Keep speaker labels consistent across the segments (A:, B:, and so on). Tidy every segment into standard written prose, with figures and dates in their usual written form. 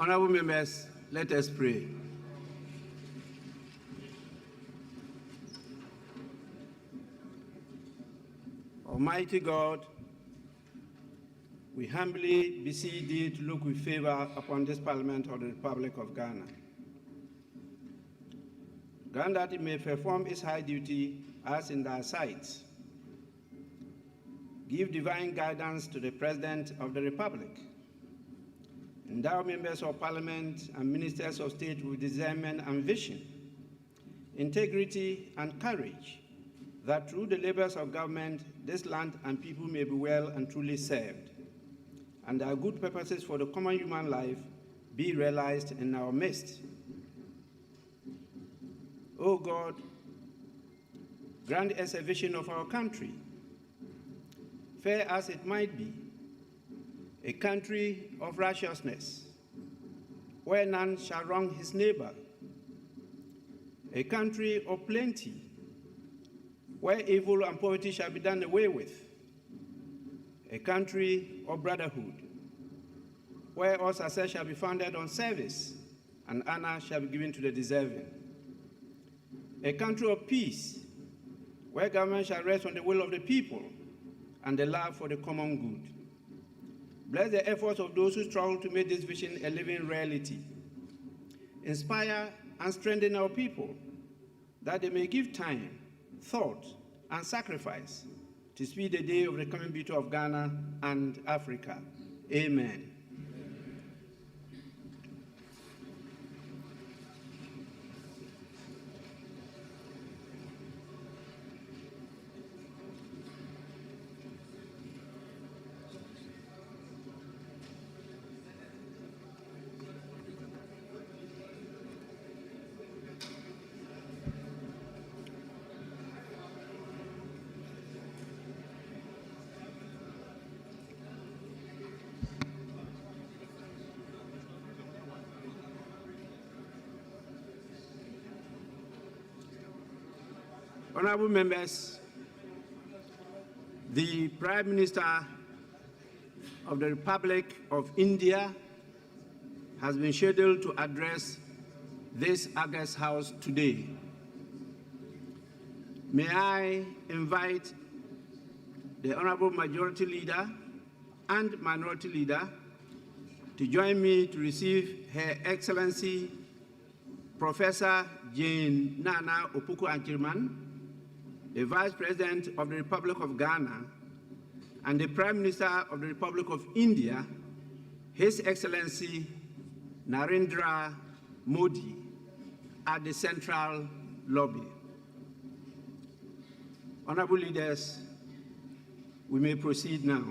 A: Honorable members, let us pray. Almighty God, we humbly beseech thee to look with favor upon this Parliament of the Republic of Ghana. Grant that it may perform its high duty as in thy sight. Give divine guidance to the President of the Republic. Endow members of Parliament and ministers of state with discernment and vision, integrity and courage, that through the labors of government, this land and people may be well and truly served, and our good purposes for the common human life be realized in our midst. O God, grant us a vision of our country, fair as it might be, a country of righteousness, where none shall wrong his neighbor, a country of plenty, where evil and poverty shall be done away with, a country of brotherhood, where all success shall be founded on service and honor shall be given to the deserving, a country of peace, where government shall rest on the will of the people and the love for the common good. Bless the efforts of those who struggle to make this vision a living reality. Inspire and strengthen our people, that they may give time, thought, and sacrifice to speed the day of the coming beauty of Ghana and Africa. Amen. Honorable members, the Prime Minister of the Republic of India has been scheduled to address this August House today. May I invite the Honorable Majority Leader and Minority Leader to join me to receive Her Excellency Professor Jane Nana Opoku-Agyeman, the Vice President of the Republic of Ghana, and the Prime Minister of the Republic of India, His Excellency Narendra Modi, at the Central Lobby. Honorable leaders, we may proceed now.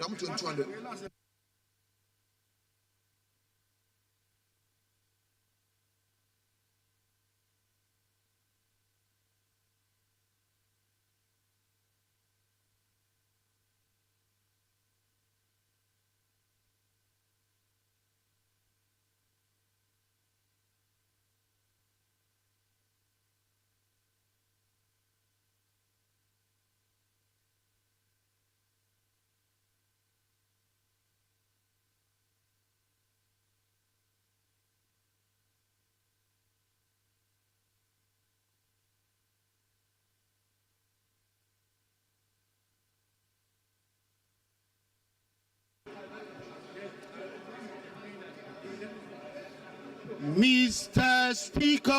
B: I'm 200.
C: Mr. Speaker,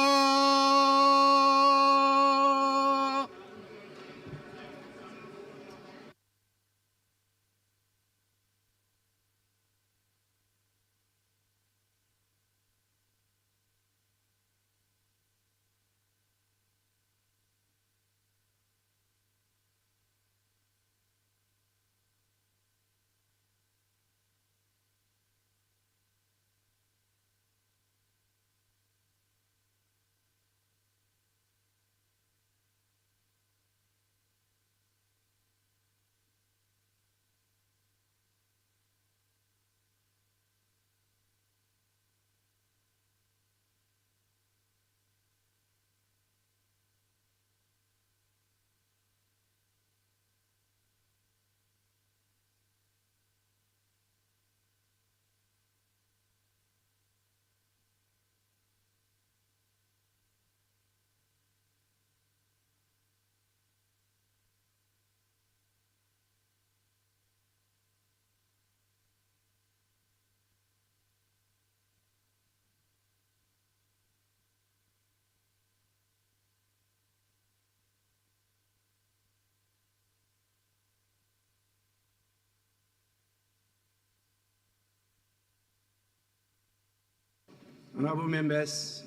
A: Honorable members,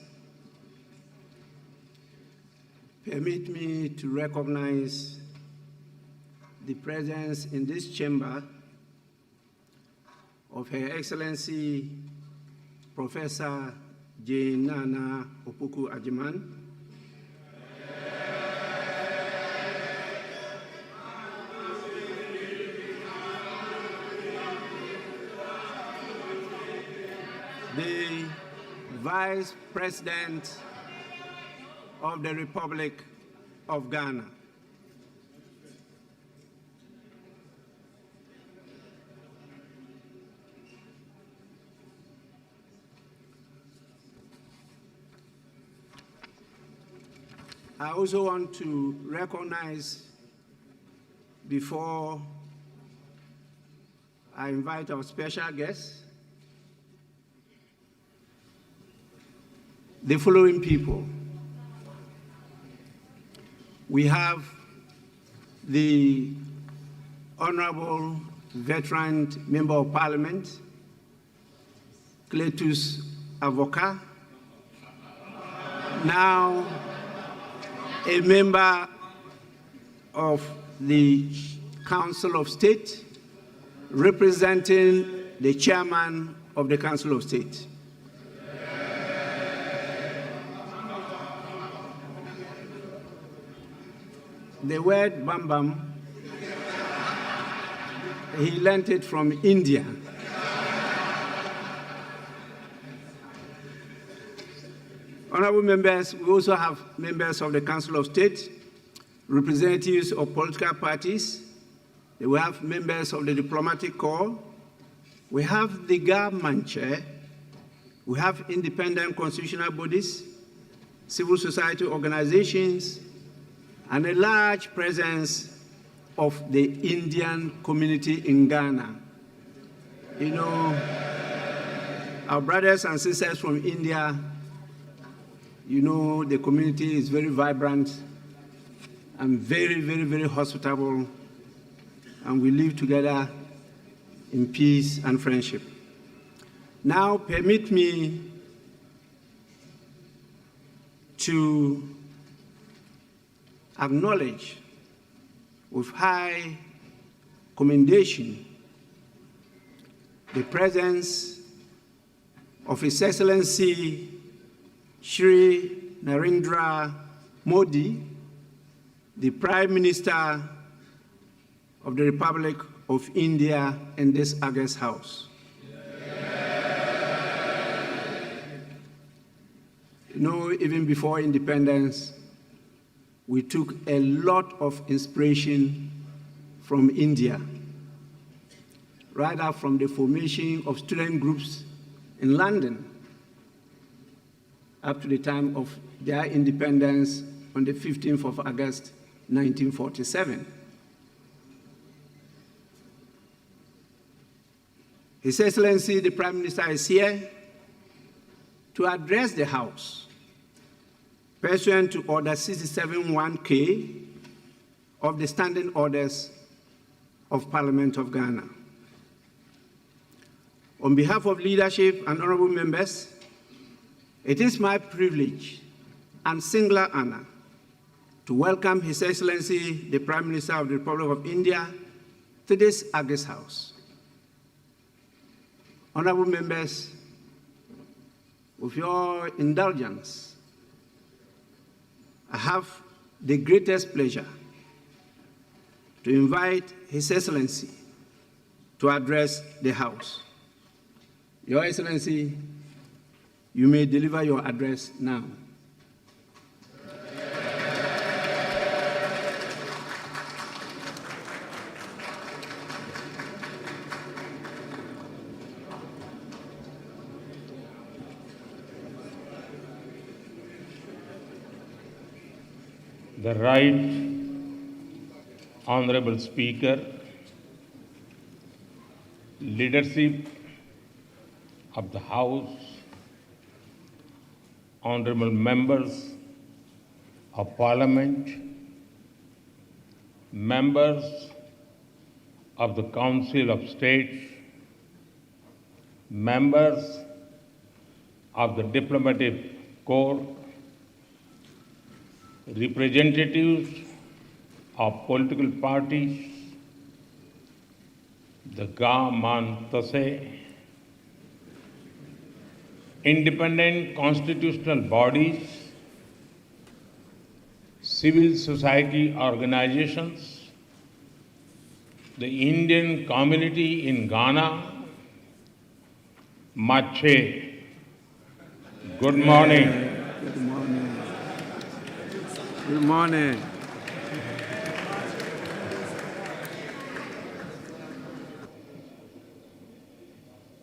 A: permit me to recognize the presence in this chamber of Her Excellency Professor Jane Nana Opoku Ajiman, the Vice President of the Republic of Ghana. I also want to recognize, before I invite our special guests, the following people. We have the Honorable Veteran Member of Parliament, Cletus Avoka, now a member of the Council of State, representing the Chairman of the Council of State. The word Bam Bam, he learned it from India. Honorable members, we also have members of the Council of State, representatives of political parties. We have members of the Diplomatic Corps. We have the government chair. We have independent constitutional bodies, civil society organizations, and a large presence of the Indian community in Ghana. You know, our brothers and sisters from India, you know, the community is very vibrant and very, very, very hospitable, and we live together in peace and friendship. Now, permit me to acknowledge with high commendation the presence of His Excellency Shri Narendra Modi, the Prime Minister of the Republic of India, in this August House. You know, even before independence, we took a lot of inspiration from India, right up from the formation of student groups in London up to the time of their independence on the 15th of August, 1947. His Excellency, the Prime Minister, is here to address the House pursuant to Order 67-1K of the Standing Orders of Parliament of Ghana. On behalf of leadership and honorable members, it is my privilege and singular honor to welcome His Excellency, the Prime Minister of the Republic of India, to this August House. Honorable members, with your indulgence, I have the greatest pleasure to invite His Excellency to address the House. Your Excellency, you may deliver your address now.
B: The Right Honorable Speaker, leadership of the House, honorable members of Parliament, members of the Council of State, members of the Diplomatic Corps, representatives of political parties, the Gamantase, independent constitutional bodies, civil society organizations, the Indian community in Ghana, Mache. Good morning.
A: Good morning. Good morning.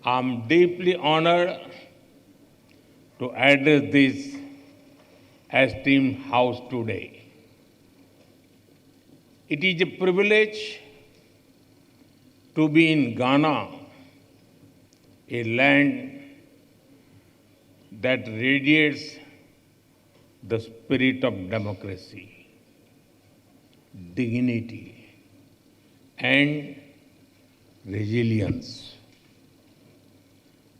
B: I'm deeply honored to address this esteemed House today. It is a privilege to be in Ghana, a land that radiates the spirit of democracy, dignity, and resilience.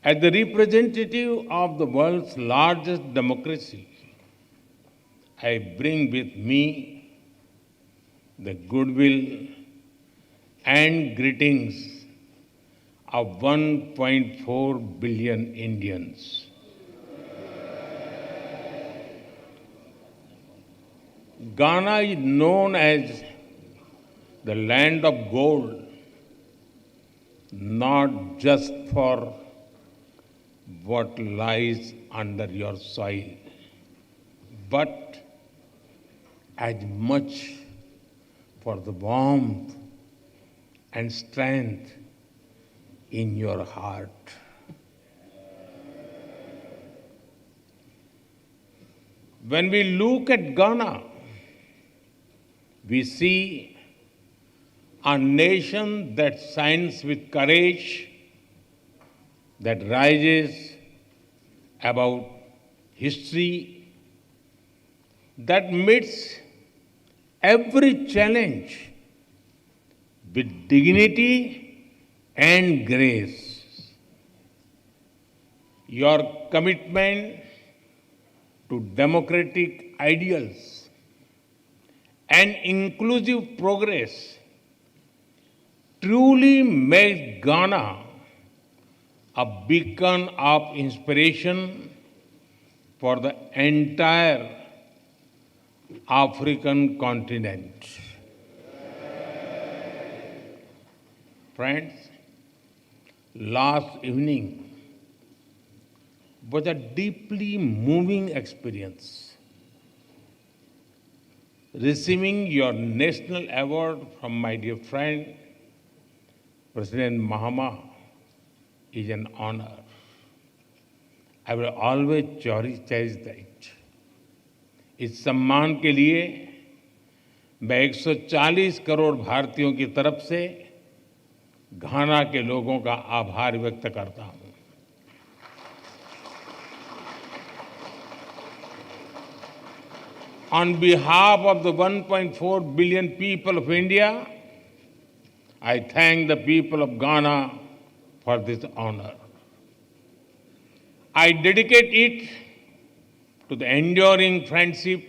B: As the representative of the world's largest democracy, I bring with me the goodwill and greetings of 1.4 billion Indians. Ghana is known as the land of gold, not just for what lies under your soil, but as much for the warmth and strength in your heart. When we look at Ghana, we see a nation that shines with courage, that rises above history, that meets every challenge with dignity and grace. Your commitment to democratic ideals and inclusive progress truly makes Ghana a beacon of inspiration for the entire African continent. Friends, last evening was a deeply moving experience. Receiving your national award from my dear friend, President Mahama, is an honor. I will always cherish that. इस सम्मान के लिए मैं 140 करोड़ भारतीयों की तरफ से घाना के लोगों का आभार व्यक्त करता हूं। On behalf of the 1.4 billion people of India, I thank the people of Ghana for this honor. I dedicate it to the enduring friendship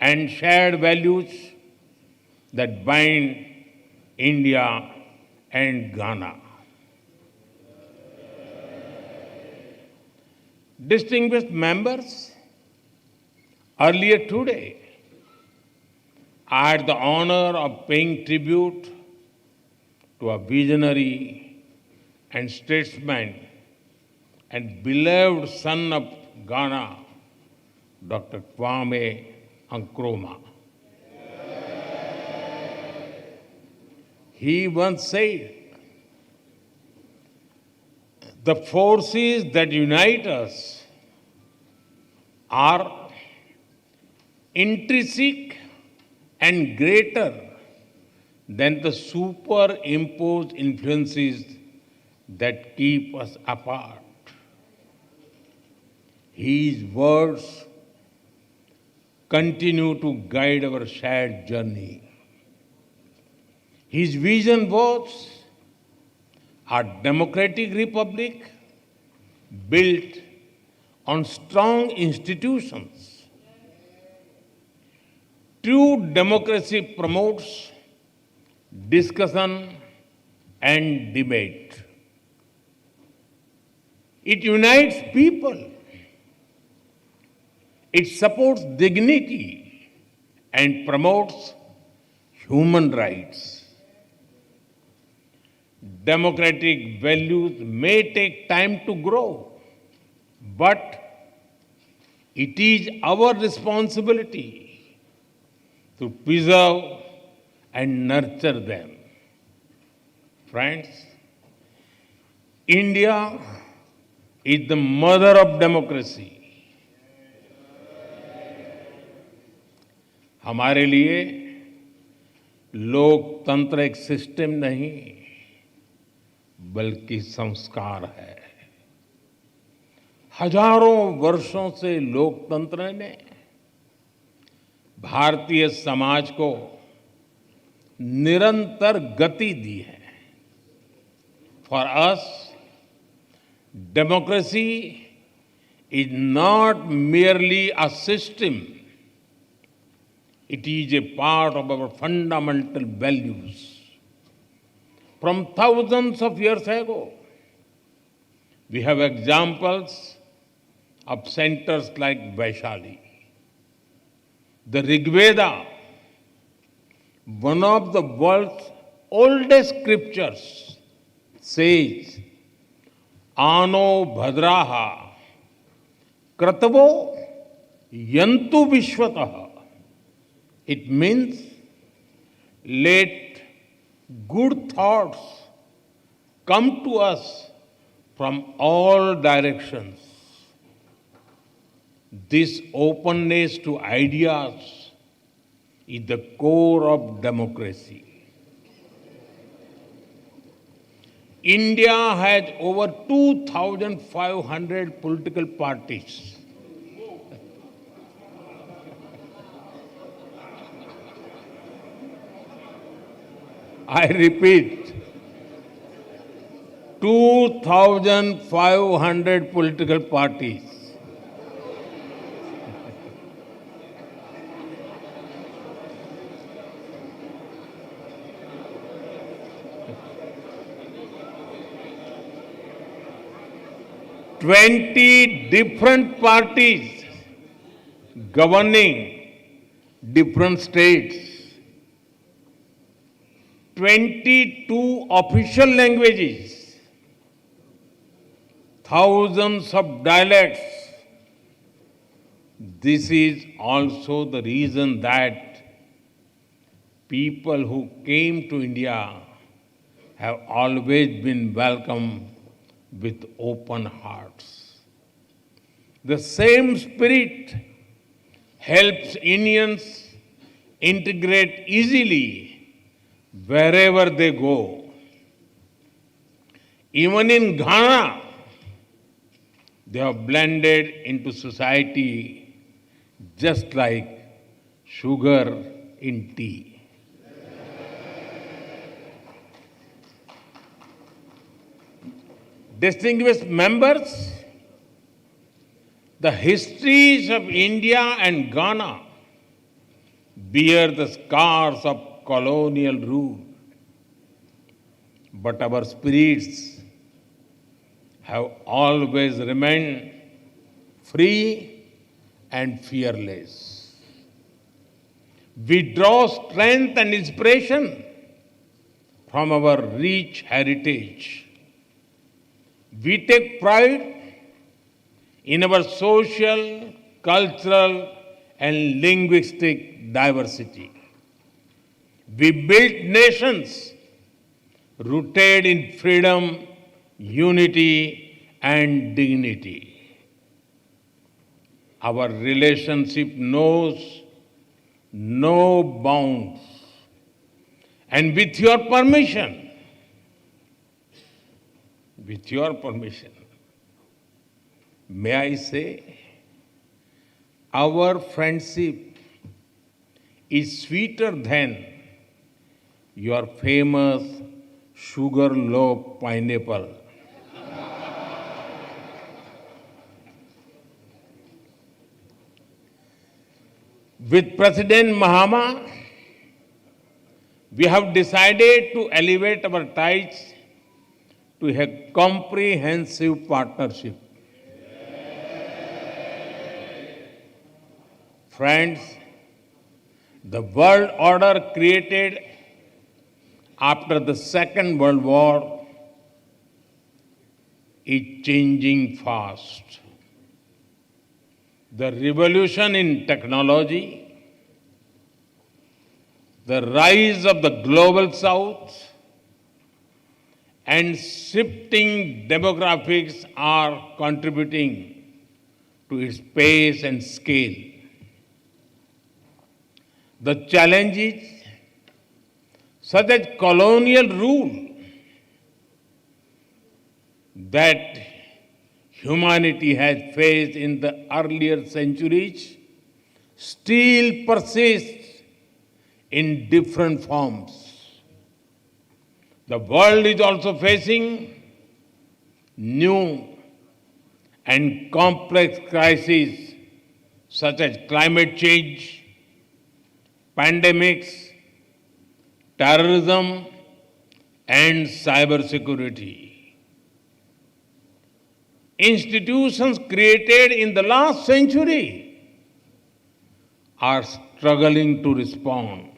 B: and shared values that bind India and Ghana. Distinguished members, earlier today, I had the honor of paying tribute to a visionary and statesman and beloved son of Ghana, Dr. Kwame Nkrumah. He once said, "The forces that unite us are intrinsic and greater than the superimposed influences that keep us apart." His words continue to guide our shared journey. His vision was a democratic republic built on strong institutions. True democracy promotes discussion and debate. It unites people. It supports dignity and promotes human rights. Democratic values may take time to grow, but it is our responsibility to preserve and nurture them. Friends, India is the mother of democracy. हमारे लिए लोकतंत्र एक system नहीं बल्कि संस्कार है। हजारों वर्षों से लोकतंत्र ने भारतीय समाज को निरंतर गति दी है। For us, democracy is not merely a system. It is a part of our fundamental values. From thousands of years ago, we have examples of centers like Vaishali. The Rig Veda, one of the world's oldest scriptures, says, "Ano bhadraha kratavo yantu vishwatah." It means, let good thoughts come to us from all directions. This openness to ideas is the core of democracy. India has over 2,500 political parties. I repeat, 2,500 political parties. 20 different parties governing different states, 22 official languages, thousands of dialects. This is also the reason that people who came to India have always been welcomed with open hearts. The same spirit helps Indians integrate easily wherever they go. Even in Ghana, they have blended into society just like sugar in tea. Distinguished members, the histories of India and Ghana bear the scars of colonial rule, but our spirits have always remained free and fearless. We draw strength and inspiration from our rich heritage. We take pride in our social, cultural, and linguistic diversity. We built nations rooted in freedom, unity, and dignity. Our relationship knows no bounds. And with your permission, may I say, our friendship is sweeter than your famous sugar loaf pineapple. With President Mahama, we have decided to elevate our ties to a comprehensive partnership. Friends, the world order created after the Second World War is changing fast. The revolution in technology, the rise of the global south, and shifting demographics are contributing to its pace and scale. The challenges, such as colonial rule, that humanity has faced in the earlier centuries, still persist in different forms. The world is also facing new and complex crises such as climate change, pandemics, terrorism, and cybersecurity. Institutions created in the last century are struggling to respond.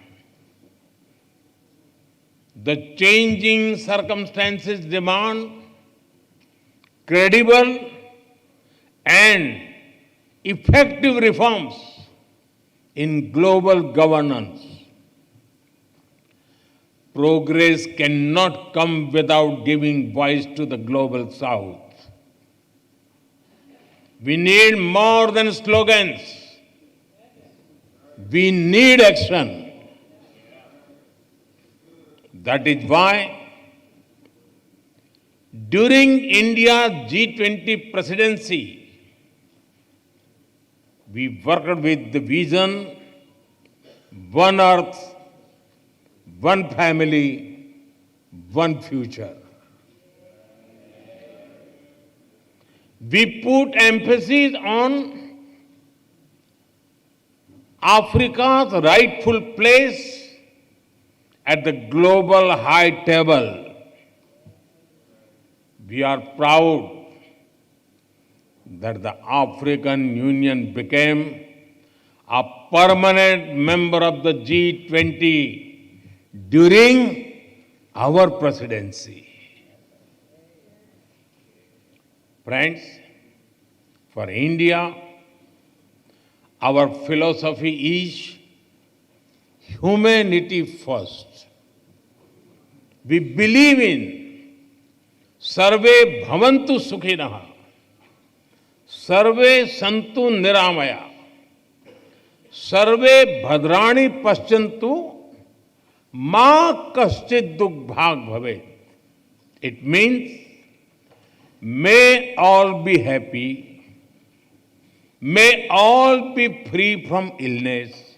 B: The changing circumstances demand credible and effective reforms in global governance. Progress cannot come without giving voice to the global south. We need more than slogans. We need action. That is why, during India's G20 presidency, we worked with the vision, one earth, one family, one future. We put emphasis on Africa's rightful place at the global high table. We are proud that the African Union became a permanent member of the G20 during our presidency. Friends, for India, our philosophy is humanity first. We believe in Sarve Bhavantu Sukhinaha, Sarve Santu Niramaya, Sarve Bhadrani Paschantu, Ma Kaschid Dukh Bhag Bhavet. It means, may all be happy, may all be free from illness,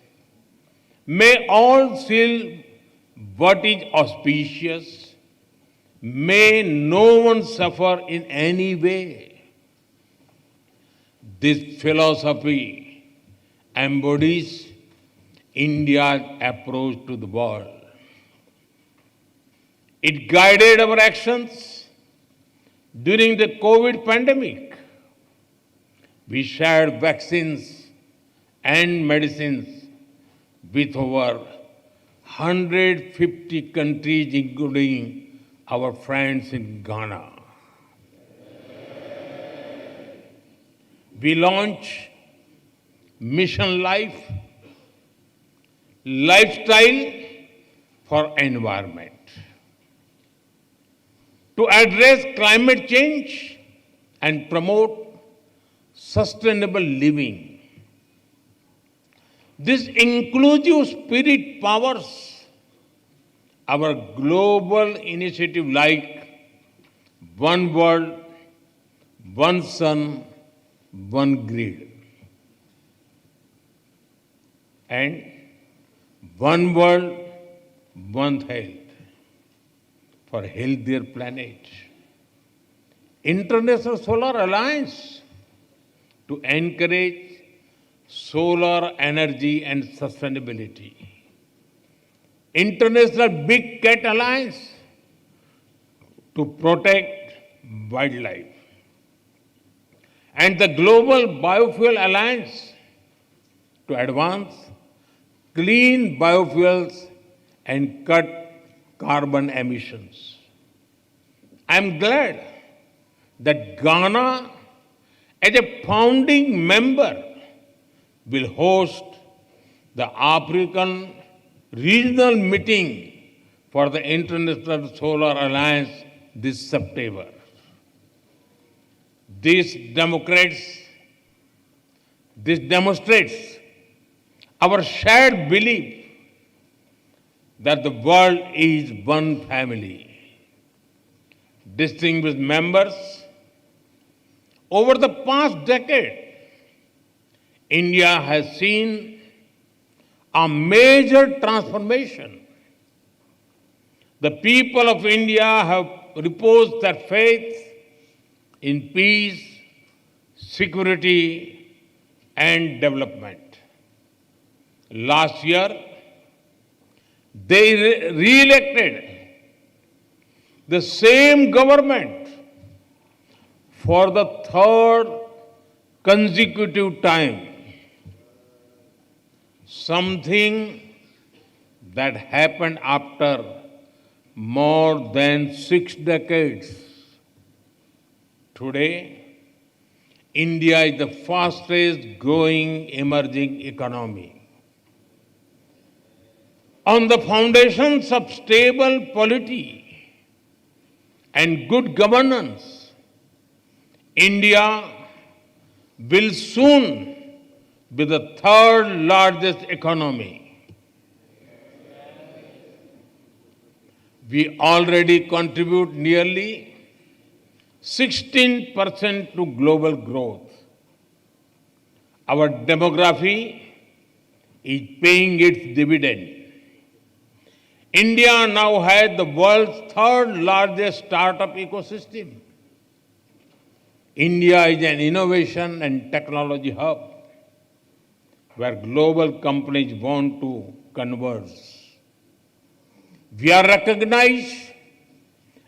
B: may all feel what is auspicious, may no one suffer in any way. This philosophy embodies India's approach to the world. It guided our actions during the COVID pandemic. We shared vaccines and medicines with over 150 countries, including our friends in Ghana. We launched Mission Life, Lifestyle for Environment, to address climate change and promote sustainable living. This inclusive spirit powers our global initiative like One World, One Sun, One Grid, and One World, One Health for a healthier planet. International Solar Alliance to encourage solar energy and sustainability. International Big Cat Alliance to protect wildlife. And the Global Biofuel Alliance to advance clean biofuels and cut carbon emissions. I am glad that Ghana, as a founding member, will host the African regional meeting for the International Solar Alliance this September. This demonstrates our shared belief that the world is one family. Distinguished members, over the past decade, India has seen a major transformation. The people of India have reposed their faith in peace, security, and development. Last year, they re-elected the same government for the third consecutive time. Something that happened after more than 6 decades. Today, India is the fastest growing emerging economy. On the foundations of stable polity and good governance, India will soon be the third largest economy. We already contribute nearly 16% to global growth. Our demography is paying its dividend. India now has the world's third largest startup ecosystem. India is an innovation and technology hub where global companies want to converge. We are recognized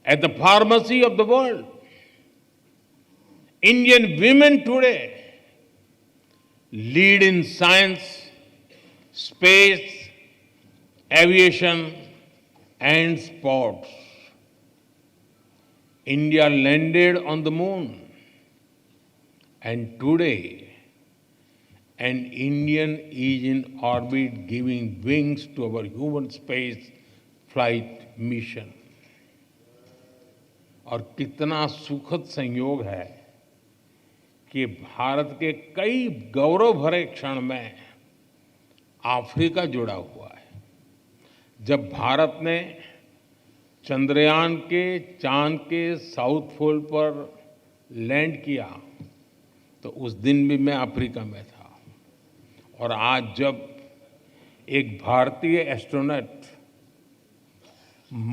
B: as the pharmacy of the world. Indian women today lead in science, space, aviation, and sports. India landed on the moon, and today an Indian is in orbit giving wings to our human space flight mission. और कितना सुखद संयोग है कि भारत के कई गौरव भरे क्षण में अफ्रीका जुड़ा हुआ है। जब भारत ने चंद्रयान के चांद के साउथ पोल पर लैंड किया तो उस दिन भी मैं अफ्रीका में था। और आज जब एक भारतीय एस्ट्रोनॉट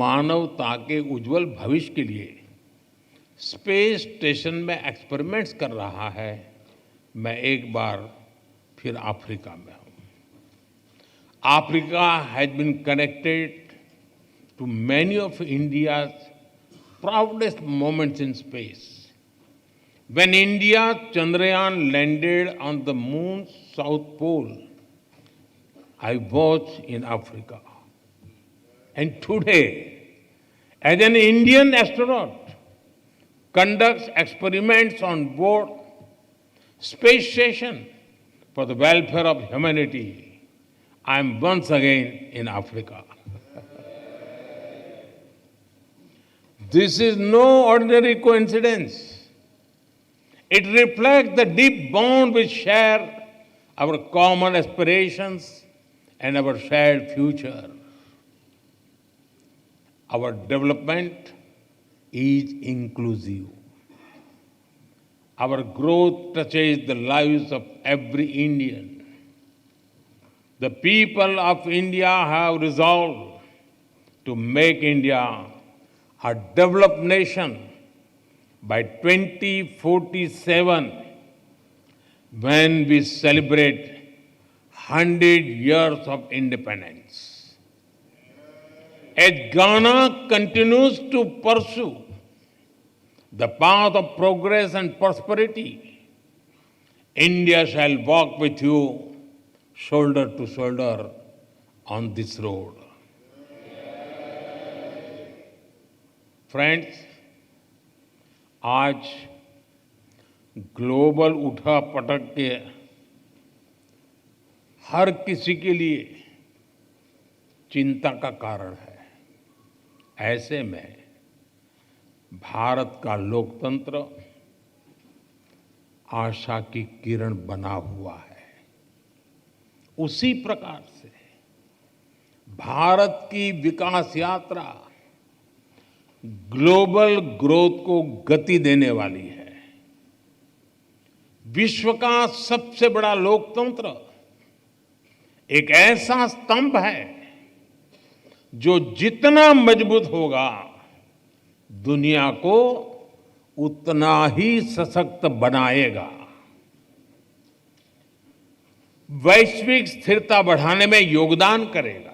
B: मानवता के उज्जवल भविष्य के लिए स्पेस स्टेशन में एक्सपेरिमेंट्स कर रहा है, मैं एक बार फिर अफ्रीका में हूं। Africa has been connected to many of India's proudest moments in space. When India's Chandrayaan landed on the moon's south pole, I was in Africa. And today, as an Indian astronaut conducts experiments on board space station for the welfare of humanity, I am once again in Africa. This is no ordinary coincidence. It reflects the deep bond we share, our common aspirations, and our shared future. Our development is inclusive. Our growth touches the lives of every Indian. The people of India have resolved to make India a developed nation by 2047 when we celebrate 100 years of independence. As Ghana continues to pursue the path of progress and prosperity, India shall walk with you shoulder to shoulder on this road. Friends, आज global उठापटक के हर किसी के लिए चिंता का कारण है। ऐसे में भारत का लोकतंत्र आशा की किरण बना हुआ है। उसी प्रकार से भारत की विकास यात्रा ग्लोबल ग्रोथ को गति देने वाली है। विश्व का सबसे बड़ा लोकतंत्र एक ऐसा स्तंभ है जो जितना मजबूत होगा दुनिया को उतना ही सशक्त बनाएगा, वैश्विक स्थिरता बढ़ाने में योगदान करेगा।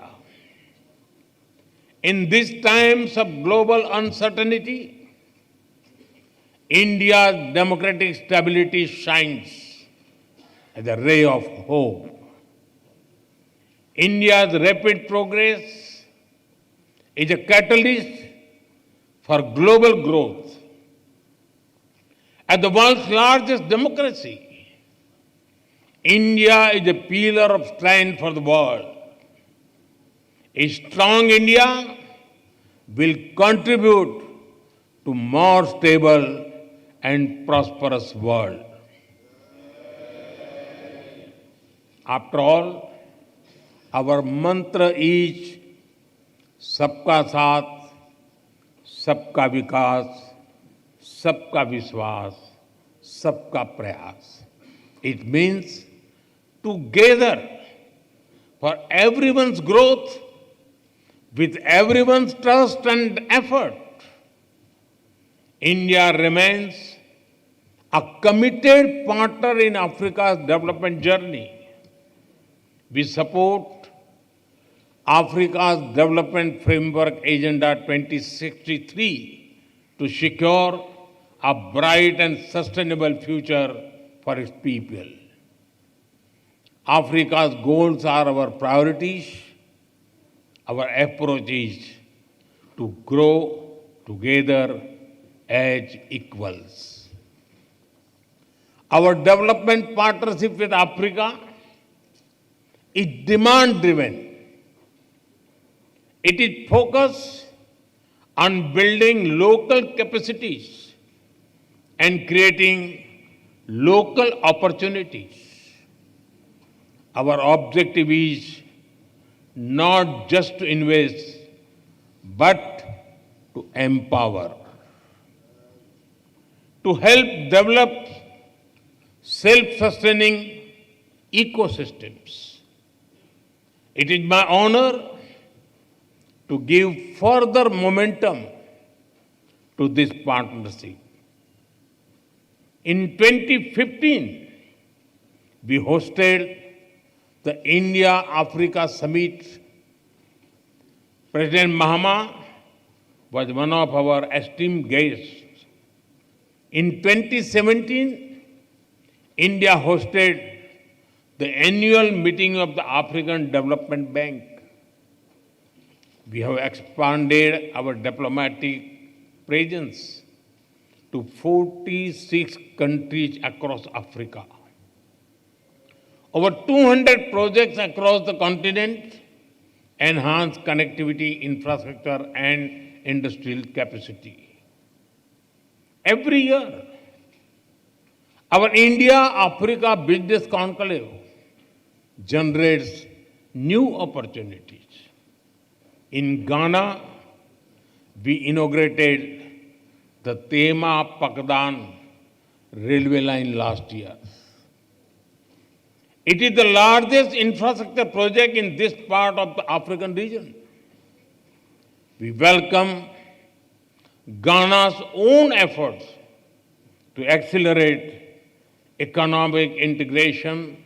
B: In these times of global uncertainty, India's democratic stability shines as a ray of hope. India's rapid progress is a catalyst for global growth. As the world's largest democracy, India is a pillar of strength for the world. A strong India will contribute to more stable and prosperous world. After all, our mantra is सबका साथ, सबका विकास, सबका विश्वास, सबका प्रयास. It means together for everyone's growth, with everyone's trust and effort. India remains a committed partner in Africa's development journey. We support Africa's Development Framework Agenda 2063 to secure a bright and sustainable future for its people. Africa's goals are our priorities. Our approach is to grow together as equals. Our development partnership with Africa is demand-driven. It is focused on building local capacities and creating local opportunities. Our objective is not just to invest, but to empower, to help develop self-sustaining ecosystems. It is my honor to give further momentum to this partnership. In 2015, we hosted the India-Africa Summit. President Mahama was one of our esteemed guests. In 2017, India hosted the annual meeting of the African Development Bank. We have expanded our diplomatic presence to 46 countries across Africa. Over 200 projects across the continent enhance connectivity, infrastructure, and industrial capacity. Every year, our India-Africa Business Conclave generates new opportunities. In Ghana, we inaugurated the Tema-Pakdan railway line last year. It is the largest infrastructure project in this part of the African region. We welcome Ghana's own efforts to accelerate economic integration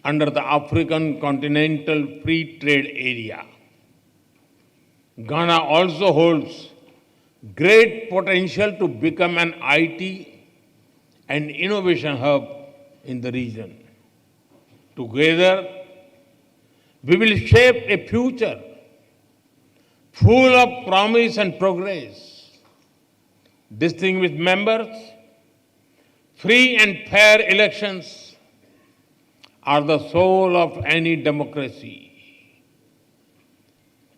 B: under the African Continental Free Trade Area. Ghana also holds great potential to become an IT and innovation hub in the region. Together, we will shape a future full of promise and progress. Distinguished members, free and fair elections are the soul of any democracy.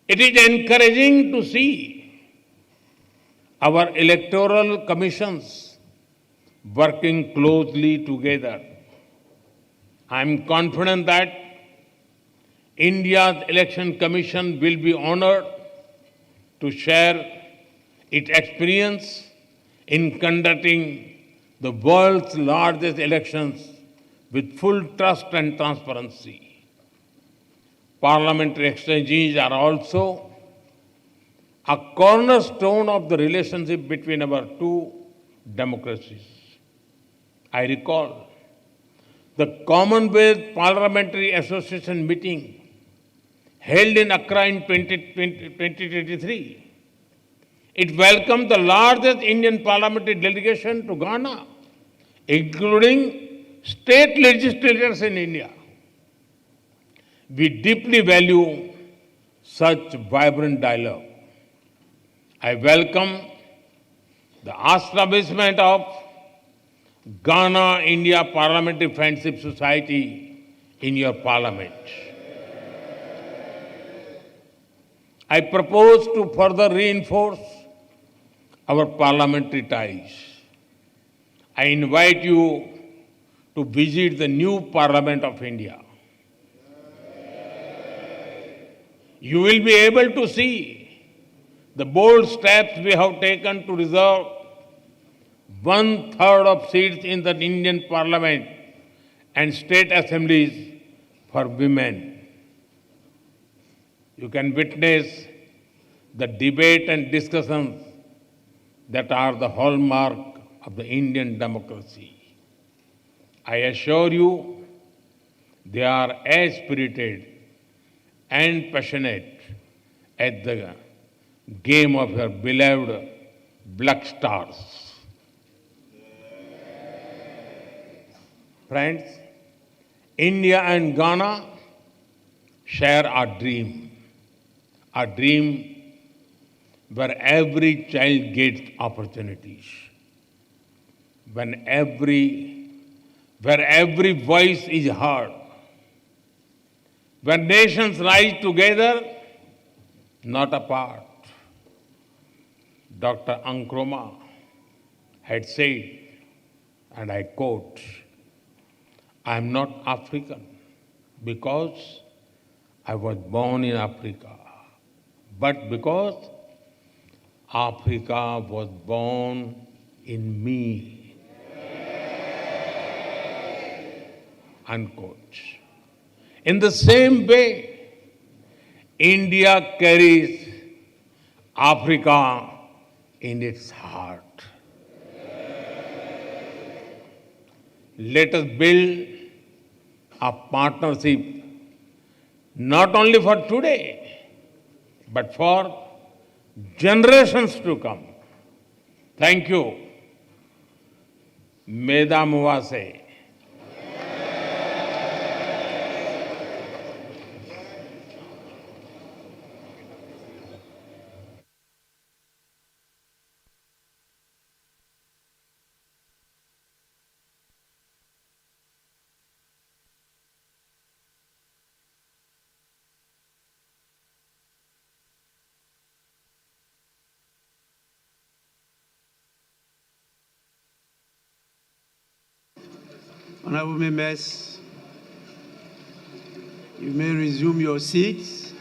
B: It is encouraging to see our electoral commissions working closely together. I am confident that India's Election Commission will be honored to share its experience in conducting the world's largest elections with full trust and transparency. Parliamentary exchanges are also a cornerstone of the relationship between our two democracies. I recall the Commonwealth Parliamentary Association meeting held in Accra in 2023. It welcomed the largest Indian parliamentary delegation to Ghana, including state legislators in India. We deeply value such vibrant dialogue. I welcome the establishment of Ghana-India Parliamentary Friendship Society in your parliament. I propose to further reinforce our parliamentary ties. I invite you to visit the new Parliament of India. You will be able to see the bold steps we have taken to reserve 1/3 of seats in the Indian Parliament and state assemblies for women. You can witness the debate and discussions that are the hallmark of the Indian democracy. I assure you, they are as spirited and passionate as the game of your beloved Black Stars. Friends, India and Ghana share a dream where every child gets opportunities, where every voice is heard, where nations rise together, not apart. Dr. Nkrumah had said, and I quote, "I am not African because I was born in Africa, but because Africa was born in me." Unquote. In the same way, India carries Africa in its heart. Let us build a partnership not only for today, but for generations to come. Thank you. Meda Muwase.
A: Honorable members, you may resume your seats.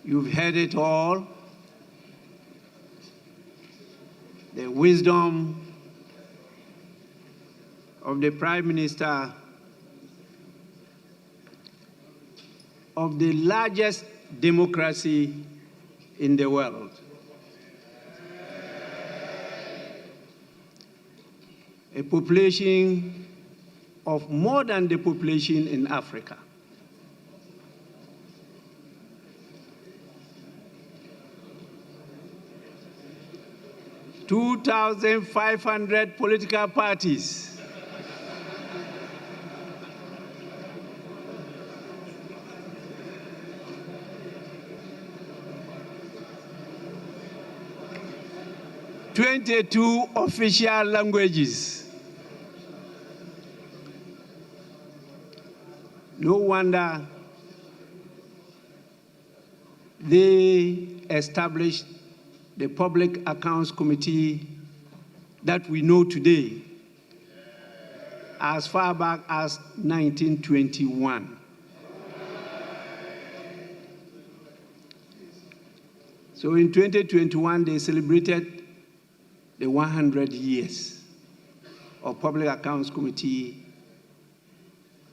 A: You've heard it all. The wisdom of the Prime Minister of the largest democracy in the world. A population of more than the population in Africa. $2,500 political parties. "22 official languages." No wonder they established the Public Accounts Committee that we know today as far back as 1921. So in 2021, they celebrated the 100 years of Public Accounts Committee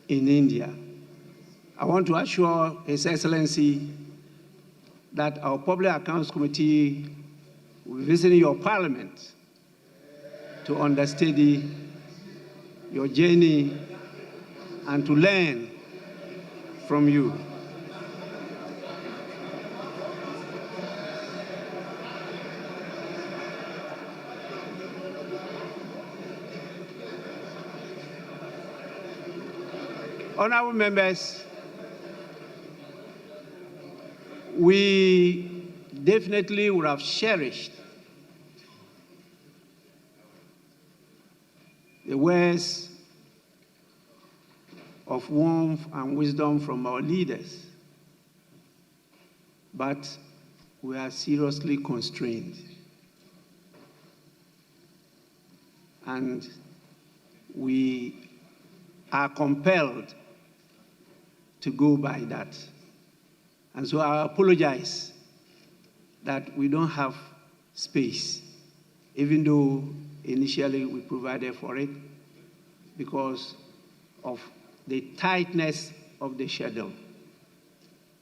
A: in India. I want to assure His Excellency that our Public Accounts Committee will be visiting your parliament to understudy your journey and to learn from you. Honorable members, we definitely would have cherished the words of warmth and wisdom from our leaders, but we are seriously constrained. And we are compelled to go by that. And so I apologize that we don't have space, even though initially we provided for it because of the tightness of the schedule.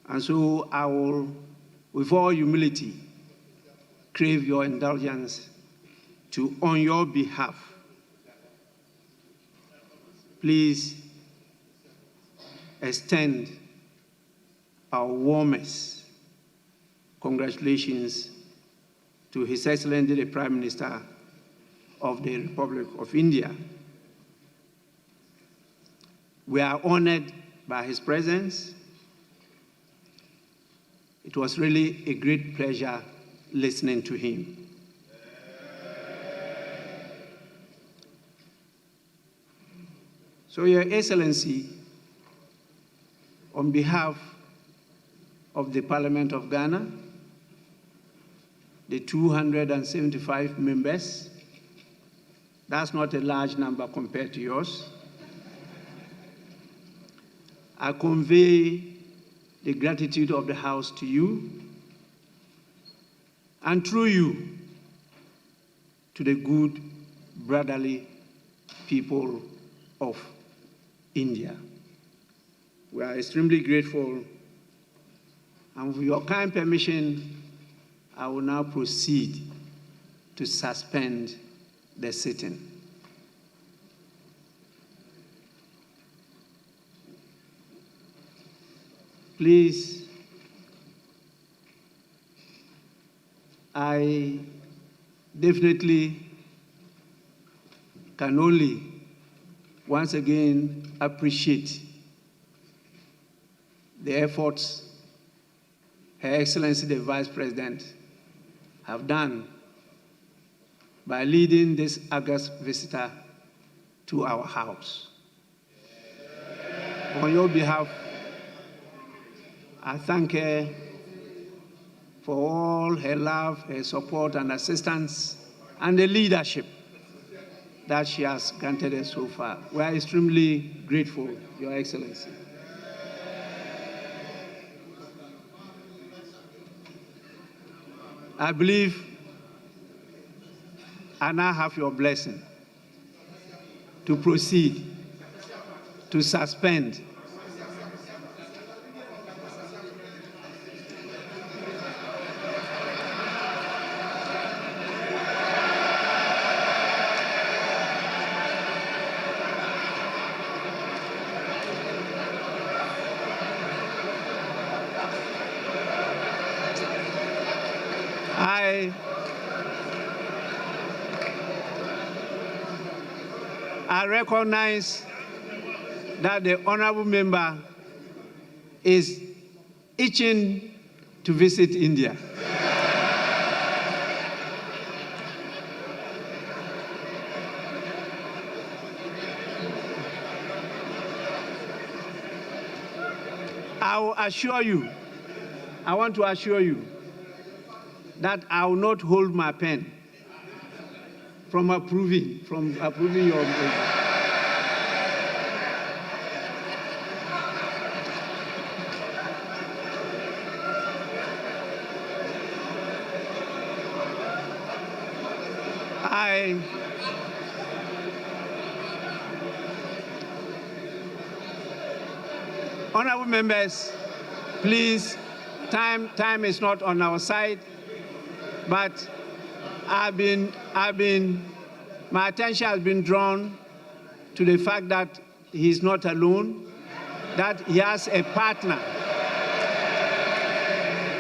A: And so I will, with all humility, crave your indulgence to, on your behalf, please extend our warmest congratulations to His Excellency the Prime Minister of the Republic of India. We are honored by his presence. It was really a great pleasure listening to him. So, Your Excellency, on behalf of the Parliament of Ghana, the 275 members, that's not a large number compared to yours, I convey the gratitude of the House to you, and through you, to the good, brotherly people of India. We are extremely grateful, and with your kind permission, I will now proceed to suspend the sitting. Please, I definitely can only once again appreciate the efforts Her Excellency the Vice President have done by leading this august visitor to our house. On your behalf, I thank her for all her love, her support and assistance, and the leadership that she has granted us so far. We are extremely grateful, Your Excellency. I believe I now have your blessing to proceed to suspend I recognize that the honorable member is itching to visit India. I want to assure you that I will not hold my pen from approving your proposal. Honorable members, please, time is not on our side, but my attention has been drawn to the fact that he's not alone, that he has a partner,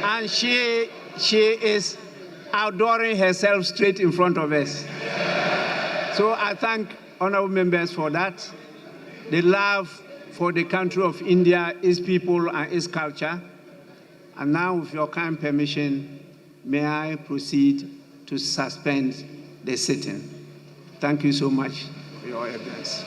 A: and she is outdooring herself straight in front of us. So I thank honorable members for that. The love for the country of India, its people and its culture. And now, with your kind permission, may I proceed to suspend the sitting. Thank you so much for your evidence.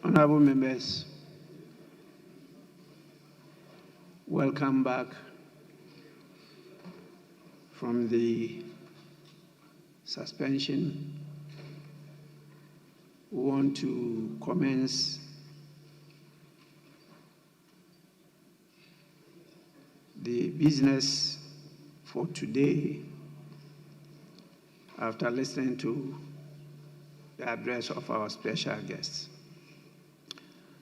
A: Honorable members, welcome back from the suspension. We want to commence the business for today after listening to the address of our special guests.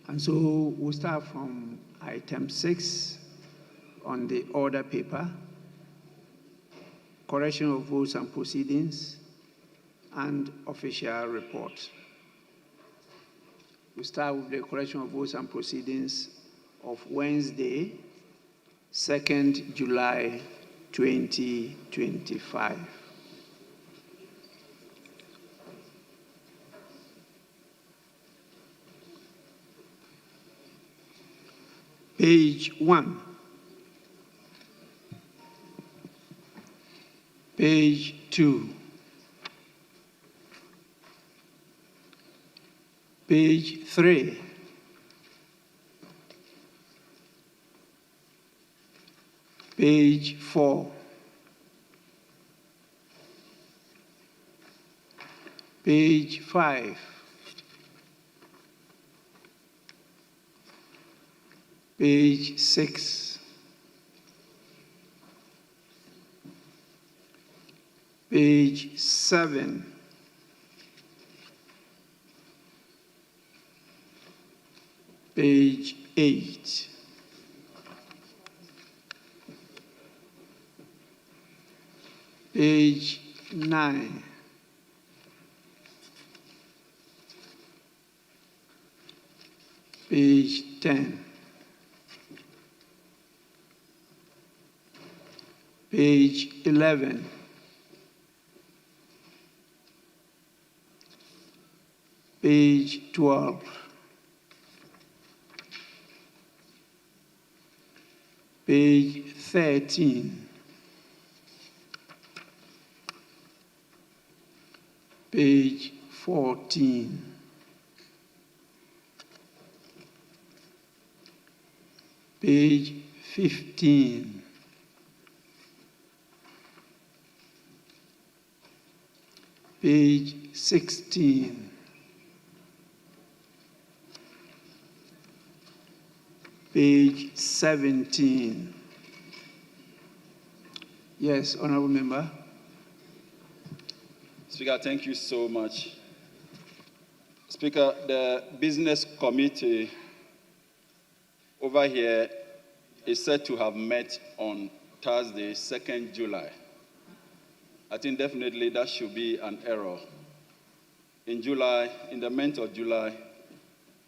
A: And so we'll start from item 6 on the order paper, correction of votes and proceedings, and official report. We start with the correction of votes and proceedings of Wednesday, 2nd July 2025. Page 1. Page 2. Page 3. Page 4. Page 5. Page 6. Page 7. Page 8. Page 9. Page 10. Page 11. Page 12. Page 13. Page 14. Page 15. Page 16. Page 17. Yes, honorable member.
C: Speaker, thank you so much. Speaker, the business committee over here is said to have met on Thursday, 2nd July. I think definitely that should be an error. In July, in the month of July,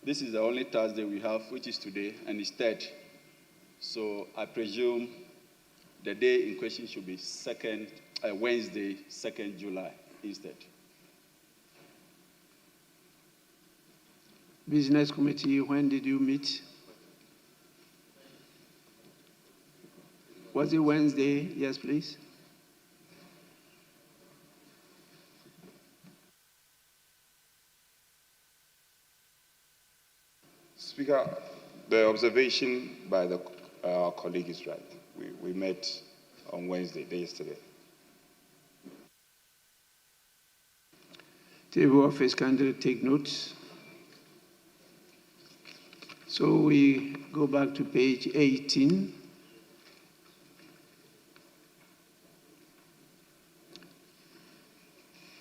C: this is the only Thursday we have, which is today, and it's 3rd. So I presume the day in question should be Wednesday, 2nd July instead.
A: Business committee, when did you meet? Was it Wednesday? Yes, please.
D: Speaker, the observation by our colleague is right. We met on Wednesday, yesterday.
A: Table office candidate take notes. So we go back to page 18.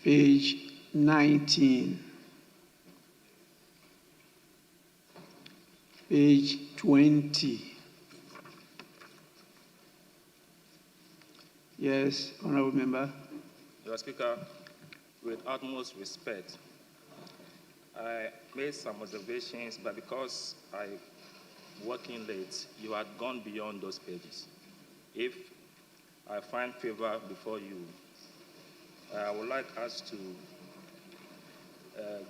A: Page 19. Page 20. Yes, honorable member.
E: Your Speaker, with utmost respect, I made some observations, but because I'm working late, you had gone beyond those pages. If I find favor before you, I would like us to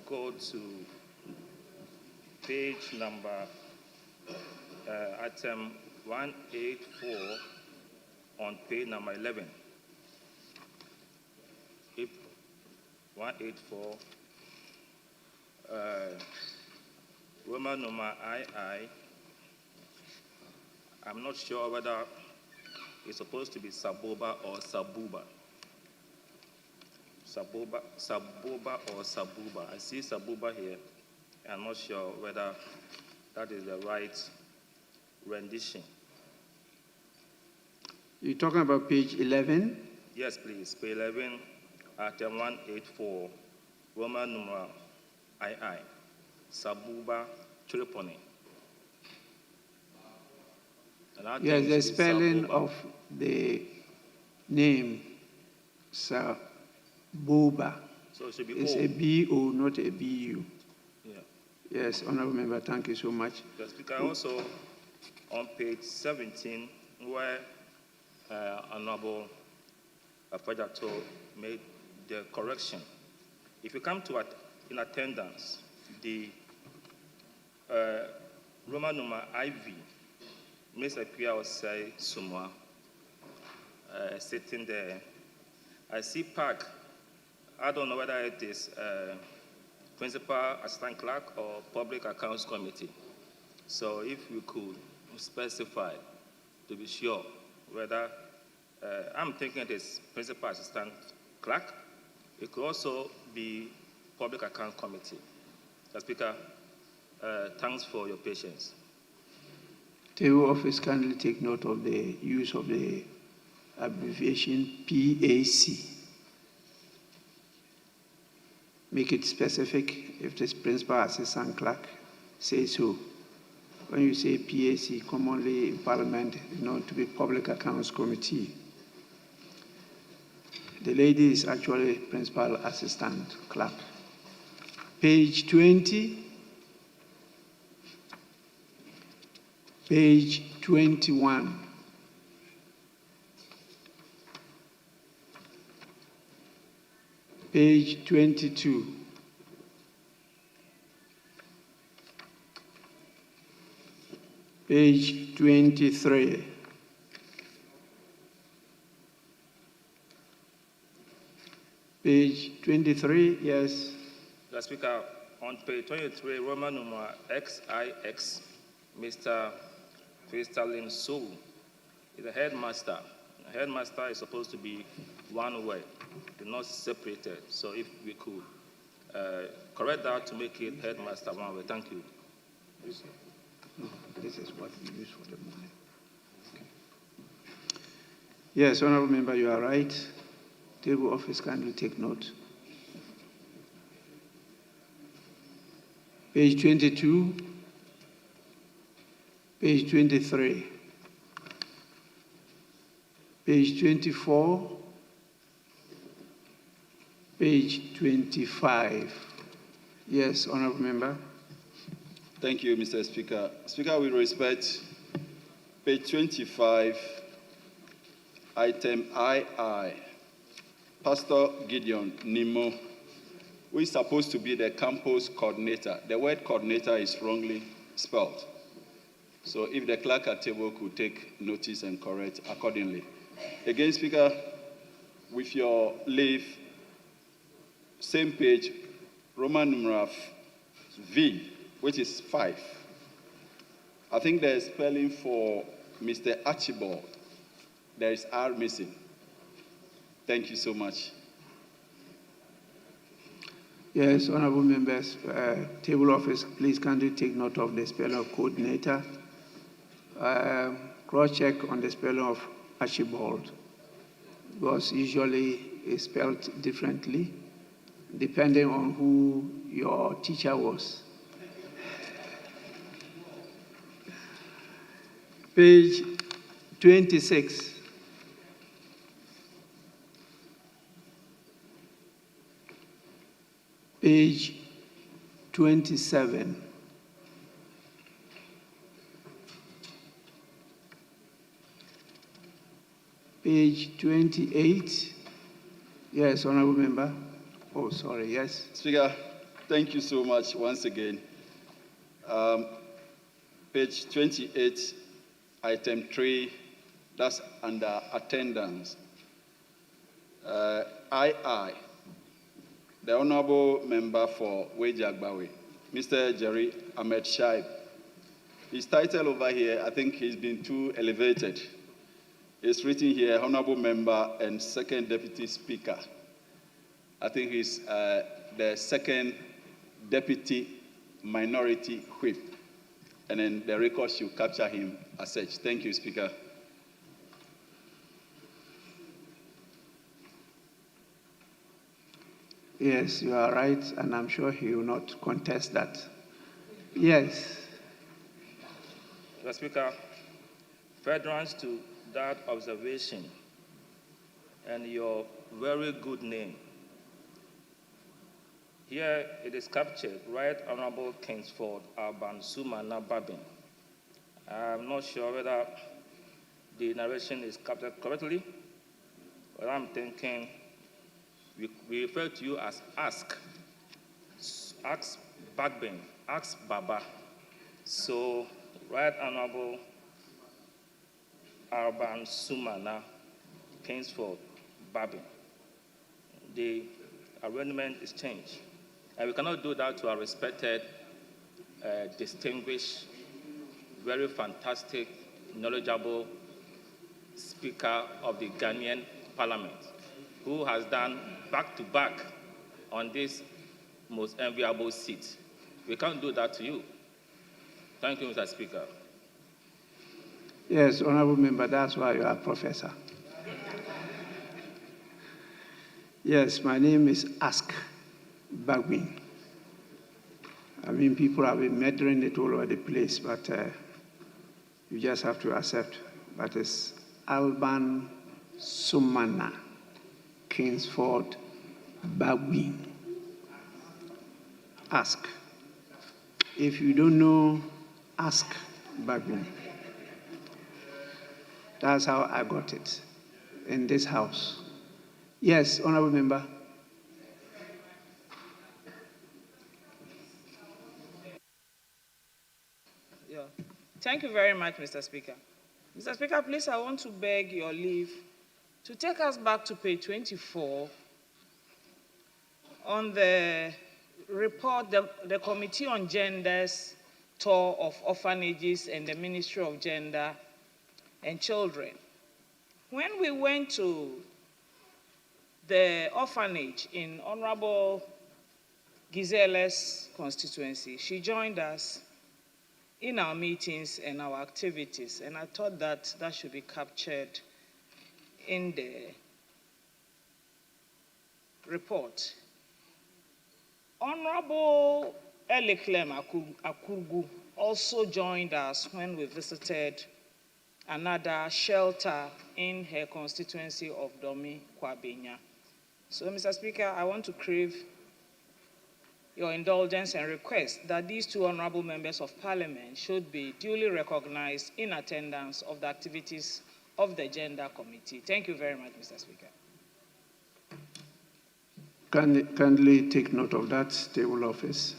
E: go to page number, item 184 on page number 11. If 184, Roman numeral II. I'm not sure whether it's supposed to be Saboba or Sabuba. Saboba or Sabuba. I see Sabuba here. I'm not sure whether that is the right rendition.
A: You're talking about page 11?
E: Yes, please. Page 11, item 184, Roman numeral II. Sabuba Triponi.
A: Yes, the spelling of the name, Saboba.
E: So it should be
A: It's
E: O.
A: a B-O, not a B-U.
E: Yeah.
A: Yes, Honorable Member, thank you so much.
E: The Speaker, also on page 17, where Honorable Afajato made the correction. If you come to in attendance, the Roman numeral IV, Mr. Pia say Sumwa, sitting there. I see Park. I don't know whether it is Principal Assistant Clerk or Public Accounts Committee. So if you could specify to be sure whether, I'm thinking it is Principal Assistant Clerk. It could also be Public Accounts Committee. Mr. Speaker, thanks for your patience.
A: Table office kindly take note of the use of the abbreviation PAC. Make it specific if this Principal Assistant Clerk says so. When you say PAC, commonly in Parliament, known to be Public Accounts Committee. The lady is actually Principal Assistant Clerk. Page 20. Page 21. Page 22. Page 23. Page 23, yes.
E: The Speaker, on page 23, Roman numeral XIX, Mr. Kristalin Su is the headmaster. The headmaster is supposed to be one word, not separated. So if we could correct that to make it headmaster one word. Thank you.
A: No, this is what we use for the morning. Okay. Yes, Honorable Member, you are right. Table office kindly take note. Page 22, page 23, page 24, page 25. Yes, Honorable Member.
C: Thank you, Mr. Speaker. Speaker, with respect, page 25, item II, Pastor Gideon Nimo, who is supposed to be the campus coordinator. The word coordinator is wrongly spelled. So if the clerk at table could take notice and correct accordingly. Again, Speaker, with your leave, same page, Roman numeral V, which is 5. I think the spelling for Mr. Archibald, there is R missing. Thank you so much.
A: Yes, Honorable Members, table office, please kindly take note of the spelling of coordinator. Cross-check on the spelling of Archibald, because usually it's spelled differently depending on who your teacher was. Page 26. Page 27. Page 28. Yes, Honorable Member. Oh, sorry, yes.
C: Speaker, thank you so much once again. Page 28, item 3, that's under attendance. II, the Honorable Member for Wejagbawe, Mr. Jerry Ahmed Shaib. His title over here, I think he's been too elevated. It's written here, Honorable Member and Second Deputy Speaker. I think he's the Second Deputy Minority Whip. And then the record should capture him as such. Thank you, Speaker.
A: Yes, you are right, and I'm sure he will not contest that. Yes.
E: Mr. Speaker, furtherance to that observation and your very good name. Here it is captured, Right Honorable Kingsford Alban Sumana Babin. I'm not sure whether the narration is captured correctly, but I'm thinking we refer to you as Ask Bagbin, Ask Baba. So, Right Honorable Alban Sumana Kingsford Babin. The arrangement is changed. And we cannot do that to our respected, distinguished, very fantastic, knowledgeable Speaker of the Ghanaian Parliament, who has done back-to-back on this most enviable seat. We can't do that to you. Thank you, Mr. Speaker.
A: Yes, Honorable Member, that's why you are Professor. Yes, my name is Ask Bagwin. I mean, people have been murdering it all over the place, but you just have to accept. But it's Alban Sumana Kingsford Bagwin. Ask. If you don't know, ask Bagwin. That's how I got it in this house. Yes, Honorable Member.
F: Yeah. Thank you very much, Mr. Speaker. Mr. Speaker, please, I want to beg your leave to take us back to page 24 on the report, the Committee on Gender's tour of orphanages and the Ministry of Gender and Children. When we went to the orphanage in Honorable Gizela's constituency, she joined us in our meetings and our activities, and I thought that that should be captured in the report. Honorable Eliklem Akurgu also joined us when we visited another shelter in her constituency of Domi Kwabenya. So, Mr. Speaker, I want to crave your indulgence and request that these two honorable members of parliament should be duly recognized in attendance of the activities of the Gender Committee. Thank you very much, Mr. Speaker.
A: Kindly take note of that, table office.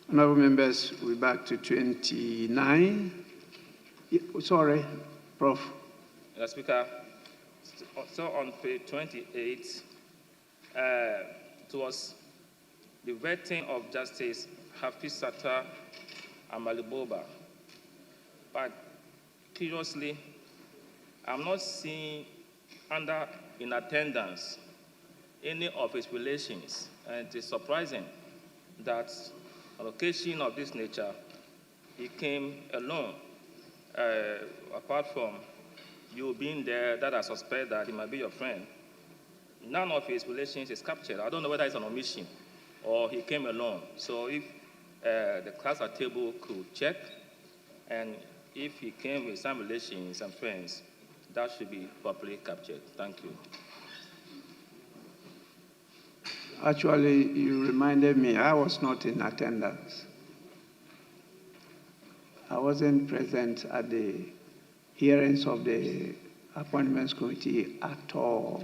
A: Honorable members, we're back to 29. Sorry, Prof.
E: Mr. Speaker, so on page 28, it was the vetting of Justice Hafizata Amaliboba. But curiously, I'm not seeing in attendance any of his relations. And it is surprising that on occasion of this nature, he came alone. Apart from you being there, that I suspect that he might be your friend, none of his relations is captured. I don't know whether it's an omission or he came alone. So if the class at table could check, and if he came with some relations and friends, that should be properly captured. Thank you.
A: Actually, you reminded me, I was not in attendance. I wasn't present at the hearings of the Appointments Committee at all.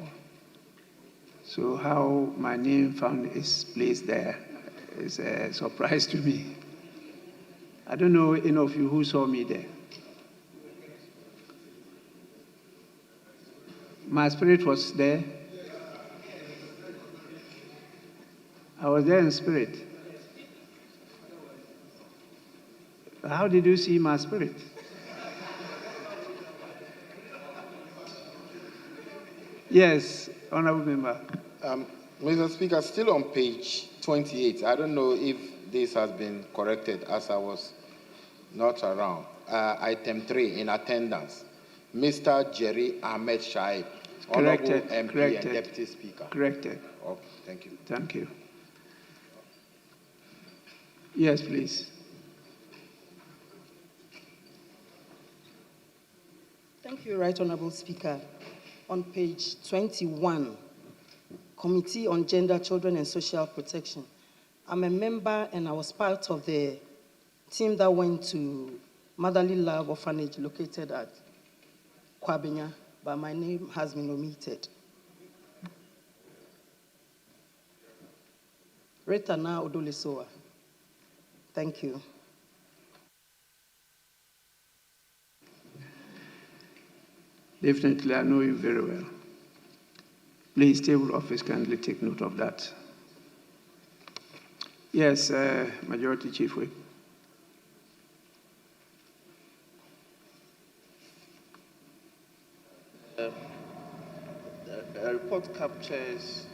A: So how my name found its place there is a surprise to me. I don't know any of you who saw me there. My spirit was there. I was there in spirit. How did you see my spirit? Yes, Honorable Member.
D: Mr. Speaker, still on page 28. I don't know if this has been corrected as I was not around. Item 3, in attendance. Mr. Jerry Ahmed Shaib, Honorable
A: Corrected,
D: MP
A: corrected,
D: and Deputy Speaker.
A: Corrected.
D: Oh, thank you.
A: Thank you. Yes, please.
G: Thank you, Right Honorable Speaker. On page 21, Committee on Gender, Children and Social Protection. I'm a member and I was part of the team that went to Motherly Love Orphanage located at Kwabenya, but my name has been omitted. Retana Odolesoa. Thank you.
A: Definitely, I know you very well. Please, table office, kindly take note of that. Yes, Majority Chief Whip.
H: The report captures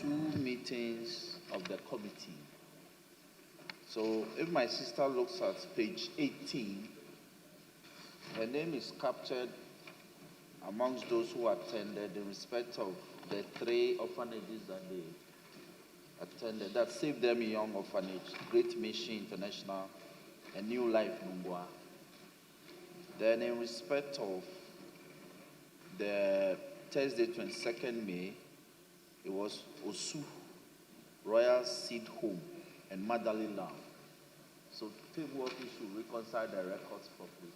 H: 2 meetings of the committee. So if my sister looks at page 18, her name is captured amongst those who attended in respect of the 3 orphanages that they attended. That's Save Them Young Orphanage, Great Mission International, and New Life Numbwa. Then in respect of the Thursday, 22nd May, it was Osu, Royal Seed Home, and Motherly Love. So table office should reconcile the records properly,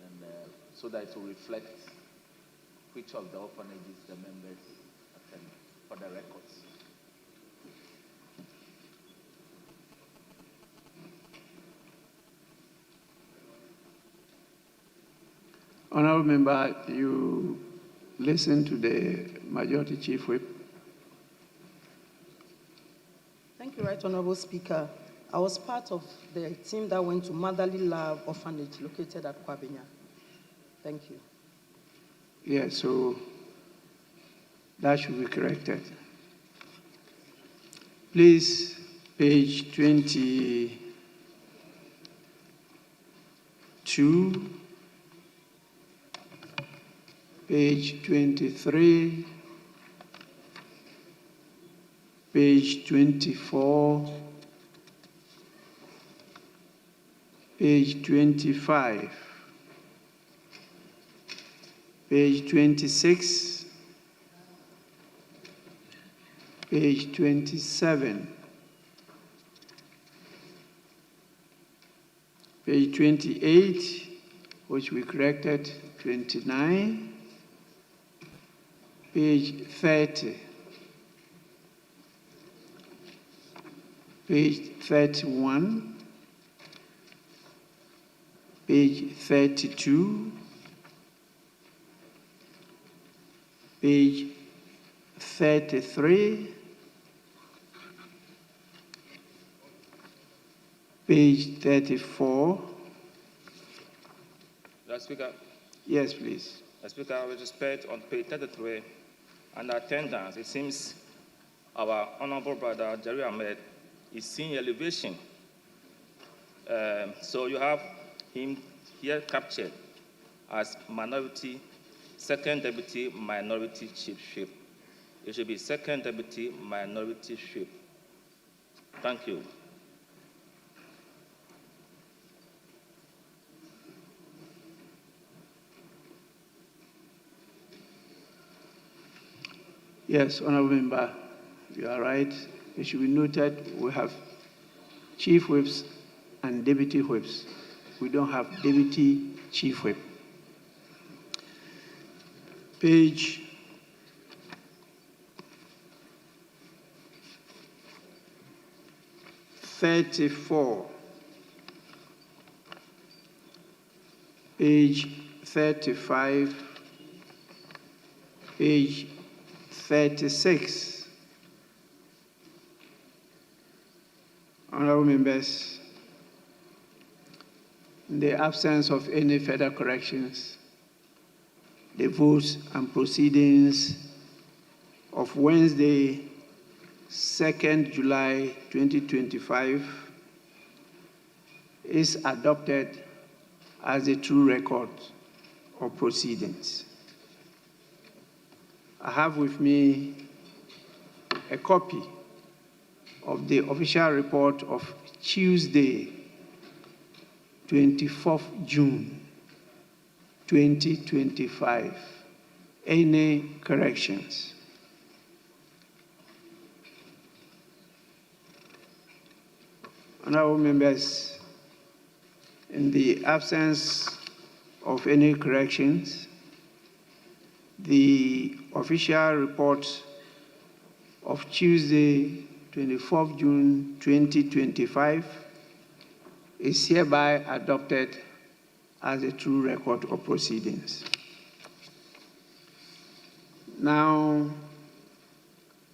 H: and so that it will reflect which of the orphanages the members attended for the records.
A: Honorable Member, you listen to the Majority Chief Whip.
G: Thank you, Right Honorable Speaker. I was part of the team that went to Motherly Love Orphanage located at Kwabenya. Thank you.
A: Yeah, so that should be corrected. Please, page 22, page 23, page 24, page 25, page 26, page 27, page 28, which we corrected, 29, page 30, page 31, page 32, page 33, page 34.
E: Mr. Speaker.
A: Yes, please.
E: Mr. Speaker, with respect on page 33, under attendance, it seems our honorable brother Jerry Ahmed is seeing elevation. So you have him here captured as minority, second deputy minority chief. It should be second deputy minority chief. Thank you.
A: Yes, Honorable Member, you are right. It should be noted we have chief whips and deputy whips. We don't have deputy chief whip. Page 34, page 35, Page 36. Honorable members, in the absence of any further corrections, the votes and proceedings of Wednesday, 2nd July 2025 is adopted as a true record of proceedings. I have with me a copy of the official report of Tuesday, 24th June 2025. Any corrections? Honorable members, in the absence of any corrections, the official report of Tuesday, 24th June 2025 is hereby adopted as a true record of proceedings. Now,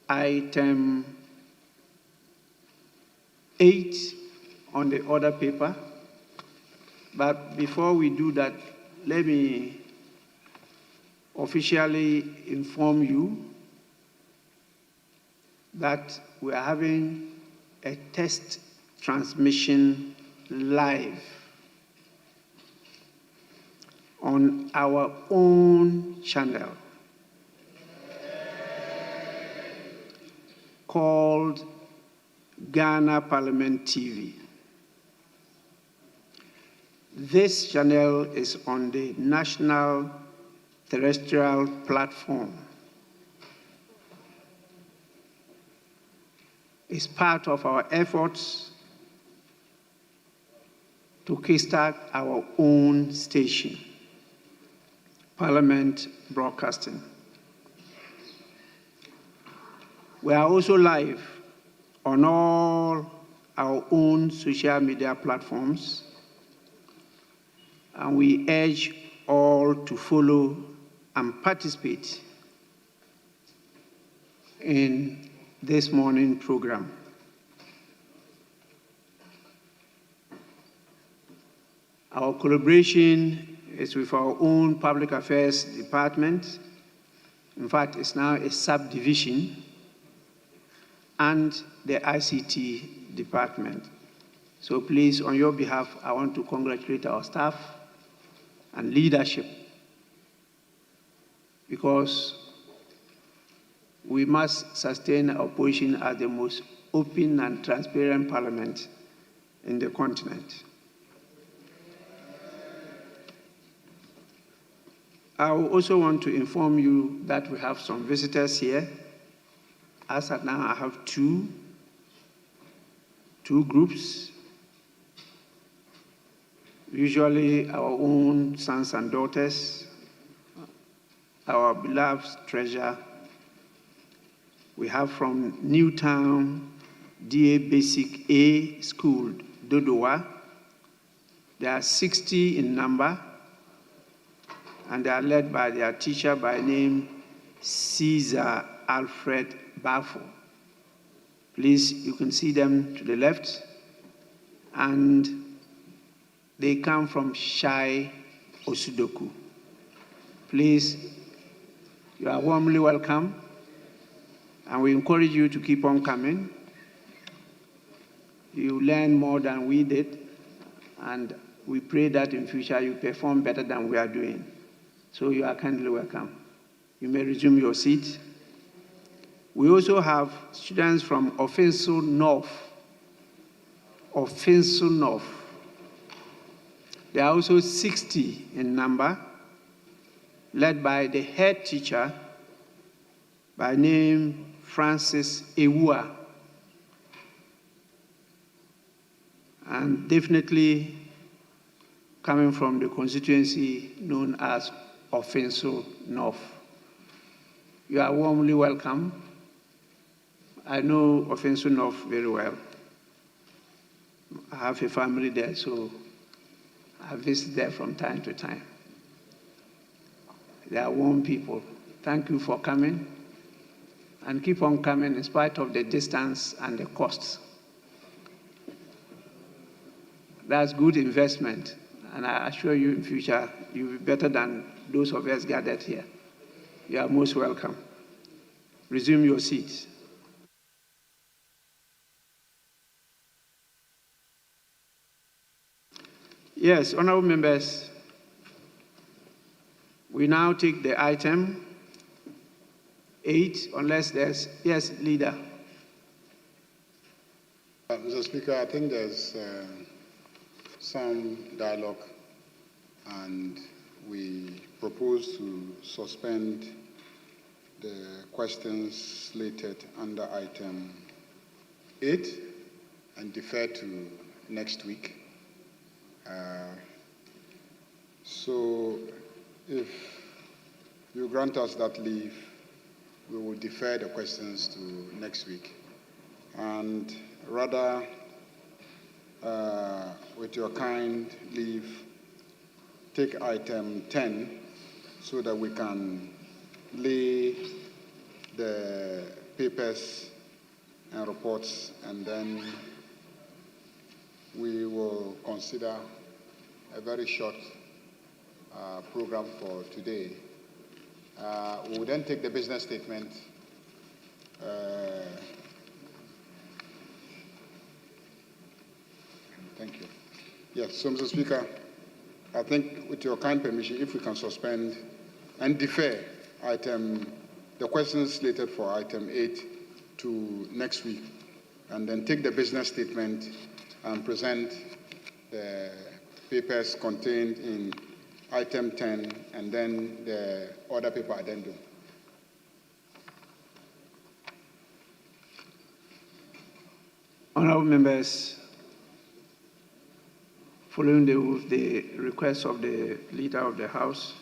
A: item 8 on the order paper. But before we do that, let me officially inform you that we are having a test transmission live on our own channel called Ghana Parliament TV. This channel is on the national terrestrial platform. It's part of our efforts to kickstart our own station, Parliament Broadcasting. We are also live on all our own social media platforms, and we urge all to follow and participate in this morning program. Our collaboration is with our own public affairs department. In fact, it's now a subdivision, and the ICT department. So please, on your behalf, I want to congratulate our staff and leadership, because we must sustain our position as the most open and transparent parliament in the continent. I also want to inform you that we have some visitors here. As of now, I have two groups. Usually our own sons and daughters, our beloved treasure. We have from Newtown, DA Basic A School, Dodowa. There are 60 in number, and they are led by their teacher by name Caesar Alfred Bafo. Please, you can see them to the left, and they come from Shai Osudoku. Please, you are warmly welcome, and we encourage you to keep on coming. You learn more than we did, and we pray that in future you perform better than we are doing. So you are kindly welcome. You may resume your seat. We also have students from Offenso North. Offenso North. There are also 60 in number, led by the head teacher by name Francis Ewua. And definitely coming from the constituency known as Offenso North. You are warmly welcome. I know Offenso North very well. I have a family there, so I visit there from time to time. They are warm people.
I: Thank you for coming, and keep on coming in spite of the distance and the costs. That's good investment, and I assure you in future you'll be better than those of us gathered here. You are most welcome. Resume your seats. Yes, honorable members, we now take the item 8, unless there's, yes, leader.
J: Mr. Speaker, I think there's some dialogue, and we propose to suspend the questions slated under item 8 and defer to next week. So if you grant us that leave, we will defer the questions to next week. And rather, with your kind leave, take item 10 so that we can lay the papers and reports, and then we will consider a very short program for today. We will then take the business statement. Thank you. Yes, so Mr. Speaker, I think with your kind permission, if we can suspend and defer the questions slated for item 8 to next week, and then take the business statement and present the papers contained in item 10 and then the other paper addendum.
I: Honorable members, following the request of the Leader of the House,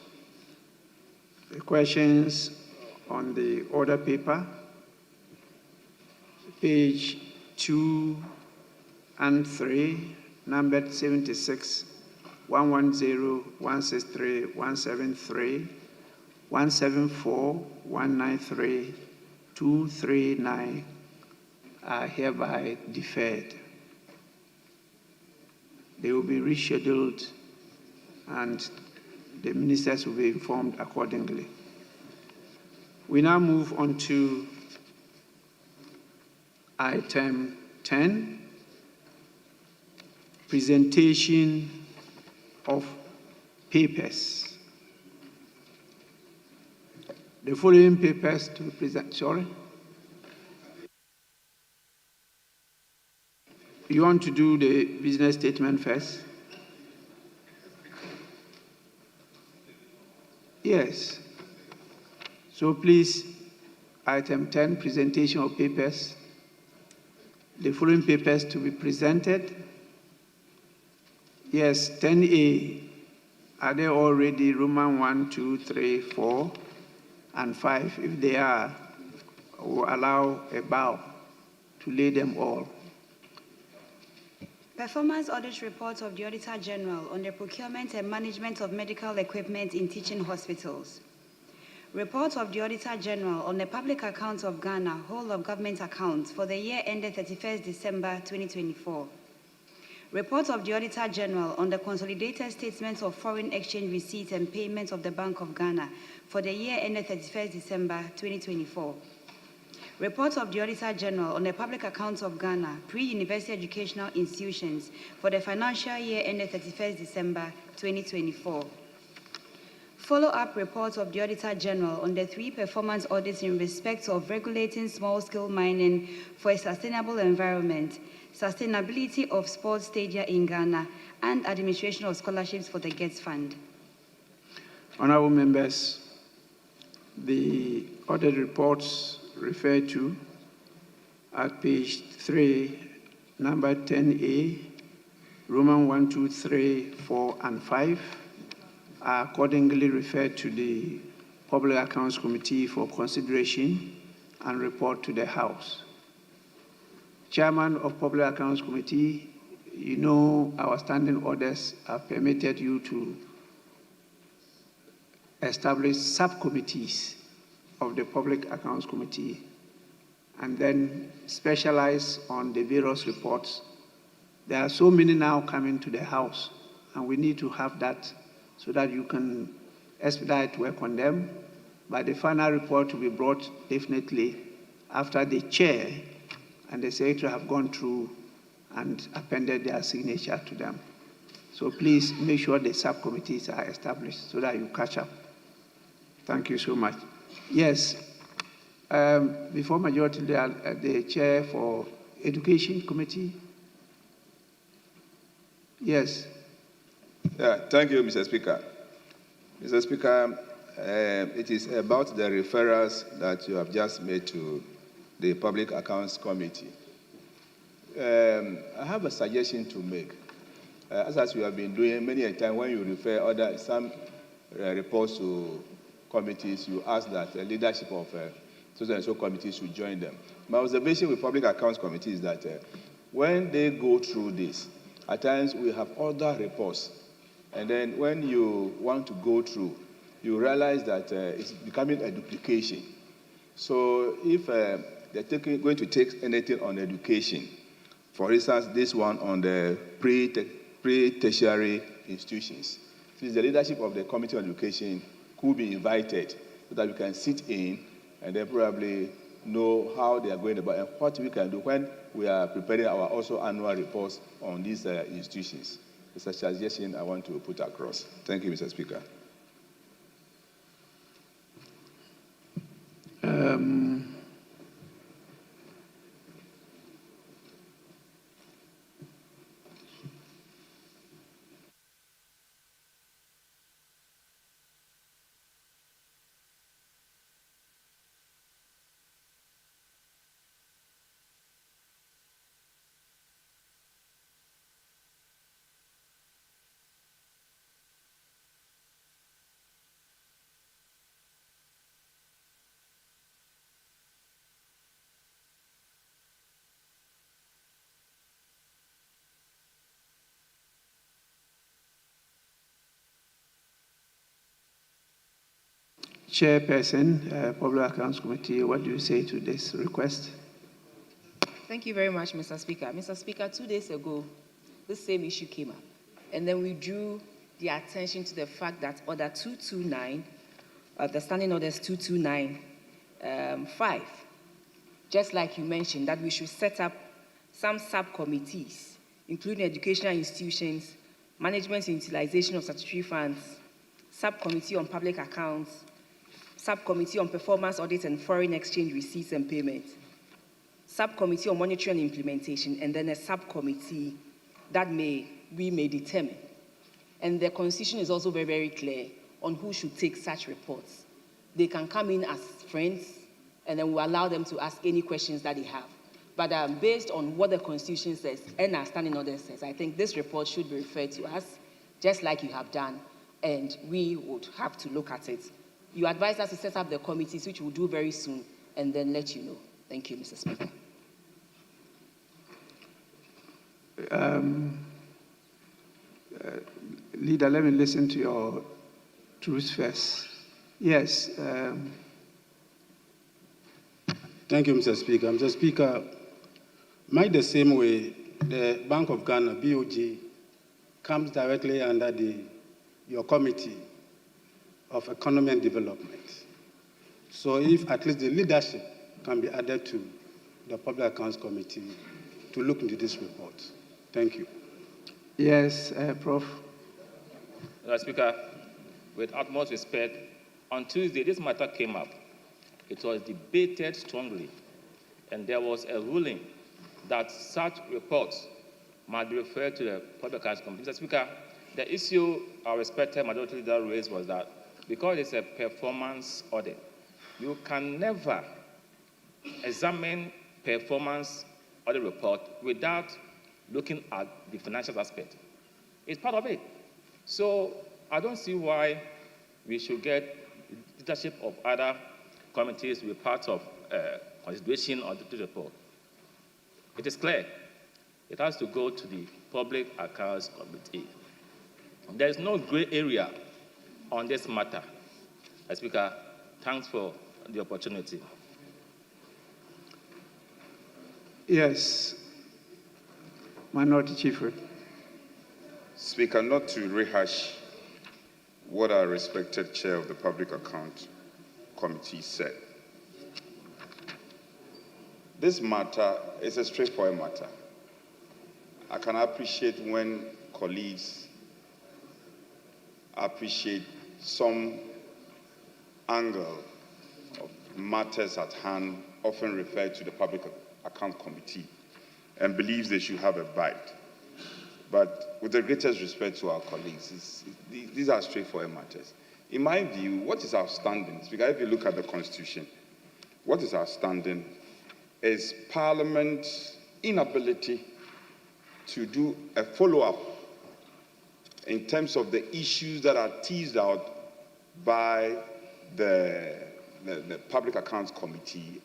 I: the questions on the order paper, page 2 and 3, numbered 76, 110, 163, 173, 174, 193, 239 are hereby deferred. They will be rescheduled, and the ministers will be informed accordingly. We now move on to item 10, presentation of papers. The following papers to present, sorry? You want to do the business statement first? Yes. So please, item 10, presentation of papers. The following papers to be presented. Yes, 10A. Are they all ready? Roman 1, 2, 3, 4, and 5. If they are, we'll allow a bow to lay them all.
K: Performance audit report of the Auditor General on the procurement and management of medical equipment in teaching hospitals. Report of the Auditor General on the public accounts of Ghana, whole of government accounts for the year ended 31st December 2024. Report of the Auditor General on the consolidated statements of foreign exchange receipts and payments of the Bank of Ghana for the year ended 31st December 2024. Report of the Auditor General on the public accounts of Ghana, pre-university educational institutions for the financial year ended 31st December 2024. Follow-up reports of the Auditor General on the 3 performance audits in respect of regulating small-scale mining for a sustainable environment, sustainability of sports stadia in Ghana, and administration of scholarships for the GETS Fund.
I: Honorable members, the audit reports referred to at page 3, number 10A, Roman 1, 2, 3, 4, and 5 are accordingly referred to the Public Accounts Committee for consideration and report to the House. Chairman of Public Accounts Committee, you know our standing orders have permitted you to establish subcommittees of the Public Accounts Committee and then specialize on the various reports. There are so many now coming to the House, and we need to have that so that you can expedite work on them. But the final report will be brought definitely after the chair and the secretary have gone through and appended their signature to them. So please make sure the subcommittees are established so that you catch up. Thank you so much. Yes, before majority, the chair for Education Committee. Yes.
L: Yeah, thank you, Mr. Speaker. Mr. Speaker, it is about the referrals that you have just made to the Public Accounts Committee. I have a suggestion to make. As we have been doing many a time, when you refer some reports to committees, you ask that the leadership of social and so committees should join them. My observation with Public Accounts Committee is that when they go through this, at times we have other reports, and then when you want to go through, you realize that it's becoming a duplication. So if they're going to take anything on education, for instance, this one on the pre-tertiary institutions, since the leadership of the Committee on Education could be invited so that we can sit in and then probably know how they are going about and what we can do when we are preparing our also annual reports on these institutions. It's a suggestion I want to put across. Thank you, Mr. Speaker.
I: Chairperson, Public Accounts Committee, what do you say to this request?
M: Thank you very much, Mr. Speaker. Mr. Speaker, 2 days ago, this same issue came up, and then we drew the attention to the fact that Order 229, the Standing Orders 229-5, just like you mentioned, that we should set up some subcommittees, including educational institutions, management and utilization of statutory funds, subcommittee on public accounts, subcommittee on performance audit and foreign exchange receipts and payments, subcommittee on monitoring and implementation, and then a subcommittee that we may determine. And the Constitution is also very, very clear on who should take such reports. They can come in as friends, and then we'll allow them to ask any questions that they have. But based on what the Constitution says and our standing order says, I think this report should be referred to us, just like you have done, and we would have to look at it. You advised us to set up the committees, which we'll do very soon, and then let you know. Thank you, Mr. Speaker.
I: Leader, let me listen to your truth first. Yes.
J: Thank you, Mr. Speaker. Mr. Speaker, might the same way the Bank of Ghana, BOG, comes directly under your Committee of Economy and Development. So if at least the leadership can be added to the Public Accounts Committee to look into this report. Thank you.
I: Yes, Prof.
E: Mr. Speaker, with utmost respect, on Tuesday this matter came up. It was debated strongly, and there was a ruling that such reports might be referred to the Public Accounts Committee. Mr. Speaker, the issue our respected majority leader raised was that because it's a performance audit, you can never examine performance audit report without looking at the financial aspect. It's part of it. So I don't see why we should get leadership of other committees to be part of consideration of the report. It is clear. It has to go to the Public Accounts Committee. There is no gray area on this matter. Speaker, thanks for the opportunity.
I: Yes, Minority Chief Whip.
N: Speaker, not to rehash what our respected chair of the Public Account Committee said. This matter is a straightforward matter. I can appreciate when colleagues appreciate some angle of matters at hand, often referred to the Public Account Committee, and believes they should have a bite. But with the greatest respect to our colleagues, these are straightforward matters. In my view, what is outstanding, Speaker, if you look at the Constitution, what is outstanding is Parliament's inability to do a follow-up in terms of the issues that are teased out by the Public Accounts Committee.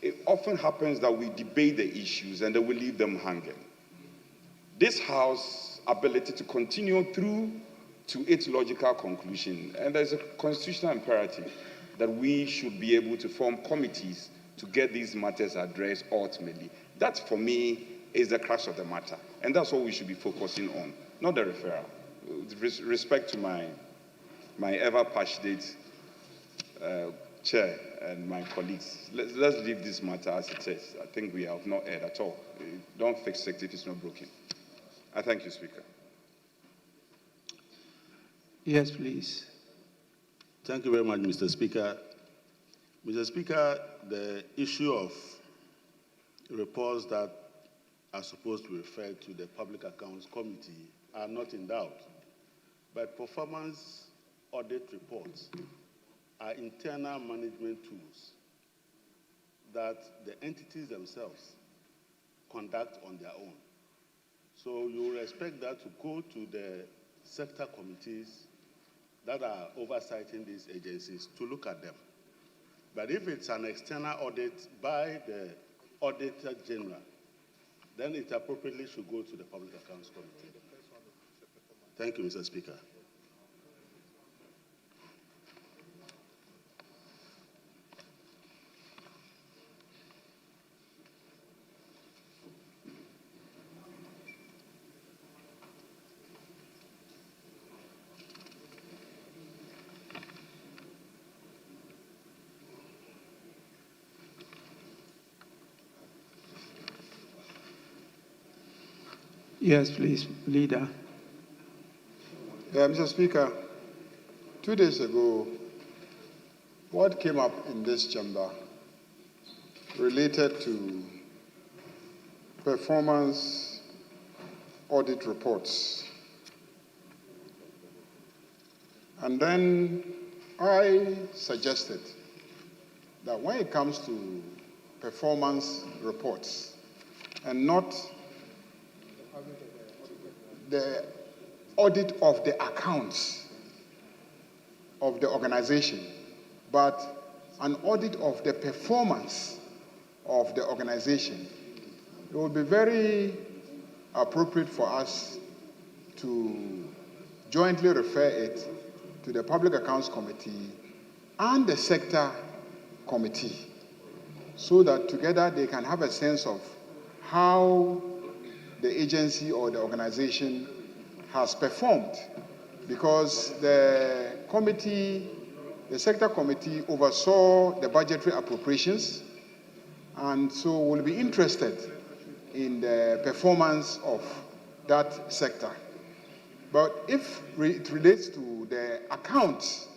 N: It often happens that we debate the issues and then we leave them hanging. This House's ability to continue through to its logical conclusion, and there's a constitutional imperative that we should be able to form committees to get these matters addressed ultimately. That, for me, is the crux of the matter, and that's what we should be focusing on, not the referral. With respect to my ever-passionate chair and my colleagues, let's leave this matter as it is. I think we have not erred at all. Don't fix it if it's not broken. I thank you, Speaker.
I: Yes, please.
O: Thank you very much, Mr. Speaker. Mr. Speaker, the issue of reports that are supposed to refer to the Public Accounts Committee are not in doubt. But performance audit reports are internal management tools that the entities themselves conduct on their own. So you expect that to go to the sector committees that are oversighting these agencies to look at them. But if it's an external audit by the Auditor General, then it appropriately should go to the Public Accounts Committee. Thank you, Mr. Speaker.
I: Yes, please, Leader.
J: Mr. Speaker, 2 days ago, what came up in this chamber related to performance audit reports. And then I suggested that when it comes to performance reports and not the audit of the accounts of the organization, but an audit of the performance of the organization, it would be very appropriate for us to jointly refer it to the Public Accounts Committee and the Sector Committee, so that together they can have a sense of how the agency or the organization has performed, because the committee, the Sector Committee, oversaw the budgetary appropriations, and so we'll be interested in the performance of that sector. But if it relates to the accounts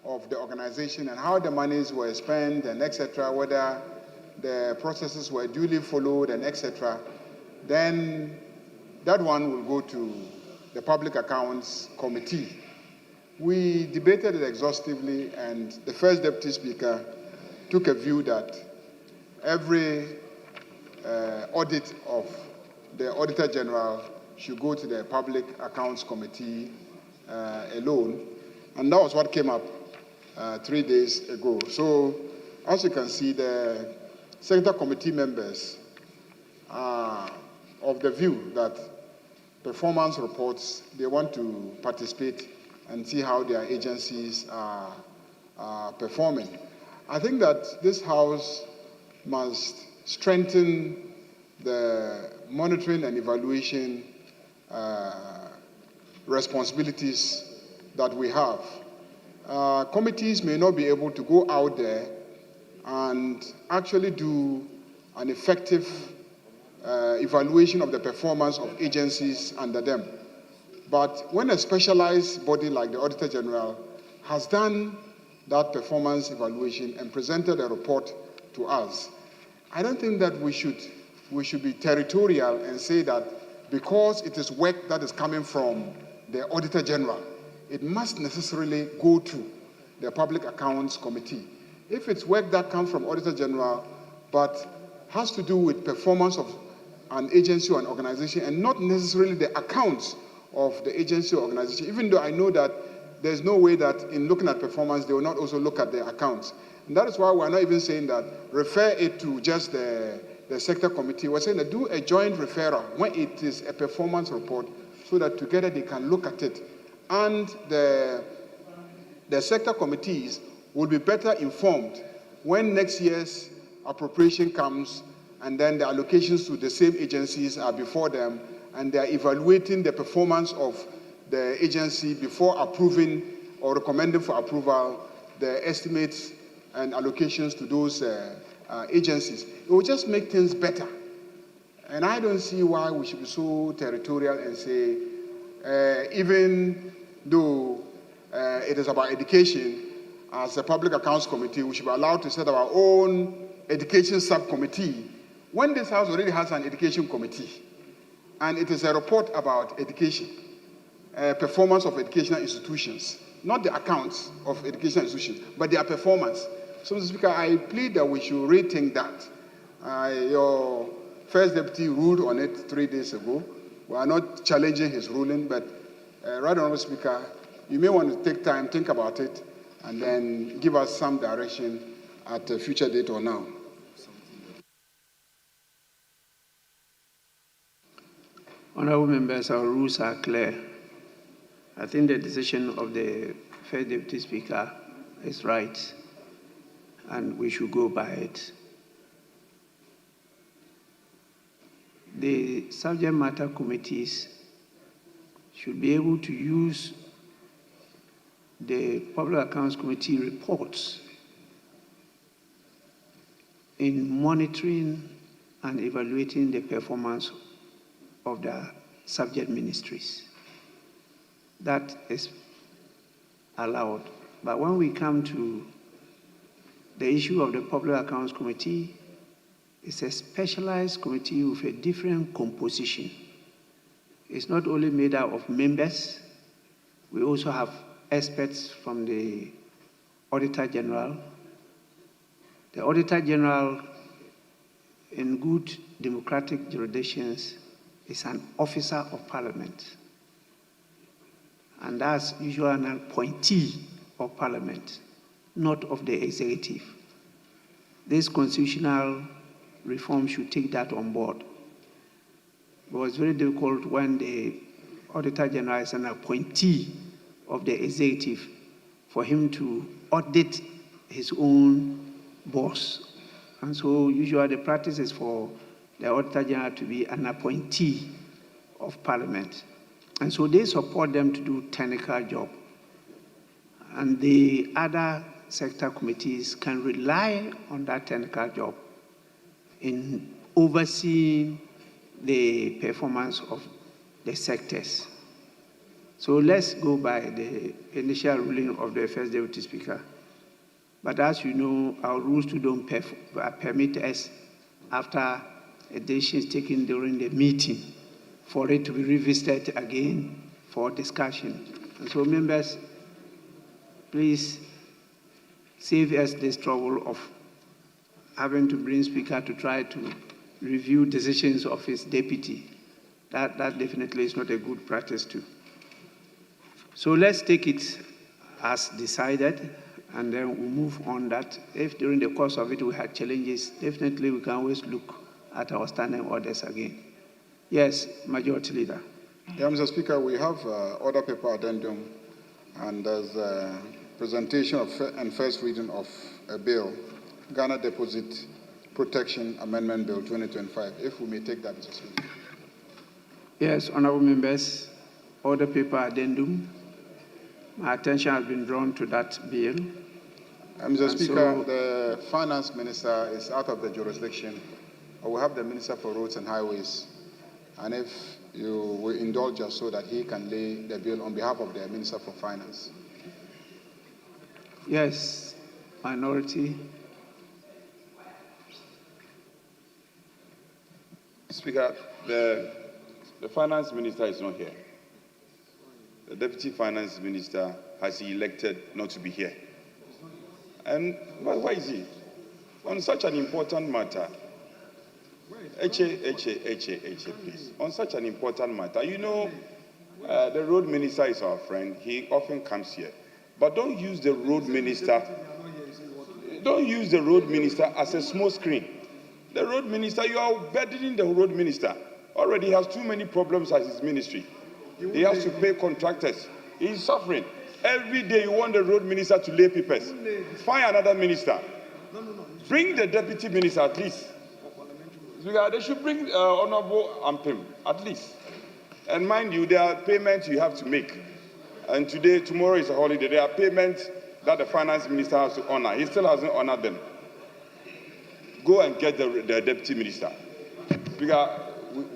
J: of the organization and how the monies were spent and etc., whether the processes were duly followed and etc., then that one will go to the Public Accounts Committee. We debated it exhaustively, and the first Deputy Speaker took a view that every audit of the Auditor General should go to the Public Accounts Committee alone, and that was what came up 3 days ago. So, as you can see, the Sector Committee members are of the view that performance reports, they want to participate and see how their agencies are performing. I think that this House must strengthen the monitoring and evaluation responsibilities that we have. Committees may not be able to go out there and actually do an effective evaluation of the performance of agencies under them. But when a specialized body like the Auditor General has done that performance evaluation and presented a report to us, I don't think that we should be territorial and say that because it is work that is coming from the Auditor General, it must necessarily go to the Public Accounts Committee. If it's work that comes from Auditor General but has to do with performance of an agency or an organization and not necessarily the accounts of the agency or organization, even though I know that there's no way that in looking at performance, they will not also look at the accounts. And that is why we're not even saying that refer it to just the sector committee. We're saying that do a joint referral when it is a performance report so that together they can look at it. And the sector committees will be better informed when next year's appropriation comes and then the allocations to the same agencies are before them and they are evaluating the performance of the agency before approving or recommending for approval the estimates and allocations to those agencies. It will just make things better. And I don't see why we should be so territorial and say, even though it is about education, as a Public Accounts Committee, we should be allowed to set our own education subcommittee when this House already has an education committee. And it is a report about education, performance of educational institutions, not the accounts of educational institutions, but their performance. So, Mr. Speaker, I plead that we should rethink that. Your first deputy ruled on it 3 days ago. We are not challenging his ruling, but Right Honourable Speaker, you may want to take time, think about it, and then give us some direction at a future date or now.
I: Honourable members, our rules are clear. I think the decision of the First Deputy Speaker is right, and we should go by it. The subject matter committees should be able to use the Public Accounts Committee reports in monitoring and evaluating the performance of the subject ministries. That is allowed. But when we come to the issue of the Public Accounts Committee, it's a specialized committee with a different composition. It's not only made up of members, we also have experts from the Auditor General. The Auditor General, in good democratic jurisdictions, is an officer of Parliament. And that's usually an appointee of Parliament, not of the executive. This constitutional reform should take that on board. It was very difficult when the Auditor General is an appointee of the executive for him to audit his own boss. And so usually the practice is for the Auditor General to be an appointee of Parliament. And so they support them to do technical job. And the other sector committees can rely on that technical job in overseeing the performance of the sectors. So let's go by the initial ruling of the First Deputy Speaker. But as you know, our rules don't permit us, after a decision is taken during the meeting, for it to be revisited again for discussion. And so members, please save us this trouble of having to bring Speaker to try to review decisions of his deputy. That definitely is not a good practice too. So let's take it as decided, and then we'll move on that. If during the course of it we had challenges, definitely we can always look at our standing orders again. Yes, Majority Leader.
J: Yeah, Mr. Speaker, we have order paper addendum, and there's a presentation of and first reading of a bill, Ghana Deposit Protection Amendment Bill 2025. If we may take that, Mr. Speaker.
I: Yes, honorable members, order paper addendum. My attention has been drawn to that bill.
J: Mr. Speaker, the Finance Minister is out of the jurisdiction. I will have the Minister for Roads and Highways, and if you will indulge us so that he can lay the bill on behalf of the Minister for Finance.
I: Yes, minority.
N: Speaker, the Finance Minister is not here. The Deputy Finance Minister has elected not to be here. And why is he? On such an important matter, please. On such an important matter, you know, the road minister is our friend. He often comes here. But don't use the road minister. Don't use the road minister as a small screen. The road minister, you are burdening the road minister. Already has too many problems as his ministry. He has to pay contractors. He is suffering. Every day you want the road minister to lay papers. Find another minister. Bring the deputy minister at least. They should bring Honorable Ampim at least. And mind you, there are payments you have to make. And tomorrow is a holiday. There are payments that the finance minister has to honor. He still hasn't honored them. Go and get the deputy minister. Speaker,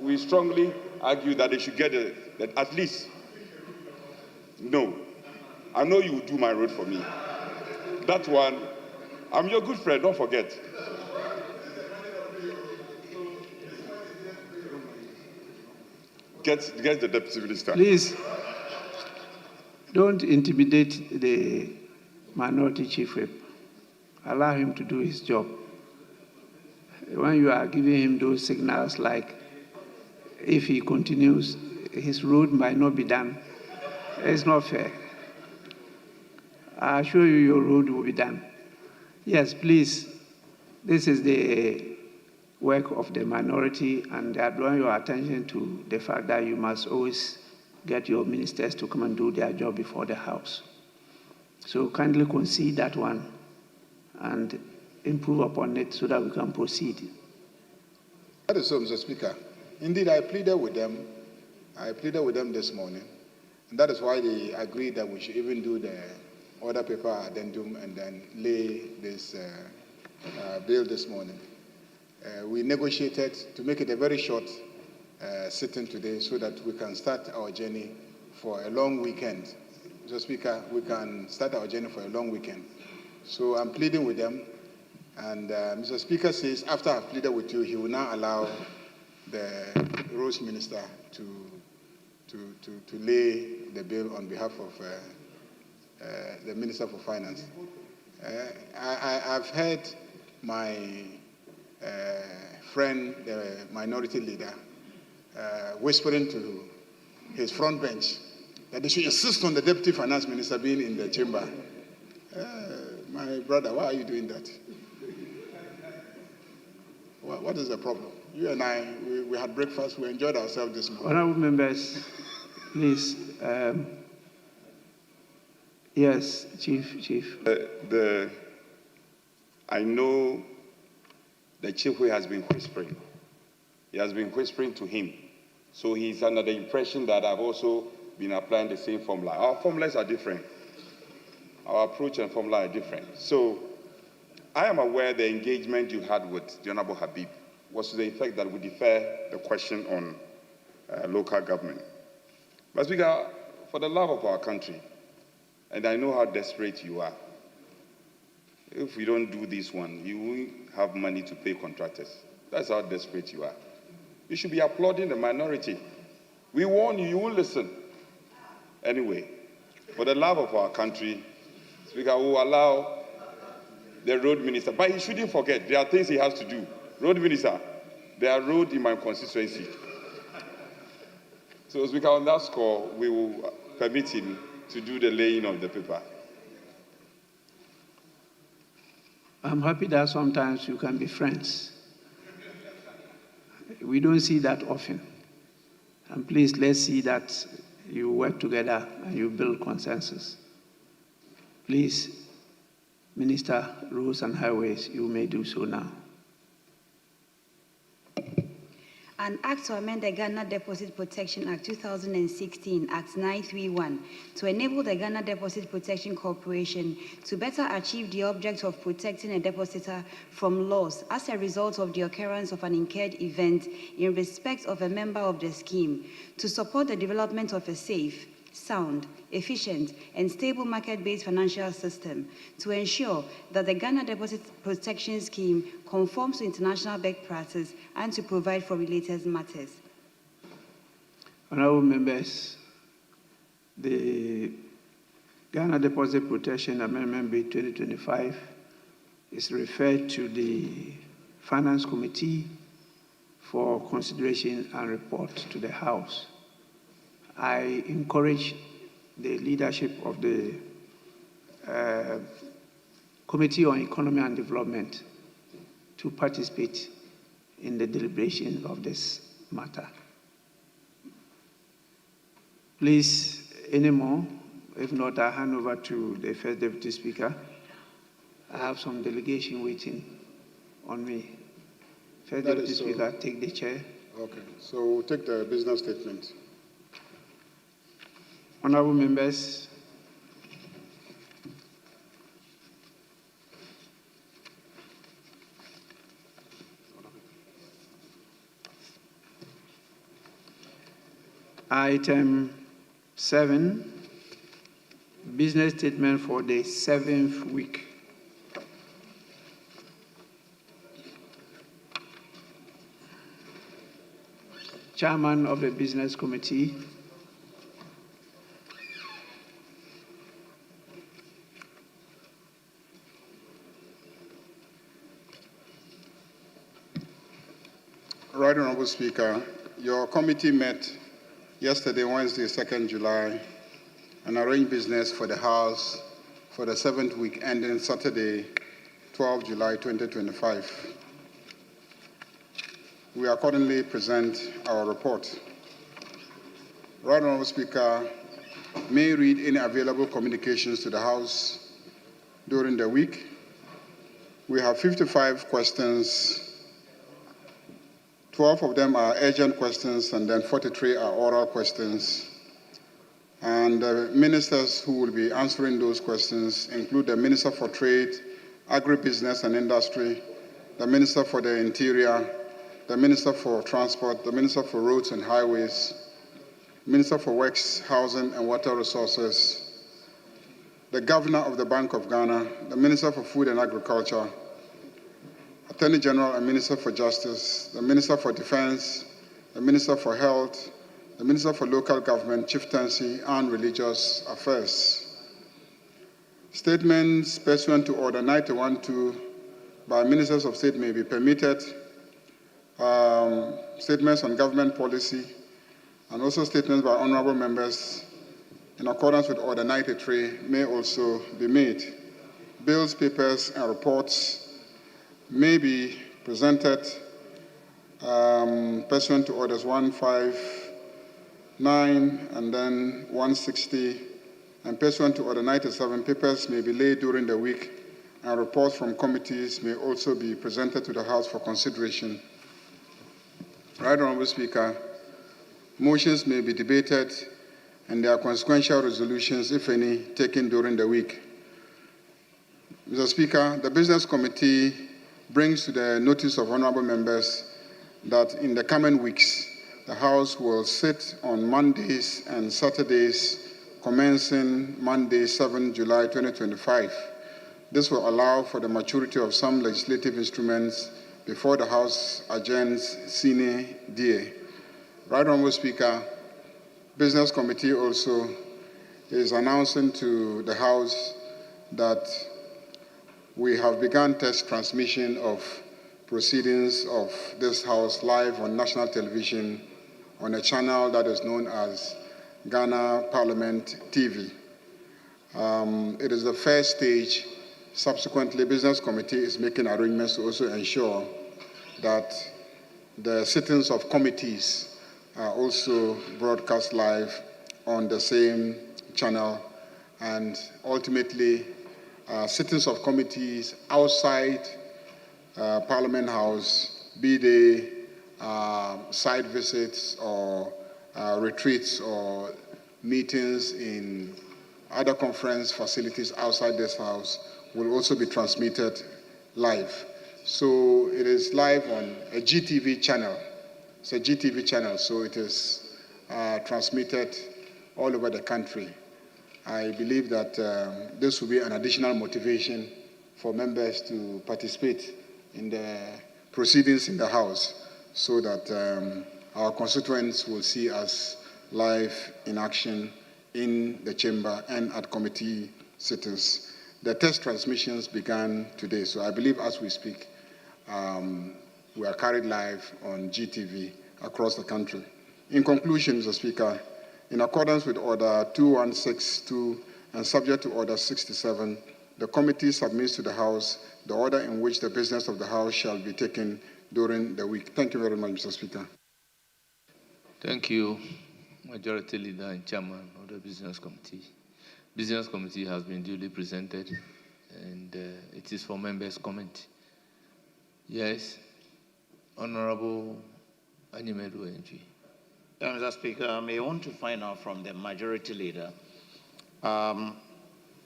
N: we strongly argue that they should get at least. No. I know you will do my road for me. That one, I'm your good friend, don't forget. Get the deputy minister.
I: Please, don't intimidate the minority chief whip. Allow him to do his job. When you are giving him those signals like, if he continues, his road might not be done, it's not fair. I assure you your road will be done. Yes, please, this is the work of the minority, and I draw your attention to the fact that you must always get your ministers to come and do their job before the House. So kindly concede that one and improve upon it so that we can proceed.
J: That is so, Mr. Speaker. Indeed, I pleaded with them. I pleaded with them this morning, and that is why they agreed that we should even do the order paper addendum and then lay this bill this morning. We negotiated to make it a very short sitting today so that we can start our journey for a long weekend. Mr. Speaker, we can start our journey for a long weekend. So I'm pleading with them, and Mr. Speaker says after I've pleaded with you, he will now allow the Roads Minister to lay the bill on behalf of the Minister for Finance. I've heard my friend, the minority leader, whispering to his front bench that they should insist on the Deputy Finance Minister being in the chamber. My brother, why are you doing that? What is the problem? You and I, we had breakfast, we enjoyed ourselves this morning.
I: Honorable members, please. Yes, Chief.
N: I know the chief who has been whispering. He has been whispering to him. So he's under the impression that I've also been applying the same formula. Our formulas are different. Our approach and formula are different. So I am aware the engagement you had with the Honorable Habib was to the effect that we defer the question on local government. But Speaker, for the love of our country, and I know how desperate you are, if we don't do this one, you won't have money to pay contractors. That's how desperate you are. You should be applauding the minority. We warn you, you won't listen. Anyway, for the love of our country, Speaker, we will allow the road minister, but he shouldn't forget, there are things he has to do. Road minister, there are roads in my constituency. So, Speaker, on that score, we will permit him to do the laying of the paper.
I: I'm happy that sometimes you can be friends. We don't see that often. And please, let's see that you work together and you build consensus. Please, Minister, Roads and Highways, you may do so now.
K: An act to amend the Ghana Deposit Protection Act 2016, Act 931, to enable the Ghana Deposit Protection Corporation to better achieve the object of protecting a depositor from loss as a result of the occurrence of an incurred event in respect of a member of the scheme, to support the development of a safe, sound, efficient, and stable market-based financial system, to ensure that the Ghana Deposit Protection Scheme conforms to international best practice, and to provide for related matters.
I: Honorable members, the Ghana Deposit Protection Amendment Bill 2025 is referred to the Finance Committee for consideration and report to the House. I encourage the leadership of the Committee on Economy and Development to participate in the deliberation of this matter. Please, any more? If not, I hand over to the First Deputy Speaker. I have some delegation waiting on me. First Deputy Speaker, take the chair.
J: Okay, so we'll take the business statement.
I: Honorable members, item 7, business statement for the 7th week. Chairman of the Business Committee,
J: Right Honorable Speaker, your committee met yesterday, Wednesday, 2nd July, and arranged business for the House for the 7th week ending Saturday, 12 July 2025. We accordingly present our report. Right Honorable Speaker, may read any available communications to the House during the week. We have 55 questions. 12 of them are urgent questions, and then 43 are oral questions. And the ministers who will be answering those questions include the Minister for Trade, Agribusiness and Industry, the Minister for the Interior, the Minister for Transport, the Minister for Roads and Highways, Minister for Works, Housing and Water Resources, the Governor of the Bank of Ghana, the Minister for Food and Agriculture, Attorney General and Minister for Justice, the Minister for Defense, the Minister for Health, the Minister for Local Government, Chieftaincy and Religious Affairs. Statements pursuant to Order 91-2 by Ministers of State may be permitted. Statements on government policy and also statements by honorable members in accordance with Order 93 may also be made. Bills, papers, and reports may be presented pursuant to Orders 159 and then 160, and pursuant to Order 97, papers may be laid during the week, and reports from committees may also be presented to the House for consideration. Right Honorable Speaker, motions may be debated, and there are consequential resolutions, if any, taken during the week. Mr. Speaker, the Business Committee brings to the notice of honorable members that in the coming weeks, the House will sit on Mondays and Saturdays, commencing Monday, 7 July 2025. This will allow for the maturity of some legislative instruments before the House adjourns sine die. Right Honorable Speaker, Business Committee also is announcing to the House that we have begun test transmission of proceedings of this House live on national television on a channel that is known as Ghana Parliament TV. It is the first stage. Subsequently, Business Committee is making arrangements to also ensure that the sittings of committees are also broadcast live on the same channel, and ultimately sittings of committees outside Parliament House, be they site visits or retreats or meetings in other conference facilities outside this house, will also be transmitted live. So it is live on a GTV channel. It's a GTV channel, so it is transmitted all over the country. I believe that this will be an additional motivation for members to participate in the proceedings in the House, so that our constituents will see us live in action in the chamber and at committee sittings. The test transmissions began today, so I believe as we speak, we are carried live on GTV across the country. In conclusion, Mr. Speaker, in accordance with Order 2162 and subject to Order 67, the committee submits to the House the order in which the business of the House shall be taken during the week. Thank you very much, Mr. Speaker.
P: Thank you, Majority Leader and Chairman of the Business Committee. Business Committee has been duly presented, and it is for members' comment. Yes, Honorable Animedu Enji.
Q: Mr. Speaker, I may want to find out from the Majority Leader.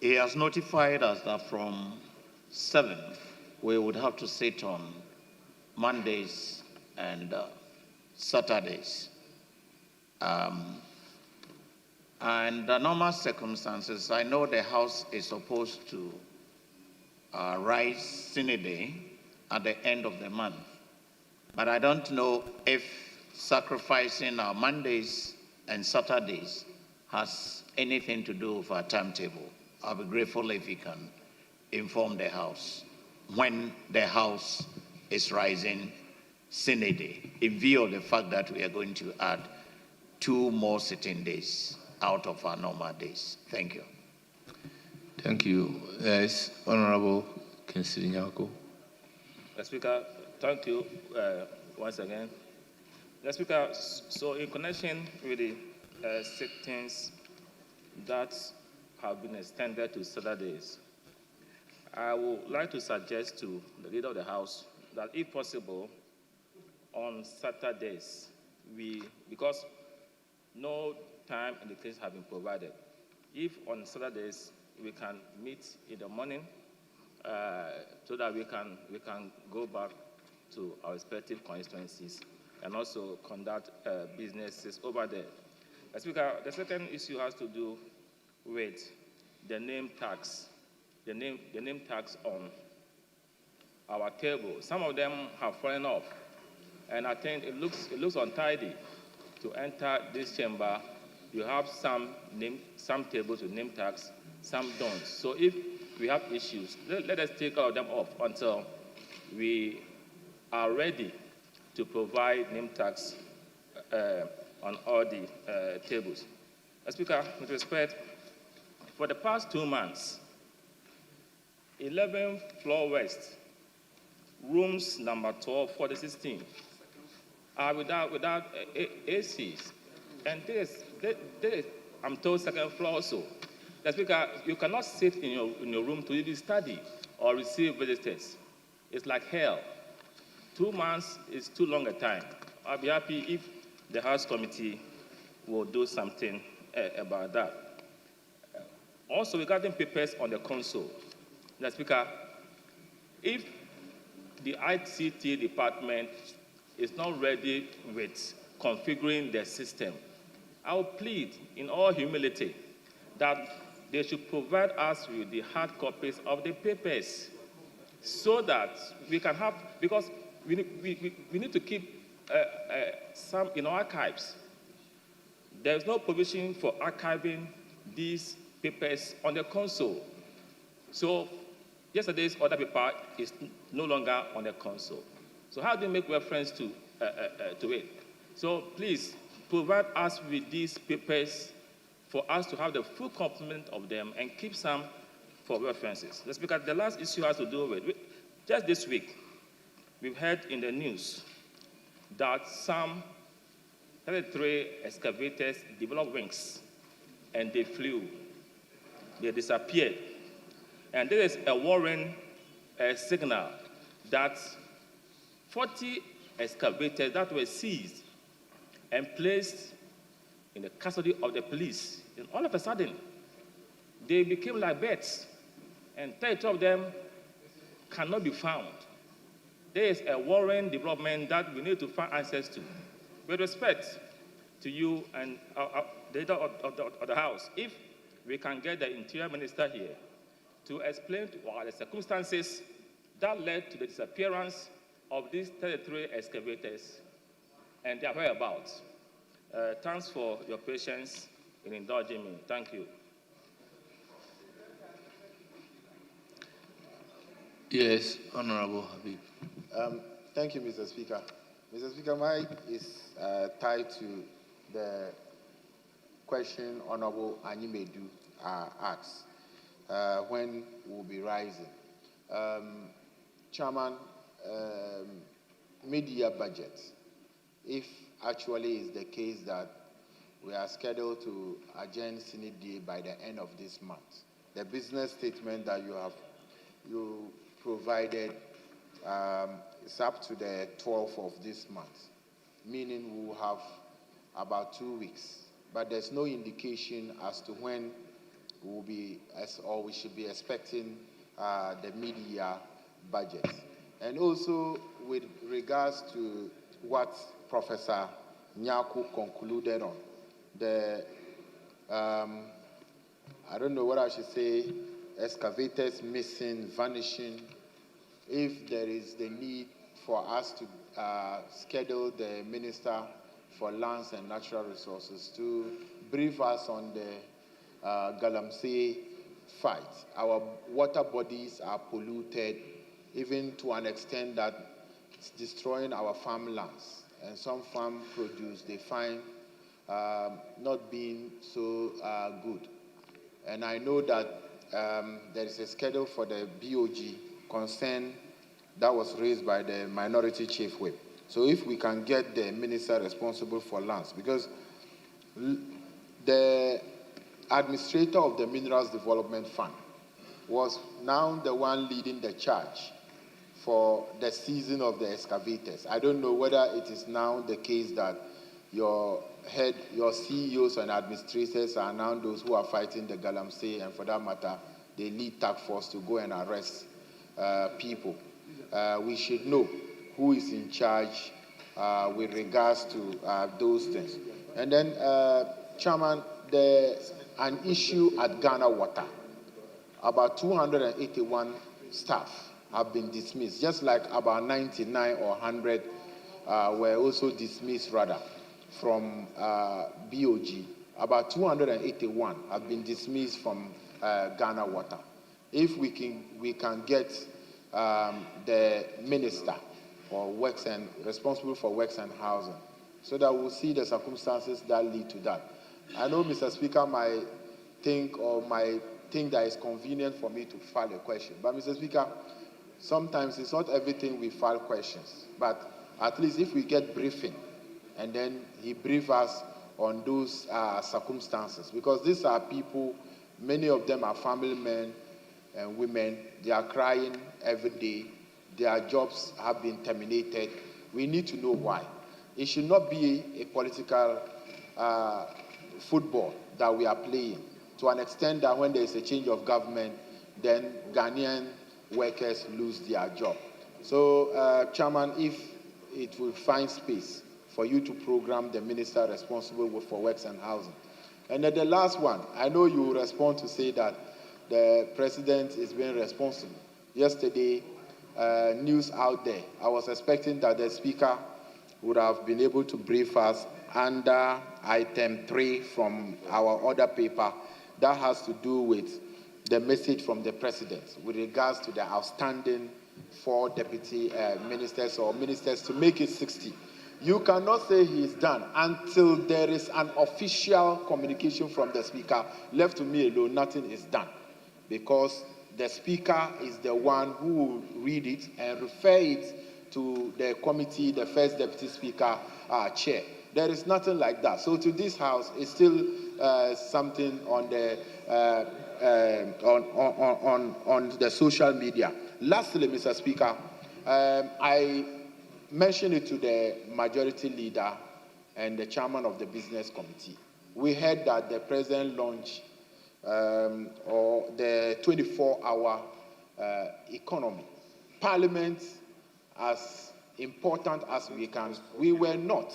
Q: He has notified us that from 7th, we would have to sit on Mondays and Saturdays. And the normal circumstances, I know the House is supposed to rise Senate Day at the end of the month, but I don't know if sacrificing our Mondays and Saturdays has anything to do with our timetable. I'll be grateful if you can inform the House when the House is rising Senate Day, in view of the fact that we are going to add 2 more sitting days out of our normal days. Thank you.
P: Thank you. Yes, Honorable Kinsley Nyako.
E: Mr. Speaker, thank you once again. Mr. Speaker, so in connection with the sittings that have been extended to Saturdays, I would like to suggest to the Leader of the House that if possible, on Saturdays, because no time and the place have been provided, if on Saturdays we can meet in the morning so that we can go back to our respective constituencies and also conduct businesses over there. Speaker, the second issue has to do with the name tax, the name tax on our table. Some of them have fallen off, and I think it looks untidy to enter this chamber. You have some tables with name tax, some don't. So if we have issues, let us take all of them off until we are ready to provide name tax on all the tables. Speaker, with respect, for the past 2 months, 11 floor west, rooms number 12 for the 16 are without ACs. And this, I'm told, second floor also. Speaker, you cannot sit in your room to even study or receive visitors. It's like hell. 2 months is too long a time. I'll be happy if the House Committee will do something about that. Also, regarding papers on the console, Speaker, if the ICT department is not ready with configuring their system, I will plead in all humility that they should provide us with the hard copies of the papers so that we can have, because we need to keep some in our archives. There's no provision for archiving these papers on the console. So yesterday's order paper is no longer on the console. So how do you make reference to it? So please provide us with these papers for us to have the full complement of them and keep some for references. Let's look at the last issue has to do with, just this week, we've heard in the news that some 33 excavators developed wings and they flew. They disappeared. And there is a warrant signal that 40 excavators that were seized and placed in the custody of the police. And all of a sudden, they became like beds, and 30 of them cannot be found. There is a worrying development that we need to find answers to. With respect to you and the leader of the House, if we can get the Interior Minister here to explain what are the circumstances that led to the disappearance of these 33 excavators and their whereabouts. Thanks for your patience in indulging me. Thank you.
P: Yes, Honorable Habib.
D: Thank you, Mr. Speaker. Mr. Speaker, mine is tied to the question Honorable Anyimedu asked, when we'll be rising. Chairman, mid-year budget, if actually is the case that we are scheduled to adjourn Senate Day by the end of this month, the business statement that you provided is up to the 12th of this month, meaning we will have about 2 weeks. But there's no indication as to when we will be, or we should be expecting the mid-year budget. And also with regards to what Professor Nyaku concluded on, the, I don't know what I should say, excavators missing, vanishing, if there is the need for us to schedule the Minister for Lands and Natural Resources to brief us on the Galamsey fight. Our water bodies are polluted, even to an extent that it's destroying our farmlands. And some farm produce they find not being so good. And I know that there is a schedule for the BOG concern that was raised by the Minority Chief Whip. So if we can get the minister responsible for lands, because the administrator of the Minerals Development Fund was now the one leading the charge for the season of the excavators. I don't know whether it is now the case that your CEOs and administrators are now those who are fighting the Galamsey, and for that matter, they lead task force to go and arrest people. We should know who is in charge with regards to those things. And then, Chairman, an issue at Ghana Water. About 281 staff have been dismissed, just like about 99 or 100 were also dismissed, rather, from BOG. About 281 have been dismissed from Ghana Water. If we can get the minister for works and responsible for works and housing, so that we'll see the circumstances that lead to that. I know Mr. Speaker might think that it's convenient for me to file a question, but Mr. Speaker, sometimes it's not everything we file questions, but at least if we get briefing, and then he briefs us on those circumstances, because these are people, many of them are family men and women, they are crying every day, their jobs have been terminated. We need to know why. It should not be a political football that we are playing, to an extent that when there is a change of government, then Ghanaian workers lose their job. So, Chairman, if it will find space for you to program the minister responsible for works and housing. And then the last one, I know you will respond to say that the president is being responsible. Yesterday, news out there, I was expecting that the speaker would have been able to brief us under item 3 from our order paper that has to do with the message from the president with regards to the outstanding 4 deputy ministers or ministers to make it 60. You cannot say he is done until there is an official communication from the speaker. Left to me alone, nothing is done, because the speaker is the one who will read it and refer it to the committee, the first deputy speaker, chair. There is nothing like that. So to this house, it's still something on the on the social media. Lastly, Mr. Speaker, I mentioned it to the majority leader and the chairman of the business committee. We heard that the president launched or the 24-hour economy. Parliament, as important as we were not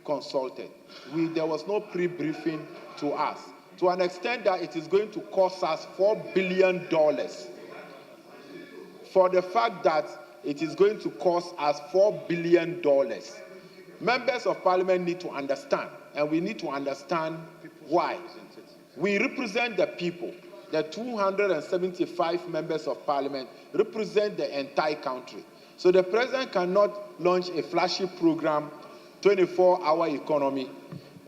D: consulted. There was no pre-briefing to us, to an extent that it is going to cost us $4 billion for the fact that it is going to cost us $4 billion. Members of Parliament need to understand, and we need to understand why. We represent the people. The 275 members of Parliament represent the entire country. So the President cannot launch a flashy program, 24-hour economy,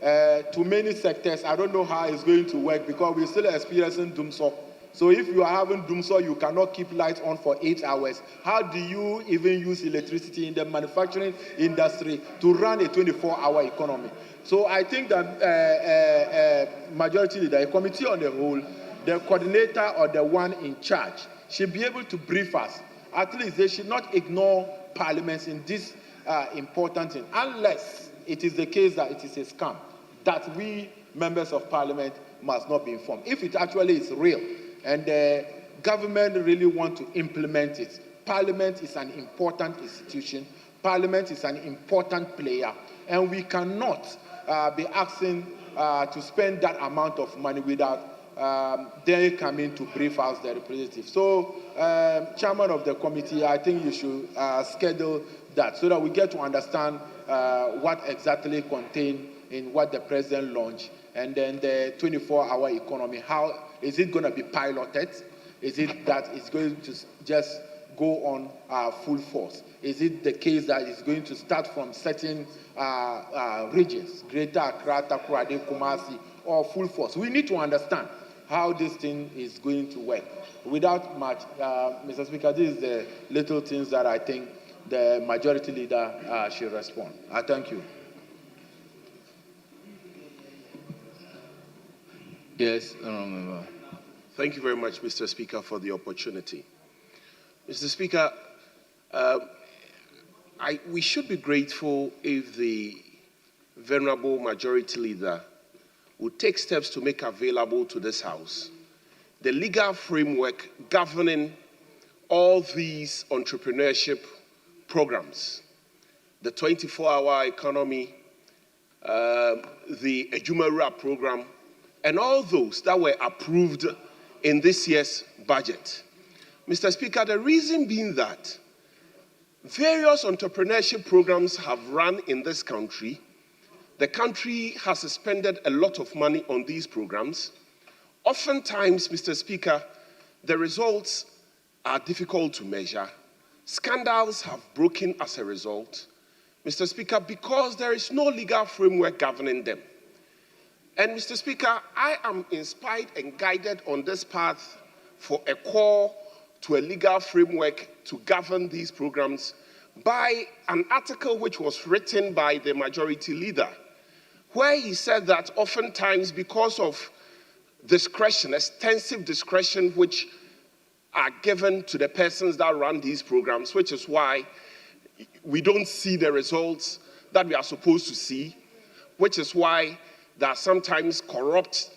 D: to many sectors. I don't know how it's going to work because we're still experiencing doomsday. So if you are having doomsday, you cannot keep lights on for 8 hours. How do you even use electricity in the manufacturing industry to run a 24-hour economy? So I think that majority leader, a committee on the whole, the coordinator or the one in charge should be able to brief us. At least they should not ignore parliaments in this important thing, unless it is the case that it is a scam, that we members of Parliament must not be informed. If it actually is real and the government really want to implement it, Parliament is an important institution, Parliament is an important player, and we cannot be asking to spend that amount of money without they come in to brief us, the representative. So, chairman of the committee, I think you should schedule that so that we get to understand what exactly contained in what the president launched, and then the 24-hour economy. How is it going to be piloted? Is it that it's going to just go on full force? Is it the case that it's going to start from certain regions, Greater Accra, Takoradi, Kumasi, or full force? We need to understand how this thing is going to work. Without much, Mr. Speaker, this is the little things that I think the majority leader should respond. I thank you.
P: Yes, Member.
R: Thank you very much, Mr. Speaker, for the opportunity. Mr. Speaker, we should be grateful if the venerable majority leader would take steps to make available to this House the legal framework governing all these entrepreneurship programs, the 24-hour economy, the Adjournment program, and all those that were approved in this year's budget. Mr. Speaker, the reason being that various entrepreneurship programs have run in this country. The country has expended a lot of money on these programs. Oftentimes, Mr. Speaker, the results are difficult to measure. Scandals have broken as a result, Mr. Speaker, because there is no legal framework governing them. And Mr. Speaker, I am inspired and guided on this path for a call to a legal framework to govern these programs by an article which was written by the majority leader, where he said that oftentimes because of discretion, extensive discretion which are given to the persons that run these programs, which is why we don't see the results that we are supposed to see, which is why there are sometimes corrupt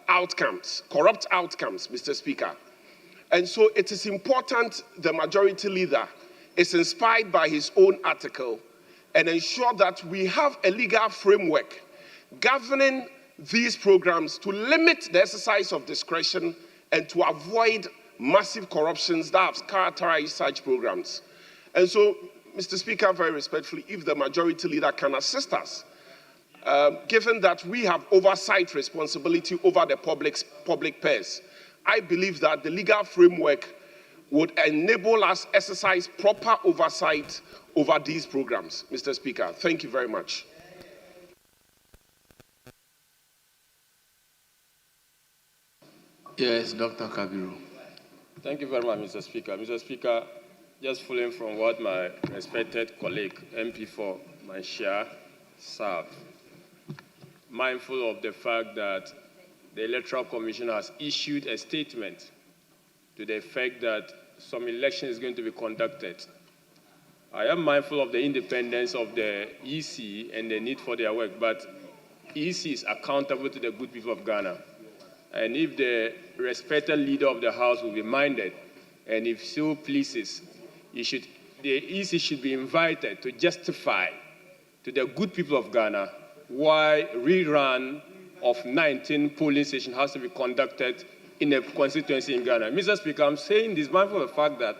R: outcomes, Mr. Speaker. And so it is important the majority leader is inspired by his own article and ensure that we have a legal framework governing these programs to limit the exercise of discretion and to avoid massive corruptions that have characterized such programs. And so, Mr. Speaker, very respectfully, if the majority leader can assist us, given that we have oversight responsibility over the public purse, I believe that the legal framework would enable us to exercise proper oversight over these programs. Mr. Speaker, thank you very much.
P: Yes, Dr. Kabiru.
S: Thank you very much, Mr. Speaker. Mr. Speaker, just following from what my respected colleague, MP for Manshia, served. mindful of the fact that the Electoral Commission has issued a statement to the effect that some election is going to be conducted. I am mindful of the independence of the EC and the need for their work, but EC is accountable to the good people of Ghana. And if the respected leader of the House will be minded, and if so pleases, the EC should be invited to justify to the good people of Ghana why rerun of 19 polling stations has to be conducted in a constituency in Ghana. Mr. Speaker, I'm saying this mindful of the fact that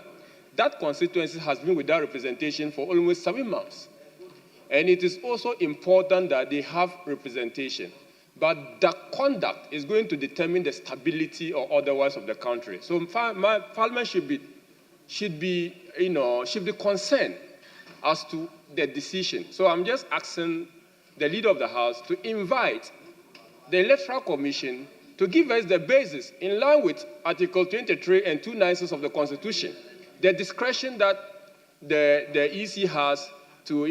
S: that constituency has been without representation for almost 7 months. And it is also important that they have representation. But the conduct is going to determine the stability or otherwise of the country. So my Parliament should be concerned as to the decision. So I'm just asking the leader of the House to invite the Electoral Commission to give us the basis in line with Article 23 and 296 of the Constitution, the discretion that the EC has to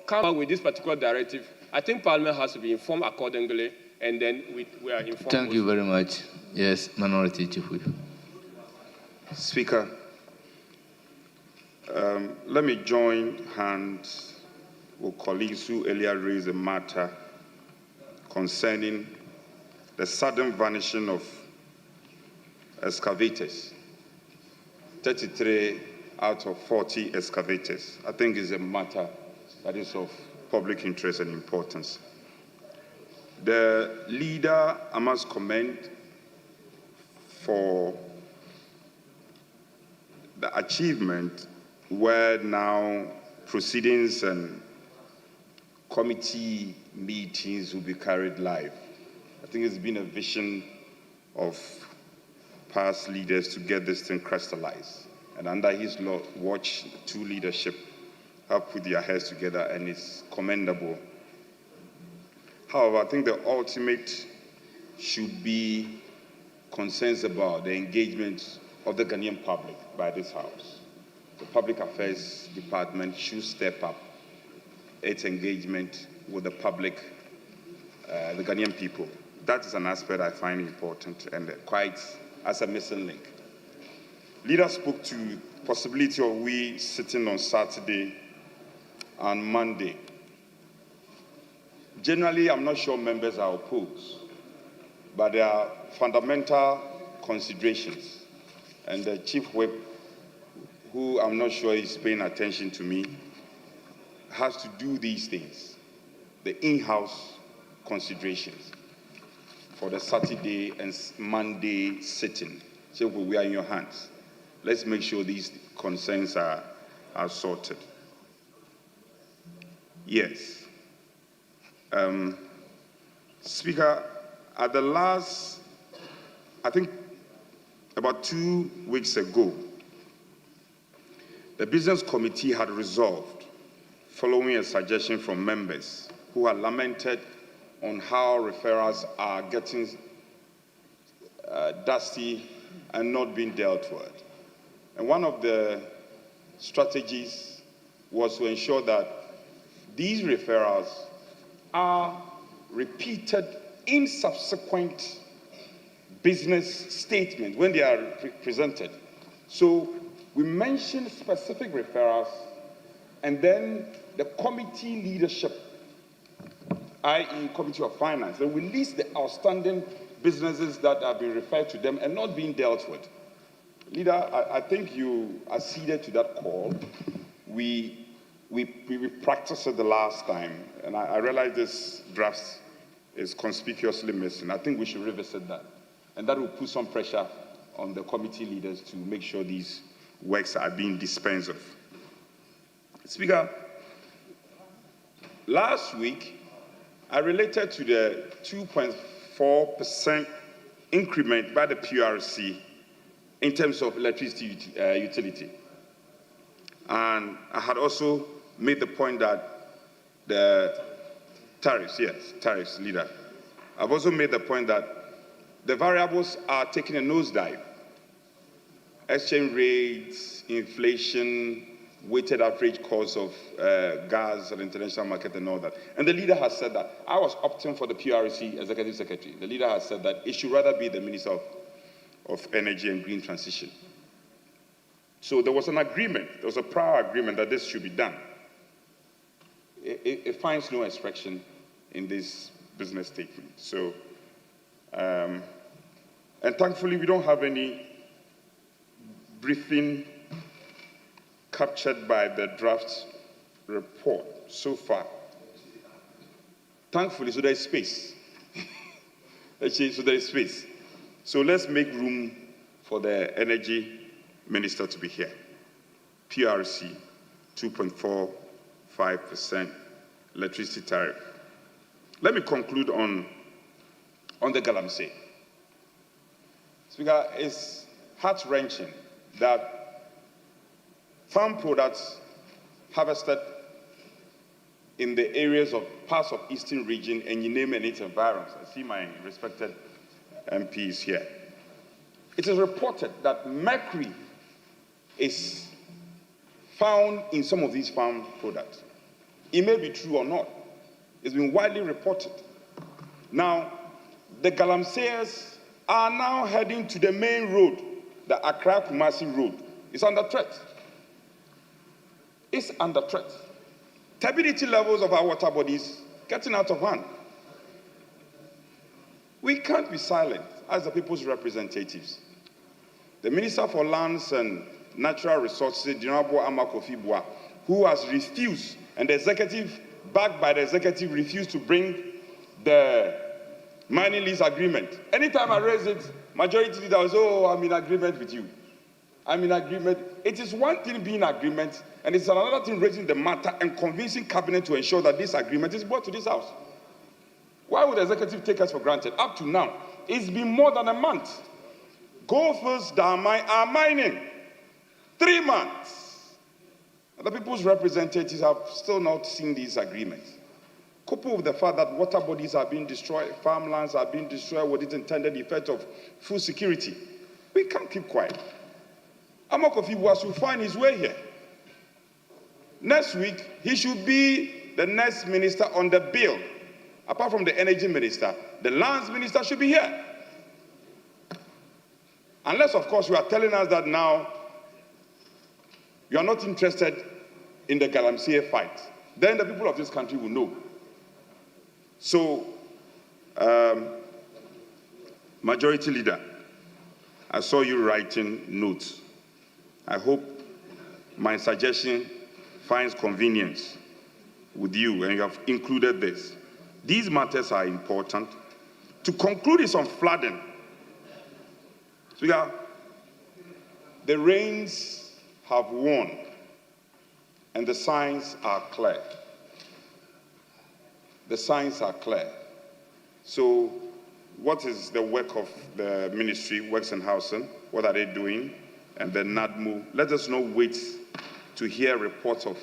S: come up with this particular directive. I think Parliament has to be informed accordingly, and then we are informed.
P: Thank you very much. Yes, Minority Chief Whip.
N: Speaker, let me join hands with colleagues who earlier raised a matter concerning the sudden vanishing of excavators. 33 out of 40 excavators. I think is a matter that is of public interest and importance. The leader, I must commend for the achievement where now proceedings and committee meetings will be carried live. I think it's been a vision of past leaders to get this thing crystallized. And under his watch, the two leadership have put their heads together, and it's commendable. However, I think the ultimate should be concerns about the engagement of the Ghanaian public by this House. The Public Affairs Department should step up its engagement with the public, the Ghanaian people. That is an aspect I find important and quite as a missing link. Leaders spoke to the possibility of we sitting on Saturday and Monday. Generally, I'm not sure members are opposed, but there are fundamental considerations. And the Chief Whip, who I'm not sure is paying attention to me, has to do these things, the in-house considerations for the Saturday and Monday sitting. So we are in your hands. Let's make sure these concerns are sorted. Yes. Speaker, at the last, I think about 2 weeks ago, the Business Committee had resolved, following a suggestion from members who had lamented on how referrals are getting dusty and not being dealt with. And one of the strategies was to ensure that these referrals are repeated in subsequent business statements when they are presented. So we mentioned specific referrals, and then the committee leadership, i.e. Committee of Finance, they will list the outstanding businesses that have been referred to them and not being dealt with. Leader, I think you acceded to that call. We practiced it the last time, and I realize this draft is conspicuously missing. I think we should revisit that. And that will put some pressure on the committee leaders to make sure these works are being dispensed of. Speaker, last week, I related to the 2.4% increment by the PRC in terms of electricity utility. And I had also made the point that the tariffs, leader. I've also made the point that the variables are taking a nosedive. Exchange rates, inflation, weighted average cost of gas at the international market and all that. And the leader has said that. I was opting for the PRC executive secretary. The leader has said that it should rather be the Minister of Energy and Green Transition. So there was an agreement, there was a prior agreement that this should be done. It finds no expression in this business statement. So, and thankfully we don't have any briefing captured by the draft report so far. Thankfully, so there is space. So there is space. So let's make room for the energy minister to be here. PRC, 2.45% electricity tariff. Let me conclude on the galamsey. Speaker, it's heart-wrenching that farm products harvested in the areas of parts of Eastern region and you name it, its environs. I see my respected MPs here. It is reported that mercury is found in some of these farm products. It may be true or not. It's been widely reported. Now, the galamseyers are now heading to the main road, the Accra-Kumasi road. It's under threat. It's under threat. Turbidity levels of our water bodies getting out of hand. We can't be silent as the people's representatives. The Minister for Lands and Natural Resources, Honorable Amakofi Bua, who has refused, and the executive, backed by the executive, refused to bring the mining lease agreement. Anytime I raise it, majority leader will say, oh, I'm in agreement with you. I'm in agreement. It is one thing being in agreement, and it's another thing raising the matter and convincing cabinet to ensure that this agreement is brought to this house. Why would the executive take us for granted? Up to now, it's been more than a month. Goldfields that are mining. 3 months. And the people's representatives have still not seen these agreements. Coupled with the fact that water bodies are being destroyed, farmlands are being destroyed with its intended effect of food security. We can't keep quiet. Amakofi Bua will find his way here. Next week, he should be the next minister on the bill. Apart from the energy minister, the lands minister should be here. Unless, of course, you are telling us that now you are not interested in the galamsey fight. Then the people of this country will know. So, Majority Leader, I saw you writing notes. I hope my suggestion finds convenience with you and you have included this. These matters are important. To conclude is on flooding. So yeah, the rains have won and the signs are clear. The signs are clear. So what is the work of the Ministry, Works and Housing? What are they doing? And the NADMO. Let us not wait to hear reports of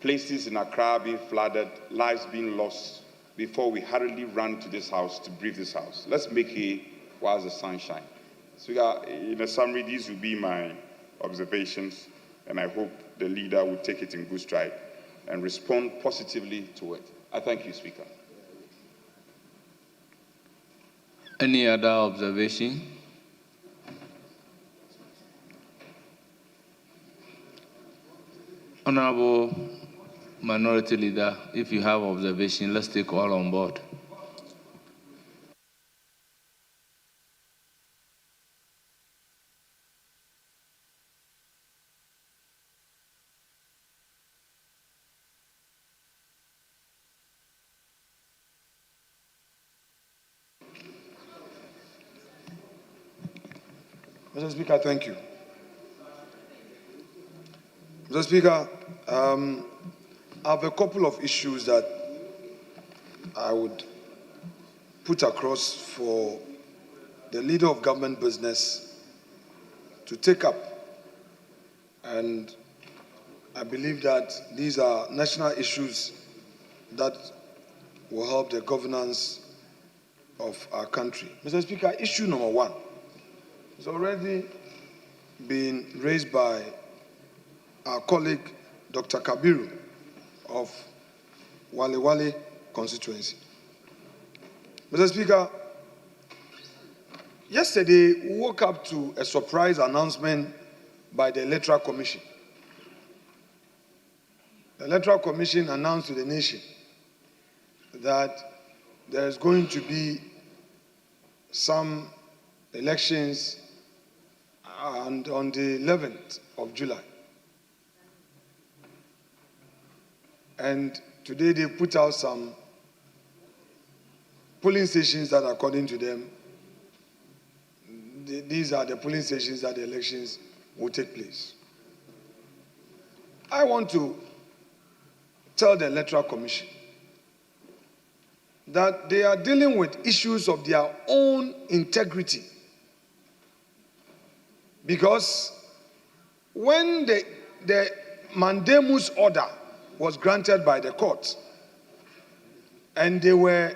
N: places in Accra being flooded, lives being lost, before we hurriedly run to this house to brief this house. Let's make hay while the sun shines. So in a summary, these will be my observations, and I hope the leader will take it in good stride and respond positively to it. I thank you, Speaker.
P: Any other observation? Honorable Minority Leader, if you have observation, let's take all on board.
T: Mr. Speaker, thank you. Mr. Speaker, I have a couple of issues that I would put across for the leader of government business to take up. And I believe that these are national issues that will help the governance of our country. Mr. Speaker, issue number one has already been raised by our colleague, Dr. Kabiru of Wale Wale constituency. Mr. Speaker, yesterday we woke up to a surprise announcement by the Electoral Commission. The Electoral Commission announced to the nation that there is going to be some elections on the 11th of July. And today they put out some polling stations that, according to them, these are the polling stations that the elections will take place. I want to tell the Electoral Commission that they are dealing with issues of their own integrity. Because when the mandamus order was granted by the court, and they were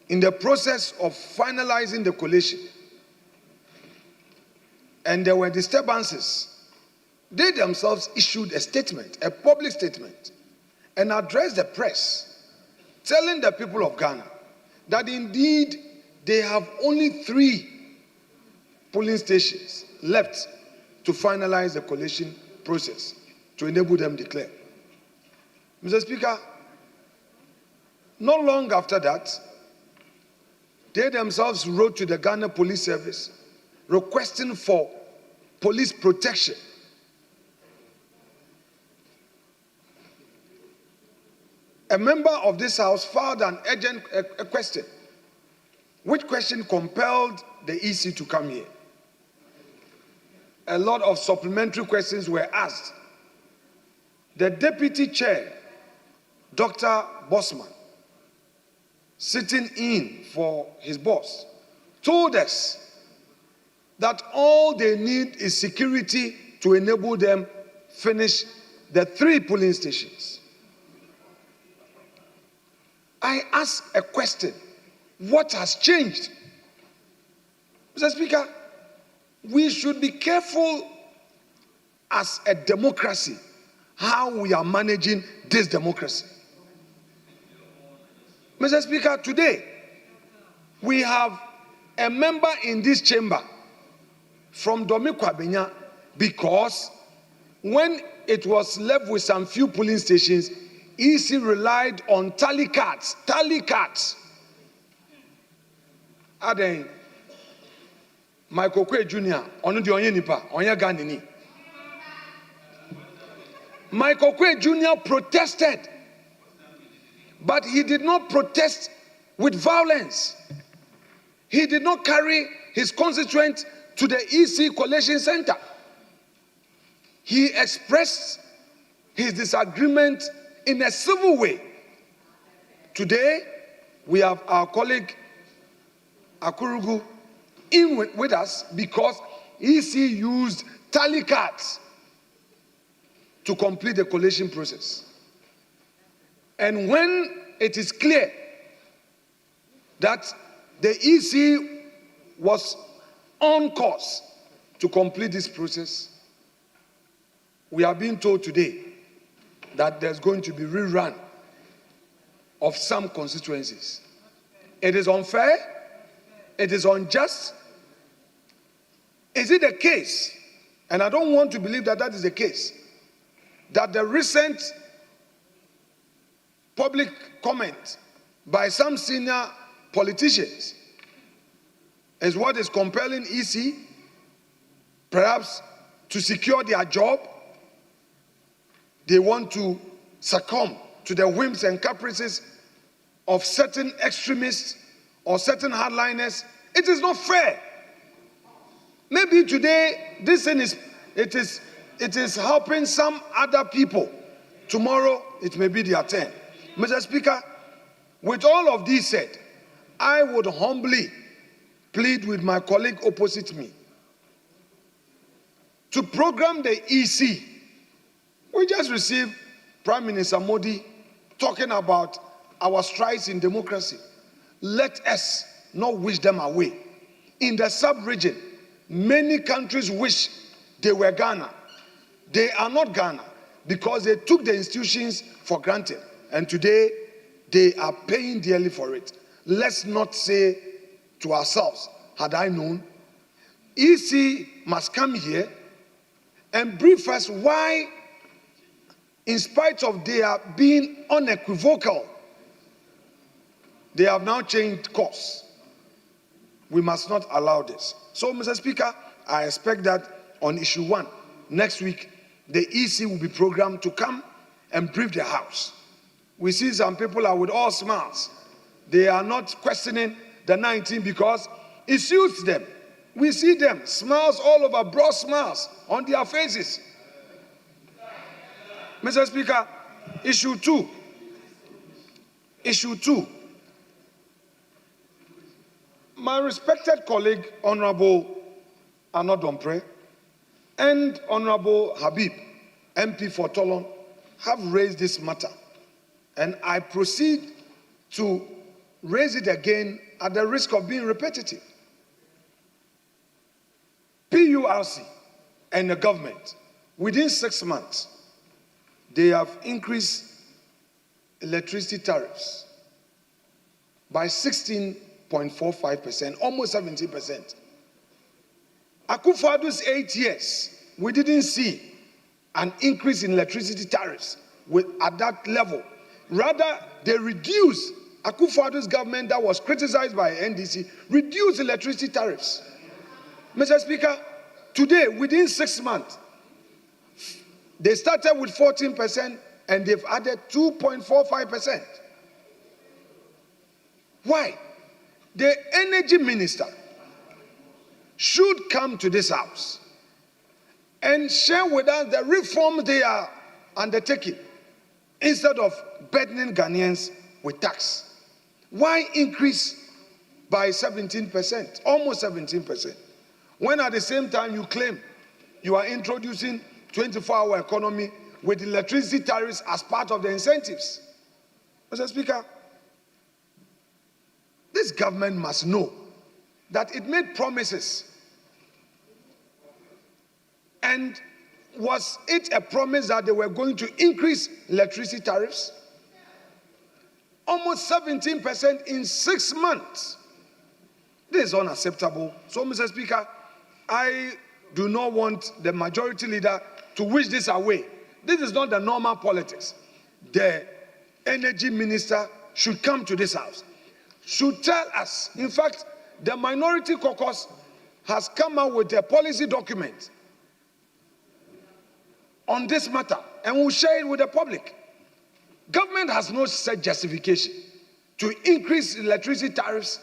T: in the process of finalizing the collation, and there were disturbances, they themselves issued a statement, a public statement, and addressed the press, telling the people of Ghana that indeed they have only 3 polling stations left to finalize the collation process to enable them to declare. Mr. Speaker, not long after that, they themselves wrote to the Ghana Police Service requesting for police protection. A member of this House filed an urgent question, which question compelled the EC to come here. A lot of supplementary questions were asked. The Deputy Chair, Dr. Bosman, sitting in for his boss, told us that all they need is security to enable them finish the 3 polling stations. I ask a question: what has changed? Mr. Speaker, we should be careful as a democracy how we are managing this democracy. Mr. Speaker, today we have a member in this chamber from Domi Kwabenya, because when it was left with some few polling stations, EC relied on tally cards. Aden Michael Kwe Jr. onu di onye nipa, onye Ghanini. Michael Kwe Jr. protested, but he did not protest with violence. He did not carry his constituent to the EC Collation Center. He expressed his disagreement in a civil way. Today, we have our colleague Akurugu in with us because EC used tally cards to complete the collation process. And when it is clear that the EC was on course to complete this process, we are being told today that there's going to be rerun of some constituencies. It is unfair. It is unjust. Is it the case, and I don't want to believe that that is the case, that the recent public comment by some senior politicians is what is compelling EC perhaps to secure their job? They want to succumb to the whims and caprices of certain extremists or certain hardliners. It is not fair. Maybe today this thing is helping some other people. Tomorrow it may be their turn. Mr. Speaker, with all of this said, I would humbly plead with my colleague opposite me to program the EC. We just received Prime Minister Modi talking about our strides in democracy. Let us not wish them away. In the sub-region, many countries wish they were Ghana. They are not Ghana because they took the institutions for granted. And today, they are paying dearly for it. Let's not say to ourselves, had I known, EC must come here and brief us why, in spite of their being unequivocal, they have now changed course. We must not allow this. So, Mr. Speaker, I expect that on issue 1, next week, the EC will be programmed to come and brief the House. We see some people are with all smiles. They are not questioning the 19 because it suits them. We see them, smiles all over, broad smiles on their faces. Mr. Speaker, issue 2. Issue 2. My respected colleague, Honorable Anodompre, and Honorable Habib, MP for Tolon, have raised this matter. And I proceed to raise it again at the risk of being repetitive. PURC and the government, within 6 months, they have increased electricity tariffs by 16.45%, almost 70%. Akufo-Addo's 8 years, we didn't see an increase in electricity tariffs at that level. Rather, they reduced, Akufo-Addo's government that was criticized by NDC, reduced electricity tariffs. Mr. Speaker, today, within 6 months, they started with 14% and they've added 2.45%. Why? The energy minister should come to this House and share with us the reforms they are undertaking instead of burdening Ghanaians with tax. Why increase by 17%, almost 17%, when at the same time you claim you are introducing 24-hour economy with electricity tariffs as part of the incentives? Mr. Speaker, this government must know that it made promises. And was it a promise that they were going to increase electricity tariffs? Almost 17% in 6 months. This is unacceptable. So, Mr. Speaker, I do not want the majority leader to wish this away. This is not the normal politics. The energy minister should come to this House, should tell us. In fact, the minority caucus has come out with a policy document on this matter and will share it with the public. Government has no set justification to increase electricity tariffs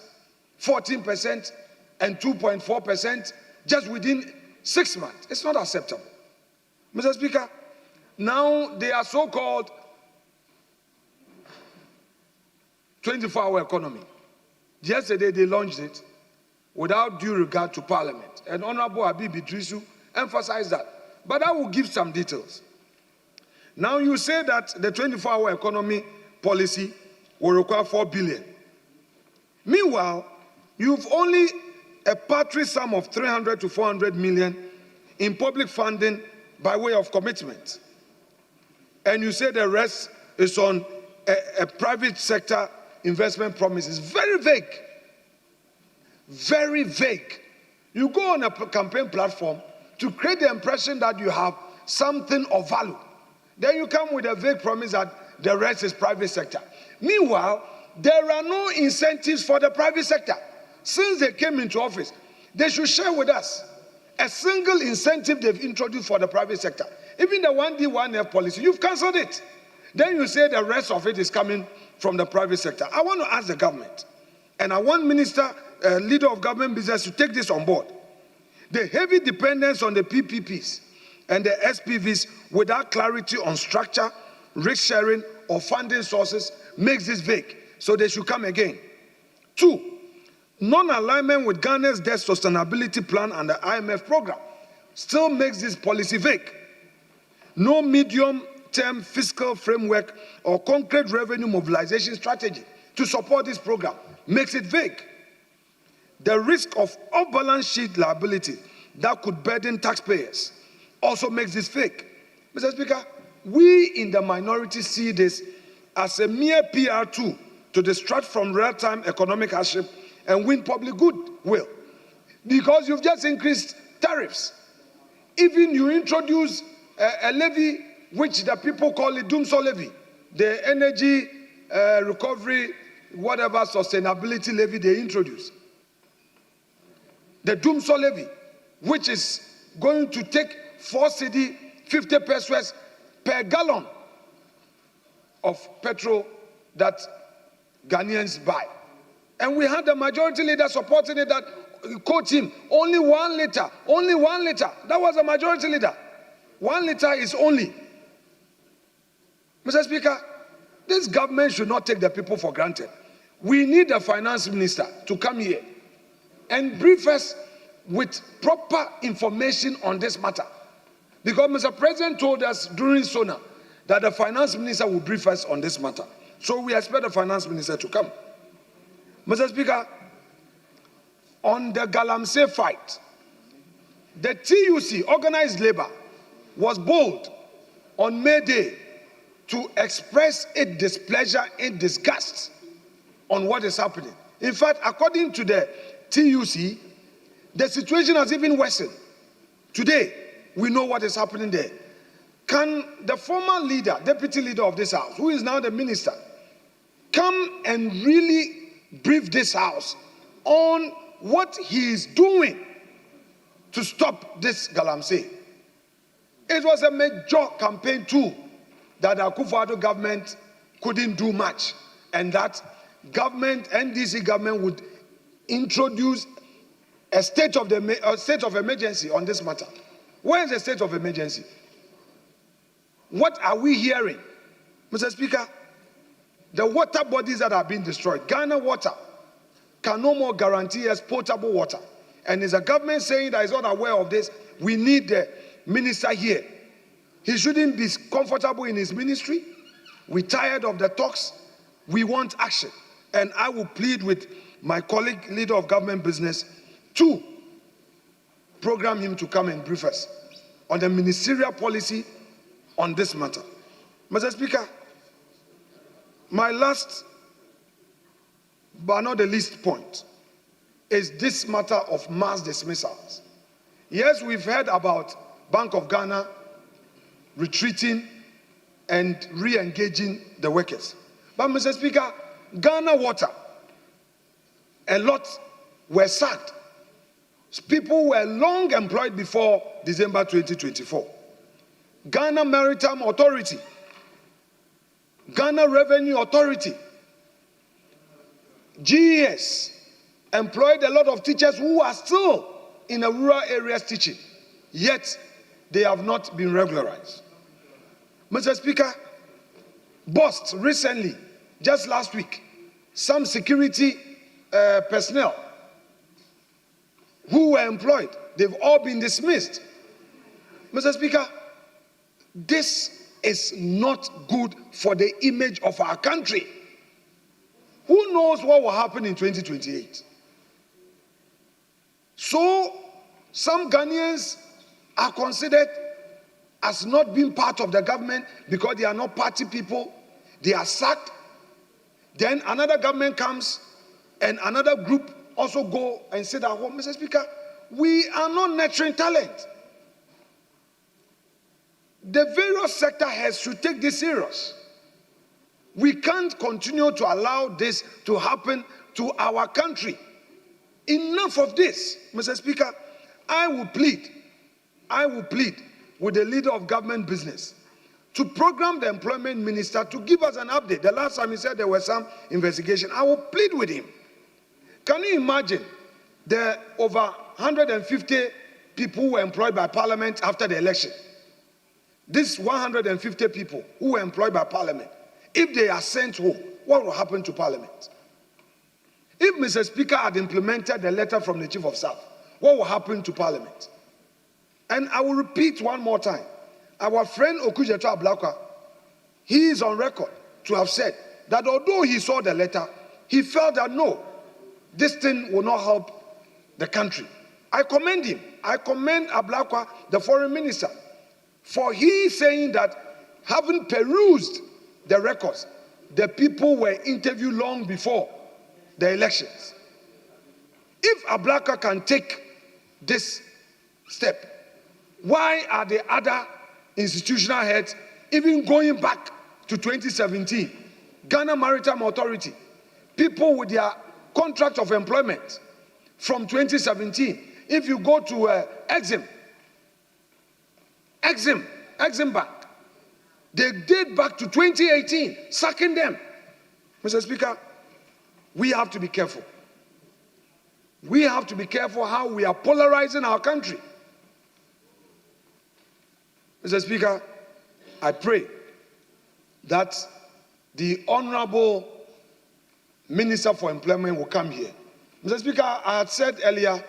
T: 14% and 2.4% just within 6 months. It's not acceptable. Mr. Speaker, now they are so-called 24-hour economy. Yesterday they launched it without due regard to Parliament. And Honorable Habib Idrisu emphasized that. But I will give some details. Now you say that the 24-hour economy policy will require 4 billion. Meanwhile, you've only a paltry sum of 300 to 400 million in public funding by way of commitment. And you say the rest is on a private sector investment promises. Very vague. Very vague. You go on a campaign platform to create the impression that you have something of value. Then you come with a vague promise that the rest is private sector. Meanwhile, there are no incentives for the private sector. Since they came into office, they should share with us a single incentive they've introduced for the private sector. Even the 1D, 1F policy, you've cancelled it. Then you say the rest of it is coming from the private sector. I want to ask the government, and I want Minister, Leader of Government Business to take this on board. The heavy dependence on the PPPs and the SPVs without clarity on structure, risk sharing, or funding sources makes this vague. So they should come again. 2, non-alignment with Ghana's debt sustainability plan and the IMF program still makes this policy vague. No medium-term fiscal framework or concrete revenue mobilization strategy to support this program makes it vague. The risk of off-balance sheet liability that could burden taxpayers also makes this vague. Mr. Speaker, we in the minority see this as a mere PR tool to distract from real-time economic hardship and win public goodwill. Because you've just increased tariffs. Even you introduce a levy, which the people call it Doomsday levy, the energy recovery, whatever sustainability levy they introduce. The Doomsday levy, which is going to take 4 cedi, 50 pesos per gallon of petrol that Ghanaians buy. And we had the majority leader supporting it that quote him, only 1 liter, only 1 liter. That was a majority leader. 1 liter is only. Mr. Speaker, this government should not take the people for granted. We need the finance minister to come here and brief us with proper information on this matter. Because Mr. President told us during SONA that the finance minister will brief us on this matter. So we expect the finance minister to come. Mr. Speaker, on the Galamsey fight, the TUC, organized labor, was bold on May Day to express its displeasure and disgust on what is happening. In fact, according to the TUC, the situation has even worsened. Today, we know what is happening there. Can the former leader, deputy leader of this house, who is now the minister, come and really brief this house on what he is doing to stop this Galamsey? It was a major campaign tool that the Akufo-Addo government couldn't do much, and that government, NDC government, would introduce a state of emergency on this matter. Where is the state of emergency? What are we hearing? Mr. Speaker, the water bodies that are being destroyed, Ghana Water can no more guarantee us potable water. And is the government saying that is not aware of this? We need the minister here. He shouldn't be comfortable in his ministry. We're tired of the talks. We want action. And I will plead with my colleague, leader of government business, to program him to come and brief us on the ministerial policy on this matter. Mr. Speaker, my last but not the least point is this matter of mass dismissals. Yes, we've heard about Bank of Ghana retreating and re-engaging the workers. But Mr. Speaker, Ghana Water, a lot were sacked. People were long employed before December 2024. Ghana Maritime Authority, Ghana Revenue Authority, GES employed a lot of teachers who are still in the rural areas teaching, yet they have not been regularized. Mr. Speaker, BOST recently, just last week, some security personnel who were employed, they've all been dismissed. Mr. Speaker, this is not good for the image of our country. Who knows what will happen in 2028? So, some Ghanaians are considered as not being part of the government because they are not party people. They are sacked. Then another government comes and another group also go and sit at home. Mr. Speaker, we are not nurturing talent. The various sector heads should take this serious. We can't continue to allow this to happen to our country. Enough of this, Mr. Speaker. I will plead with the leader of government business to program the employment minister to give us an update. The last time he said there was some investigation. I will plead with him. Can you imagine the over 150 people who were employed by Parliament after the election? These 150 people who were employed by Parliament, if they are sent home, what will happen to Parliament? If Mr. Speaker had implemented the letter from the Chief of Staff, what will happen to Parliament? And I will repeat one more time. Our friend Okujeto Ablakwa, he is on record to have said that although he saw the letter, he felt that no, this thing will not help the country. I commend him. I commend Ablakwa, the foreign minister, For he saying that, having perused the records, the people were interviewed long before the elections. If Ablaka can take this step, why are the other institutional heads even going back to 2017? Ghana Maritime Authority, people with their contract of employment from 2017. If you go to Exim Bank, they date back to 2018, sacking them. Mr. Speaker, we have to be careful. We have to be careful how we are polarizing our country. Mr. Speaker, I pray that the Honorable Minister for Employment will come here. Mr. Speaker, I had said earlier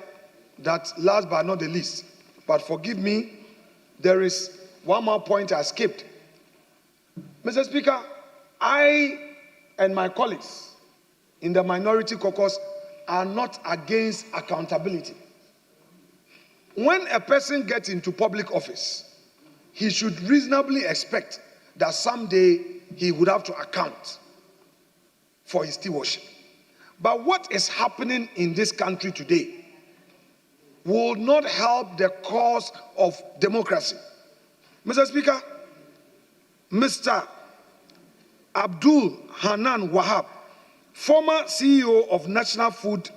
T: that last but not the least, but forgive me, there is one more point I skipped. Mr. Speaker, I and my colleagues in the minority caucus are not against accountability. When a person gets into public office, he should reasonably expect that someday he would have to account for his stewardship. But what is happening in this country today will not help the cause of democracy. Mr. Speaker, Mr. Abdul Hanan Wahab, former CEO of National Food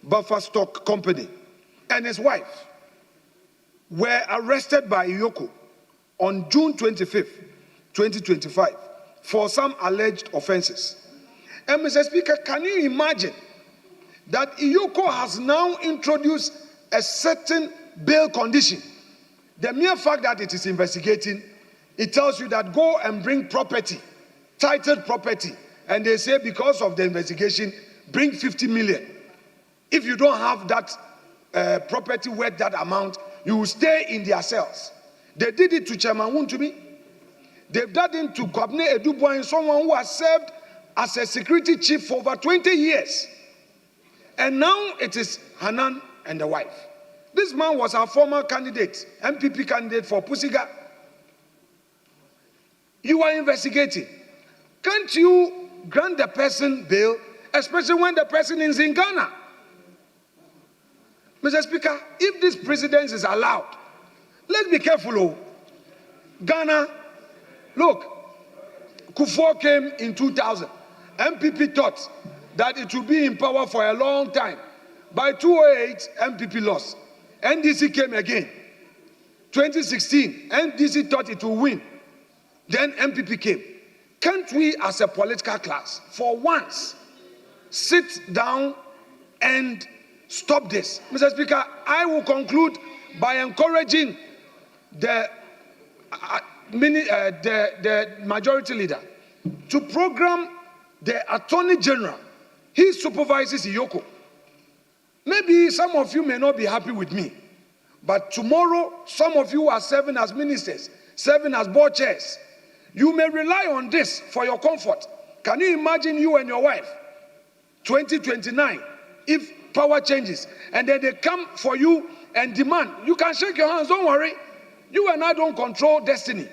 T: Buffer Stock Company, and his wife were arrested by Iyoko on June 25th, 2025, for some alleged offenses. And Mr. Speaker, can you imagine that Iyoko has now introduced a certain bail condition? The mere fact that it is investigating, it tells you that go and bring property, titled property, and they say because of the investigation, bring 50 million. If you don't have that property worth that amount, you will stay in their cells. They did it to Chairman Wuntumi. They've done it to Kwabene Edubwa, someone who has served as a security chief for over 20 years. And now it is Hanan and the wife. This man was our former candidate, MPP candidate for Pusiga. You are investigating. Can't you grant the person bail, especially when the person is in Ghana? Mr. Speaker, if this precedence is allowed, let's be careful. Oh. Ghana, look, Kufuor came in 2000. MPP thought that it would be in power for a long time. By 2008, MPP lost. NDC came again. 2016, NDC thought it would win. Then MPP came. Can't we as a political class, for once, sit down and stop this? Mr. Speaker, I will conclude by encouraging the majority leader to program the Attorney General. He supervises Iyoko. Maybe some of you may not be happy with me, but tomorrow, some of you are serving as ministers, serving as board chairs. You may rely on this for your comfort. Can you imagine you and your wife, 2029, if power changes, and then they come for you and demand, you can shake your hands, don't worry. You and I don't control destiny.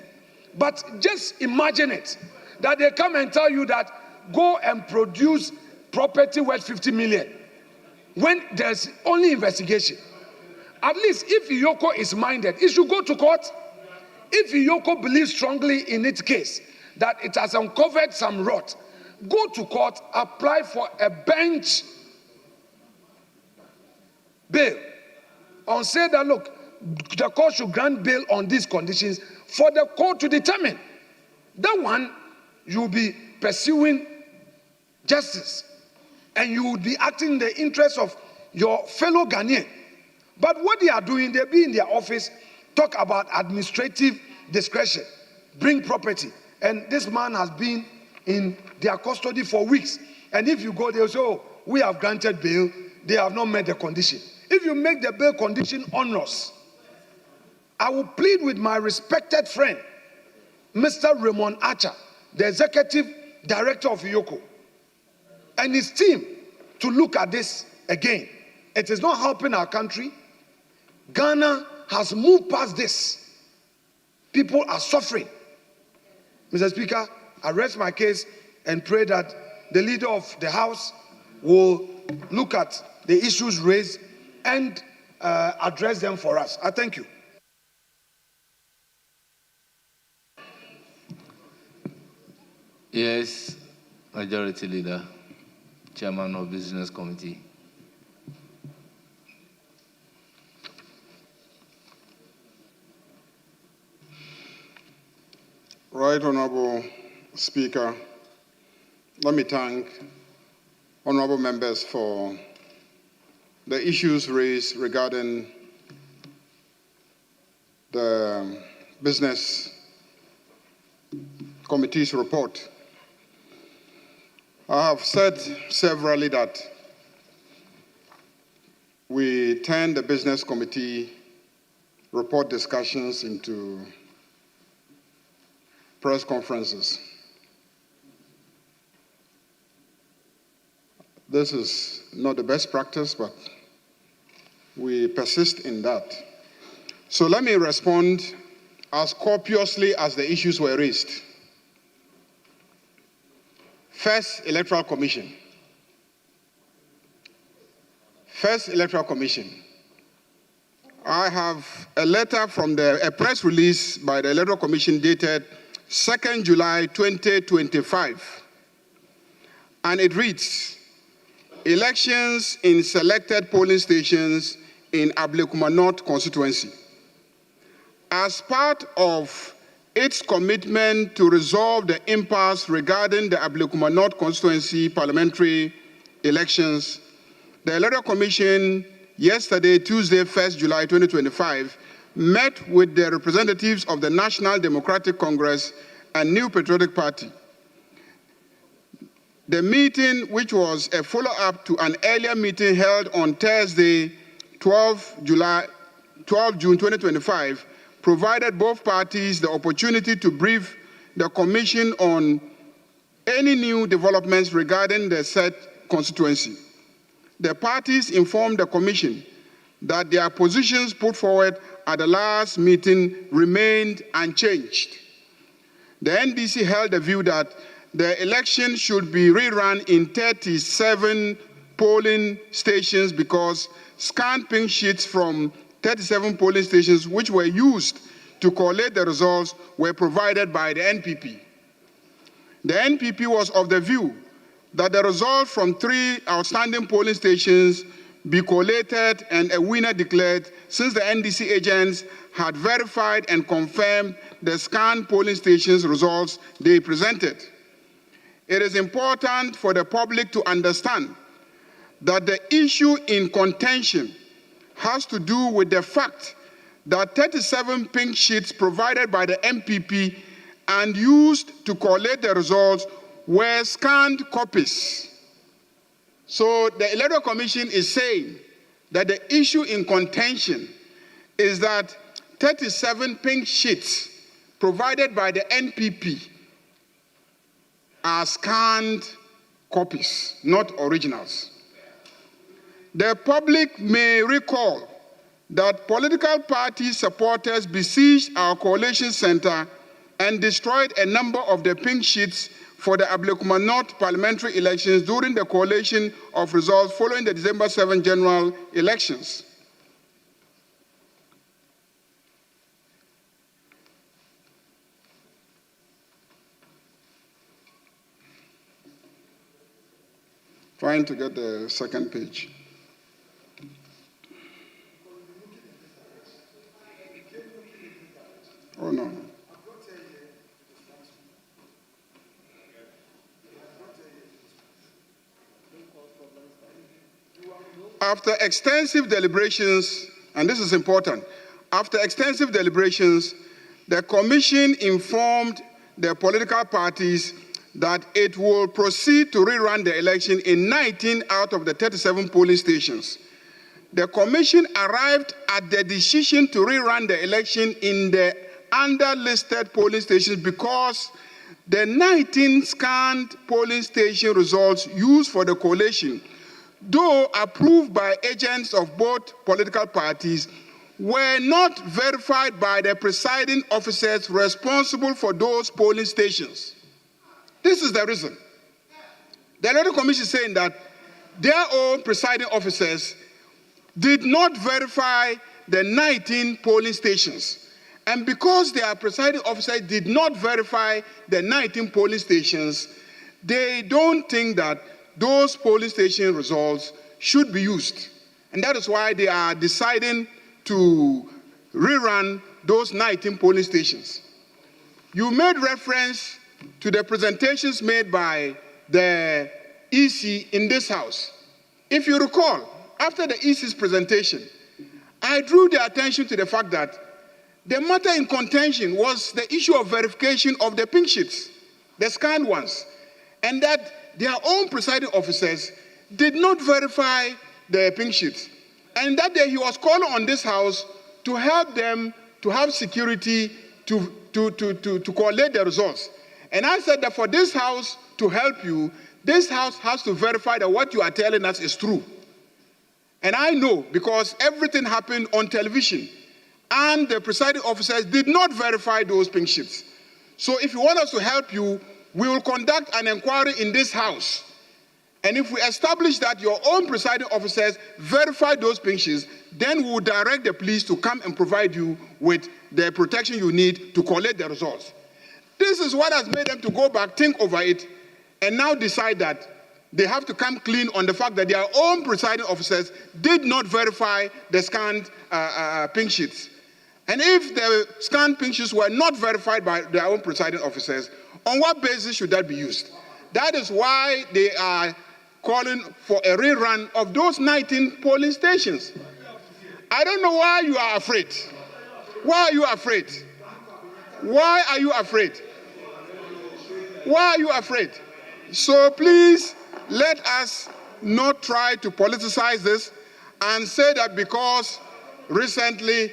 T: But just imagine it, that they come and tell you that go and produce property worth 50 million when there's only investigation. At least if Iyoko is minded, it should go to court. If Iyoko believes strongly in its case that it has uncovered some rot, go to court, apply for a bench bail, and say that, look, the court should grant bail on these conditions for the court to determine. That one, you'll be pursuing justice and you would be acting in the interest of your fellow Ghanaian. But what they are doing, they'll be in their office, talk about administrative discretion, bring property. And this man has been in their custody for weeks. And if you go, they'll say, oh, we have granted bail, they have not met the condition. If you make the bail condition onerous, I will plead with my respected friend, Mr. Raymond Archer, the executive director of Iyoko, and his team to look at this again. It is not helping our country. Ghana has moved past this. People are suffering. Mr. Speaker, I rest my case and pray that the leader of the House will look at the issues raised and address them for us. I thank you.
P: Yes, Majority Leader, Chairman of Business Committee.
J: Right Honorable Speaker, let me thank honorable members for the issues raised regarding the Business Committee's report. I have said severally that we turn the Business Committee report discussions into press conferences. This is not the best practice, but we persist in that. So let me respond as copiously as the issues were raised. First, Electoral Commission. First, Electoral Commission. I have a letter from a press release by the Electoral Commission dated 2nd July 2025. And it reads, elections in selected polling stations in Ablekuma North constituency. As part of its commitment to resolve the impasse regarding the Ablekuma North constituency parliamentary elections, the Electoral Commission yesterday, Tuesday, 1st July 2025, met with the representatives of the National Democratic Congress and New Patriotic Party. The meeting, which was a follow-up to an earlier meeting held on Thursday, 12 June 2025, provided both parties the opportunity to brief the Commission on any new developments regarding the said constituency. The parties informed the Commission that their positions put forward at the last meeting remained unchanged. The NDC held the view that the election should be rerun in 37 polling stations because scanned pink sheets from 37 polling stations which were used to collate the results were provided by the NPP. The NPP was of the view that the results from 3 outstanding polling stations be collated and a winner declared, since the NDC agents had verified and confirmed the scanned polling stations results they presented. It is important for the public to understand that the issue in contention has to do with the fact that 37 pink sheets provided by the MPP and used to collate the results were scanned copies. So the Electoral Commission is saying that the issue in contention is that 37 pink sheets provided by the NPP are scanned copies, not originals. The public may recall that political party supporters besieged our coalition center and destroyed a number of the pink sheets for the Ablekuma North parliamentary elections during the collation of results following the December 7 general elections. Trying to get the second page. Oh, no. After extensive deliberations, and this is important, after extensive deliberations, the Commission informed the political parties that it will proceed to rerun the election in 19 out of the 37 polling stations. The Commission arrived at the decision to rerun the election in the underlisted polling stations because the 19 scanned polling station results used for the collation, though approved by agents of both political parties, were not verified by the presiding officers responsible for those polling stations. This is the reason. The Electoral Commission is saying that their own presiding officers did not verify the 19 polling stations. And because their presiding officers did not verify the 19 polling stations, they don't think that those polling station results should be used. And that is why they are deciding to rerun those 19 polling stations. You made reference to the presentations made by the EC in this House. If you recall, after the EC's presentation, I drew the attention to the fact that the matter in contention was the issue of verification of the pink sheets, the scanned ones, and that their own presiding officers did not verify the pink sheets. And that day he was calling on this House to help them to have security to collate the results. And I said that for this House to help you, this House has to verify that what you are telling us is true. And I know because everything happened on television and the presiding officers did not verify those pink sheets. So if you want us to help you, we will conduct an inquiry in this House. And if we establish that your own presiding officers verify those pink sheets, then we will direct the police to come and provide you with the protection you need to collect the results. This is what has made them to go back, think over it, and now decide that they have to come clean on the fact that their own presiding officers did not verify the scanned pink sheets. And if the scanned pink sheets were not verified by their own presiding officers, on what basis should that be used? That is why they are calling for a rerun of those 19 polling stations. I don't know why you are afraid. Why are you afraid? Why are you afraid? Why are you afraid? So please, let us not try to politicize this and say that because recently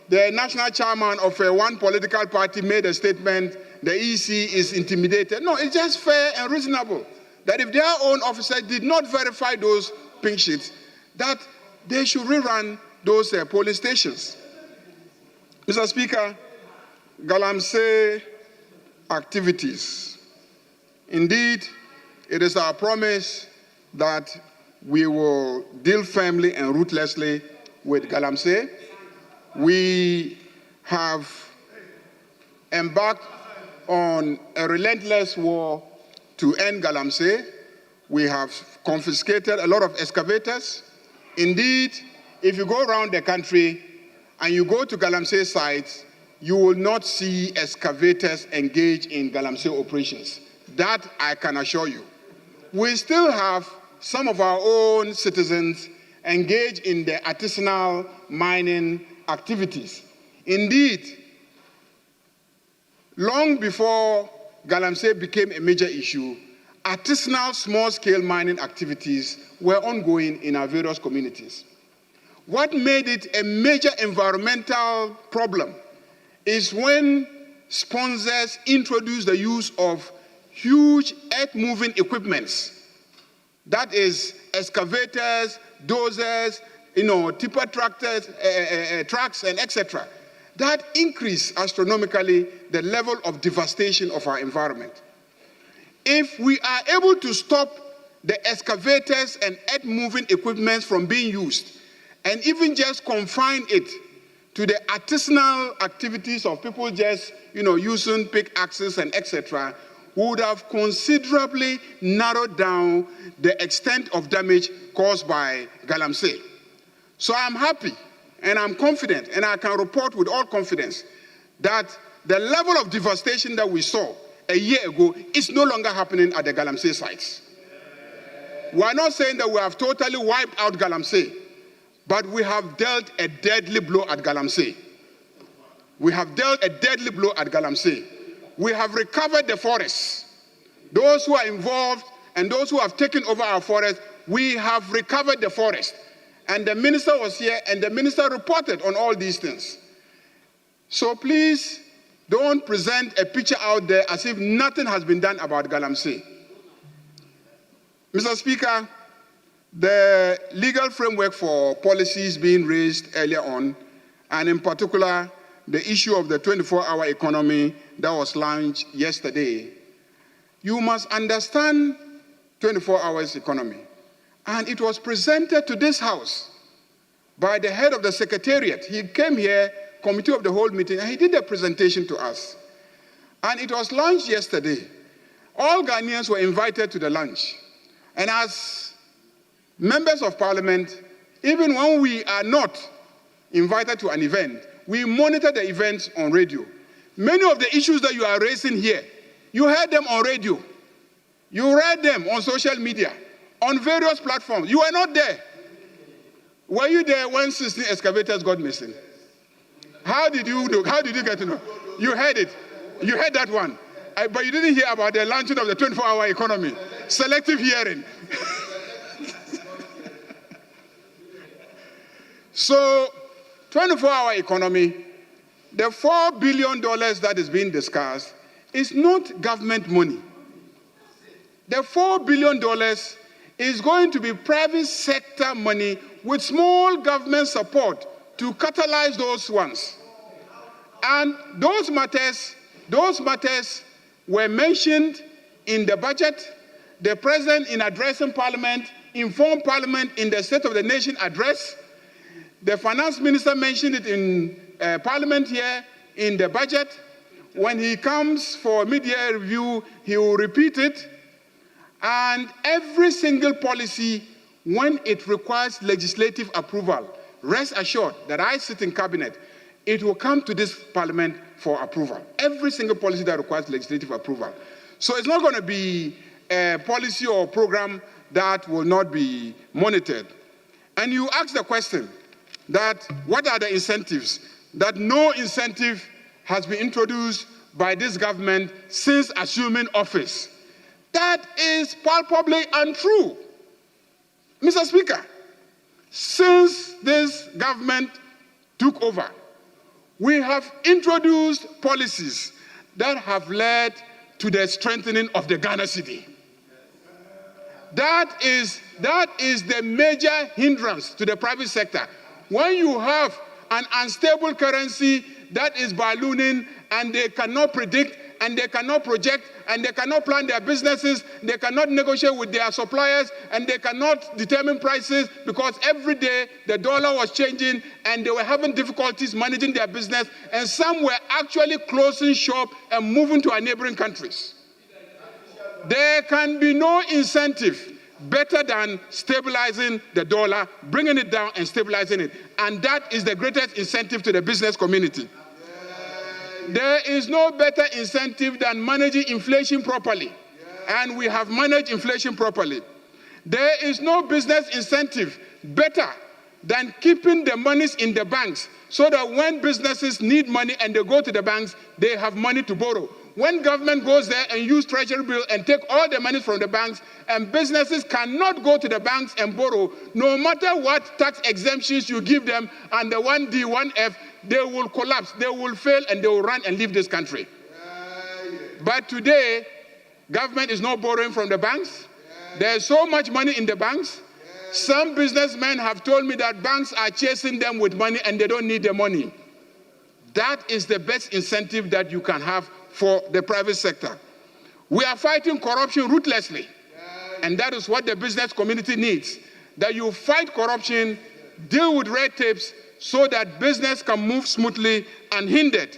J: the national chairman of one political party made a statement, the EC is intimidated. No, it's just fair and reasonable that if their own officer did not verify those pink sheets, that they should rerun those polling stations. Mr. Speaker, Galamsey activities. Indeed, it is our promise that we will deal firmly and ruthlessly with Galamsey. We have embarked on a relentless war to end Galamsey. We have confiscated a lot of excavators. Indeed, if you go around the country and you go to Galamsey sites, you will not see excavators engaged in Galamsey operations. That I can assure you. We still have some of our own citizens engaged in the artisanal mining activities. Indeed, long before Galamsey became a major issue, artisanal small-scale mining activities were ongoing in our various communities. What made it a major environmental problem is when sponsors introduced the use of huge earth-moving equipments. That is excavators, dozers, tipper tractors, trucks, and etc. That increased astronomically the level of devastation of our environment. If we are able to stop the excavators and earth-moving equipment from being used, and even just confine it to the artisanal activities of people just, using pickaxes and etc., would have considerably narrowed down the extent of damage caused by Galamsey. So I'm happy and I'm confident, and I can report with all confidence that the level of devastation that we saw a year ago is no longer happening at the Galamsey sites. We are not saying that we have totally wiped out Galamsey, but we have dealt a deadly blow at Galamsey. We have dealt a deadly blow at Galamsey. We have recovered the forests. Those who are involved and those who have taken over our forest, we have recovered the forest. And the minister was here and the minister reported on all these things. So please don't present a picture out there as if nothing has been done about Galamsey. Mr. Speaker, the legal framework for policies being raised earlier on, and in particular, the issue of the 24-hour economy that was launched yesterday. You must understand 24 hours economy. And it was presented to this House by the head of the Secretariat. He came here, committee of the whole meeting, and he did a presentation to us. And it was launched yesterday. All Ghanaians were invited to the lunch. And as members of parliament, even when we are not invited to an event, we monitor the events on radio. Many of the issues that you are raising here, you heard them on radio. You read them on social media, on various platforms. You were not there. Were you there when 16 excavators got missing? How did you know? How did you get to know? You heard it. You heard that one. But you didn't hear about the launching of the 24-hour economy. Selective hearing. So, 24-hour economy, the $4 billion that is being discussed is not government money. The $4 billion is going to be private sector money with small government support to catalyze those ones. And those matters were mentioned in the budget. The President, in addressing Parliament, informed Parliament in the State of the Nation address. The Finance Minister mentioned it in Parliament here in the budget. When he comes for mid-year review, he will repeat it. And every single policy, when it requires legislative approval, rest assured that I sit in cabinet, it will come to this Parliament for approval. Every single policy that requires legislative approval. So it's not going to be a policy or program that will not be monitored. And you ask the question that what are the incentives? That no incentive has been introduced by this government since assuming office. That is palpably untrue. Mr. Speaker, since this government took over, we have introduced policies that have led to the strengthening of the Ghana cedi. That is the major hindrance to the private sector. When you have an unstable currency that is ballooning and they cannot predict and they cannot project and they cannot plan their businesses, they cannot negotiate with their suppliers and they cannot determine prices because every day the dollar was changing and they were having difficulties managing their business and some were actually closing shop and moving to our neighboring countries. There can be no incentive better than stabilizing the dollar, bringing it down and stabilizing it. And that is the greatest incentive to the business community. There is no better incentive than managing inflation properly. And we have managed inflation properly. There is no business incentive better than keeping the monies in the banks so that when businesses need money and they go to the banks, they have money to borrow. When government goes there and use treasury bill and take all the money from the banks and businesses cannot go to the banks and borrow, no matter what tax exemptions you give them and the 1D, 1F, they will collapse, they will fail and they will run and leave this country. But today, government is not borrowing from the banks. There's so much money in the banks. Some businessmen have told me that banks are chasing them with money and they don't need the money. That is the best incentive that you can have for the private sector. We are fighting corruption ruthlessly. And that is what the business community needs. That you fight corruption, deal with red tapes, so that business can move smoothly and hindered.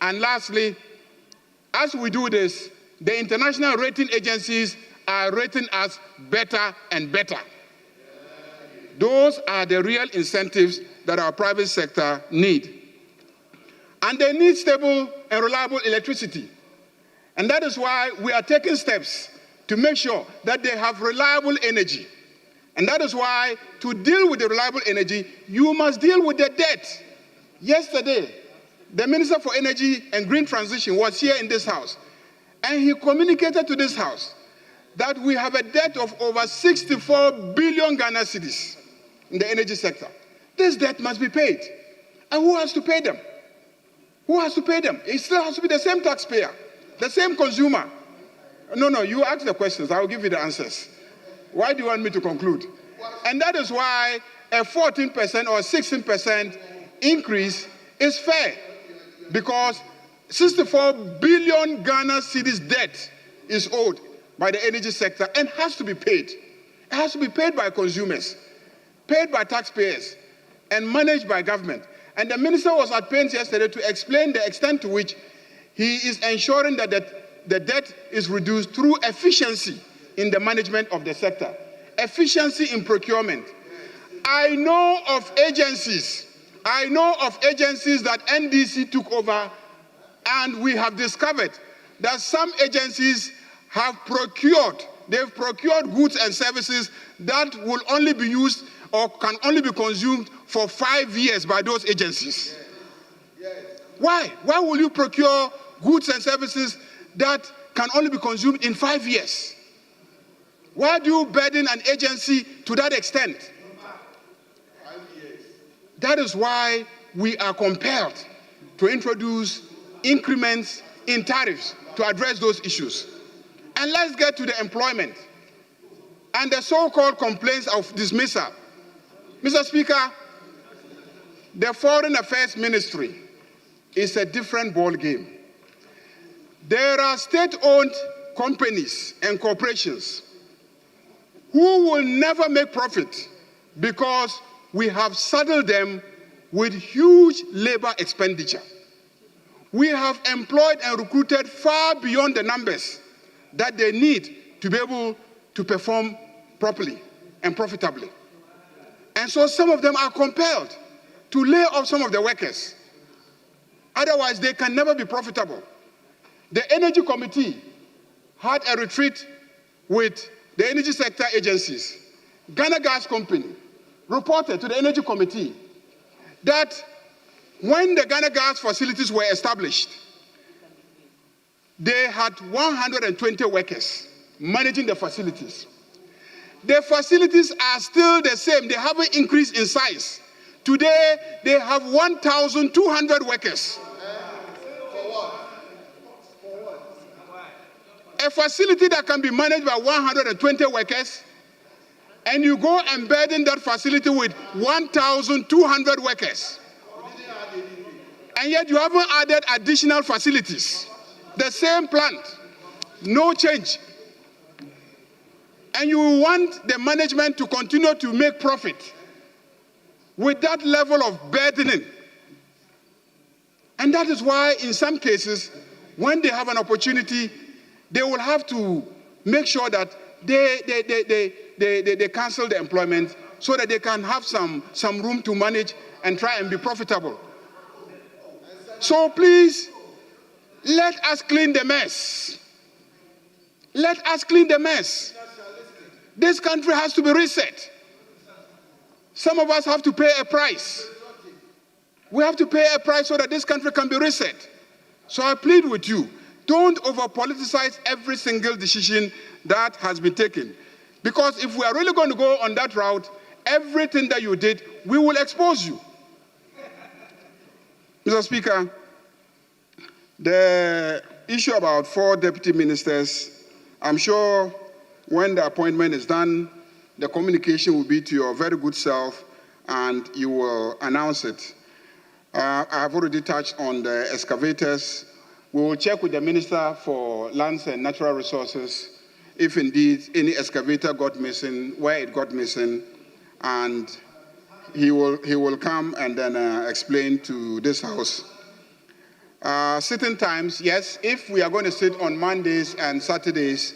J: And lastly, as we do this, the international rating agencies are rating us better and better. Those are the real incentives that our private sector need. And they need stable and reliable electricity. And that is why we are taking steps to make sure that they have reliable energy. And that is why, to deal with the reliable energy, you must deal with the debt. Yesterday, the Minister for Energy and Green Transition was here in this house, and he communicated to this house that we have a debt of over 64 billion Ghana cedis in the energy sector. This debt must be paid. And who has to pay them? Who has to pay them? It still has to be the same taxpayer, the same consumer. No, you ask the questions, I will give you the answers. Why do you want me to conclude? And that is why a 14% or 16% increase is fair because 64 billion Ghana cedis debt is owed by the energy sector and has to be paid. It has to be paid by consumers, paid by taxpayers, and managed by government. And the minister was at pains yesterday to explain the extent to which he is ensuring that the debt is reduced through efficiency in the management of the sector, efficiency in procurement. I know of agencies that NDC took over, and we have discovered that some agencies have procured goods and services that will only be used or can only be consumed for 5 years by those agencies. Why? Why will you procure goods and services that can only be consumed in 5 years? Why do you burden an agency to that extent? That is why we are compelled to introduce increments in tariffs to address those issues. And let's get to the employment and the so-called complaints of dismissal. Mr. Speaker, the Foreign Affairs Ministry is a different ballgame. There are state-owned companies and corporations who will never make profit because we have saddled them with huge labor expenditure. We have employed and recruited far beyond the numbers that they need to be able to perform properly and profitably. And so some of them are compelled to lay off some of the workers. Otherwise, they can never be profitable. The Energy Committee had a retreat with the energy sector agencies. Ghana Gas Company reported to the Energy Committee that when the Ghana Gas facilities were established, they had 120 workers managing the facilities. The facilities are still the same. They haven't increased in size. Today, they have 1,200 workers. A facility that can be managed by 120 workers, and you go and burden that facility with 1,200 workers. And yet you haven't added additional facilities. The same plant, no change. And you want the management to continue to make profit with that level of burdening. And that is why in some cases, when they have an opportunity, they will have to make sure that they cancel the employment so that they can have some room to manage and try and be profitable. So please, let us clean the mess. Let us clean the mess. This country has to be reset. Some of us have to pay a price. We have to pay a price so that this country can be reset. So I plead with you, don't over-politicize every single decision that has been taken. Because if we are really going to go on that route, everything that you did, we will expose you. Mr. Speaker, the issue about 4 deputy ministers, I'm sure when the appointment is done, the communication will be to your very good self and you will announce it. I have already touched on the excavators. We will check with the Minister for Lands and Natural Resources if indeed any excavator got missing, where it got missing, and he will come and then explain to this House. Sitting times, yes, if we are going to sit on Mondays and Saturdays,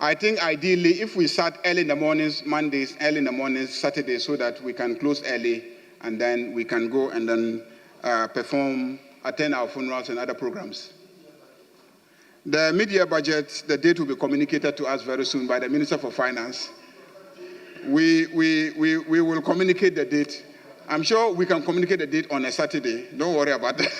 J: I think ideally if we start early in the mornings, Mondays, early in the mornings, Saturdays, so that we can close early and then we can go and then attend our funerals and other programs. The mid-year budget, the date will be communicated to us very soon by the Minister for Finance. We will communicate the date. I'm sure we can communicate the date on a Saturday. Don't worry about that.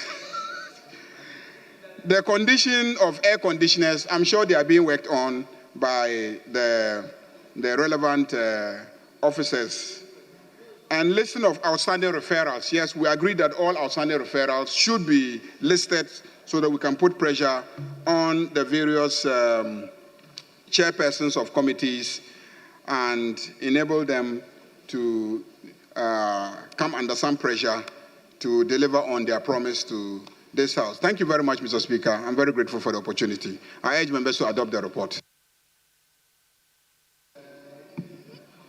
J: The condition of air conditioners, I'm sure they are being worked on by the relevant officers. And listing of outstanding referrals. Yes, we agree that all outstanding referrals should be listed so that we can put pressure on the various chairpersons of committees and enable them to come under some pressure to deliver on their promise to this House. Thank you very much, Mr. Speaker. I'm very grateful for the opportunity. I urge members to adopt the report.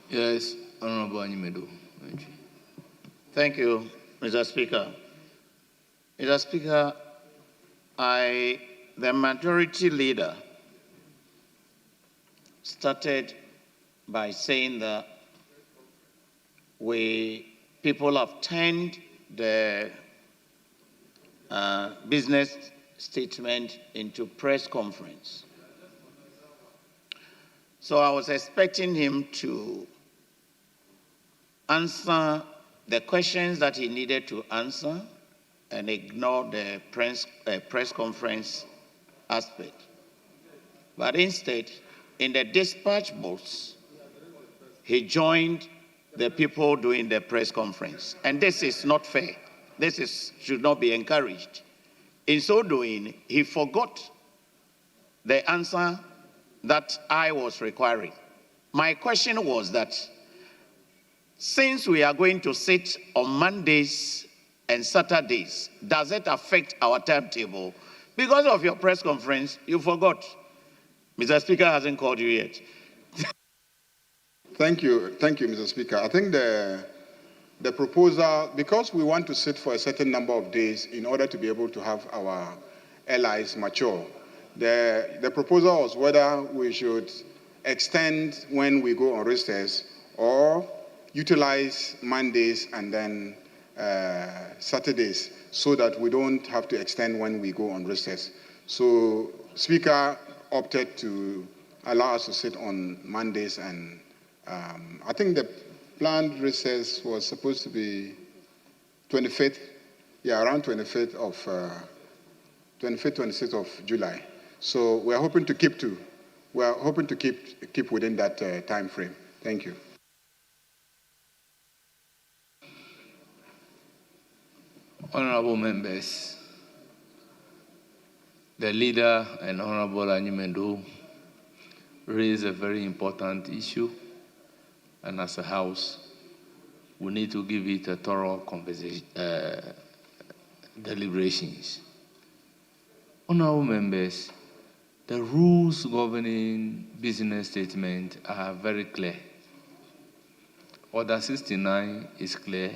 P: Yes, Honorable Animedo.
Q: Thank you, Mr. Speaker. Mr. Speaker, the majority leader, started by saying that people have turned the business statement into press conference. So I was expecting him to answer the questions that he needed to answer and ignore the press conference aspect. But instead, in the dispatch box, he joined the people doing the press conference. And this is not fair. Should not be encouraged. In so doing, he forgot the answer that I was requiring. My question was that since we are going to sit on Mondays and Saturdays, does it affect our timetable? Because of your press conference, you forgot. Mr. Speaker hasn't called you yet.
J: Thank you, Mr. Speaker. I think the proposal, because we want to sit for a certain number of days in order to be able to have our allies mature, the proposal was whether we should extend when we go on recess or utilize Mondays and then Saturdays so that we don't have to extend when we go on recess. So Speaker opted to allow us to sit on Mondays, and I think the planned recess was supposed to be 25th, around 25th of 26th of July. So we're hoping to keep within that time frame. Thank you.
P: Honorable members, the leader and Honorable Animedo raised a very important issue, and as a House, we need to give it a thorough deliberations. Honorable members, the rules governing business statement are very clear. Order 69 is clear.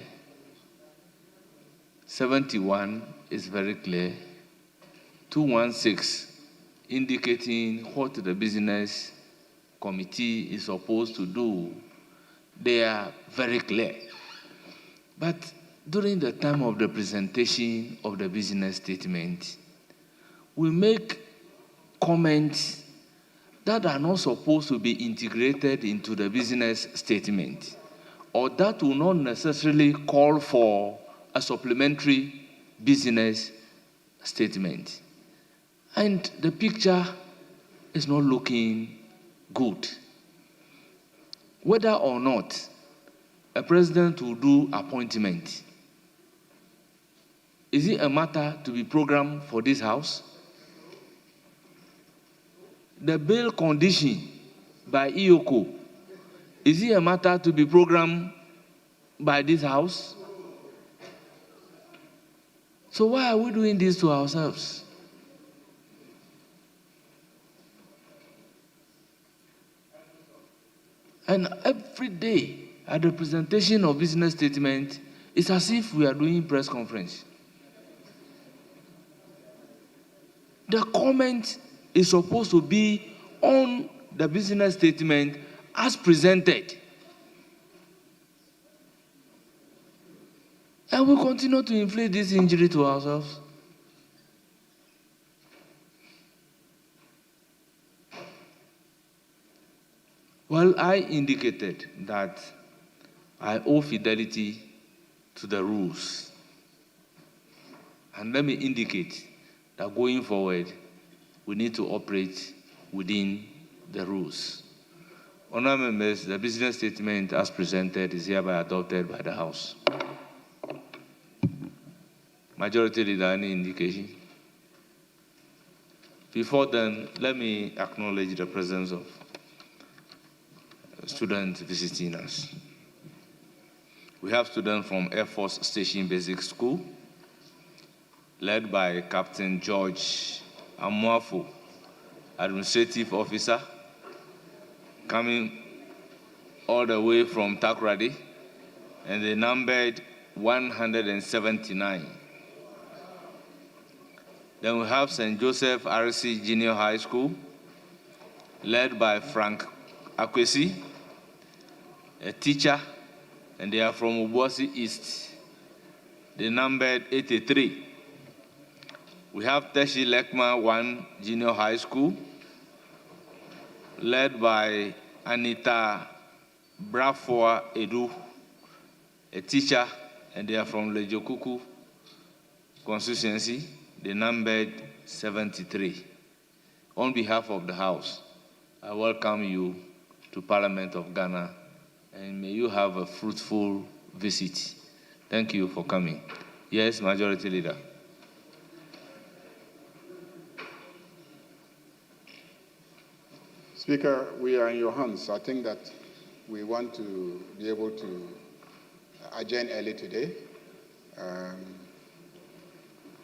P: 71 is very clear. 216 indicating what the business committee is supposed to do. They are very clear. But during the time of the presentation of the business statement, we make comments that are not supposed to be integrated into the business statement, or that will not necessarily call for a supplementary business statement. And the picture is not looking good. Whether or not a president will do appointment, is it a matter to be programmed for this House? The bail condition by EOCO, is it a matter to be programmed by this House? So why are we doing this to ourselves? And every day at the presentation of business statement, it's as if we are doing press conference. The comment is supposed to be on the business statement as presented. And we continue to inflict this injury to ourselves. Well, I indicated that I owe fidelity to the rules. And let me indicate that going forward, we need to operate within the rules. Honourable members, the business statement as presented is hereby adopted by the House. Majority Leader, any indication? Before then, let me acknowledge the presence of students visiting us. We have students from Air Force Station Basic School, led by Captain George Amuafo, Administrative Officer, coming all the way from Takoradi, and they numbered 179. Then we have St. Joseph RC Junior High School, led by Frank Akwesi, a teacher, and they are from Obuasi East. They numbered 83. We have Teshi Lekma 1 Junior High School, led by Anita Brafoa Edu, a teacher, and they are from Lejokuku constituency. They numbered 73. On behalf of the House, I welcome you to Parliament of Ghana, and may you have a fruitful visit. Thank you for coming. Yes, Majority Leader.
J: Speaker, we are in your hands. I think that we want to be able to adjourn early today.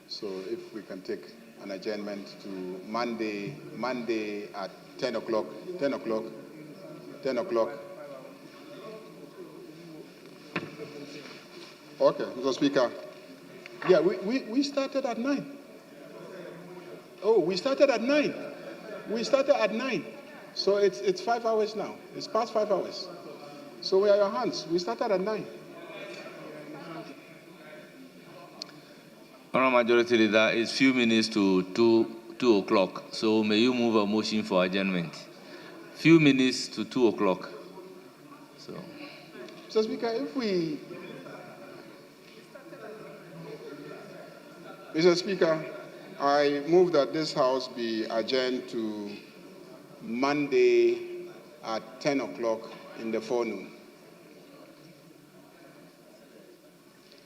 J: So if we can take an adjournment to Monday at 10 o'clock. Okay, Mr. Speaker. Yeah, we started at 9. Oh, we started at 9. We started at 9. So it's 5 hours now. It's past 5 hours. So we are your hands. We started at 9.
P: Honourable Majority Leader, it's few minutes to 2 o'clock. So may you move a motion for adjournment. Few minutes to 2 o'clock. So,
J: Mr. Speaker, Mr. Speaker, I move that this House be adjourned to Monday at 10 o'clock in the forenoon.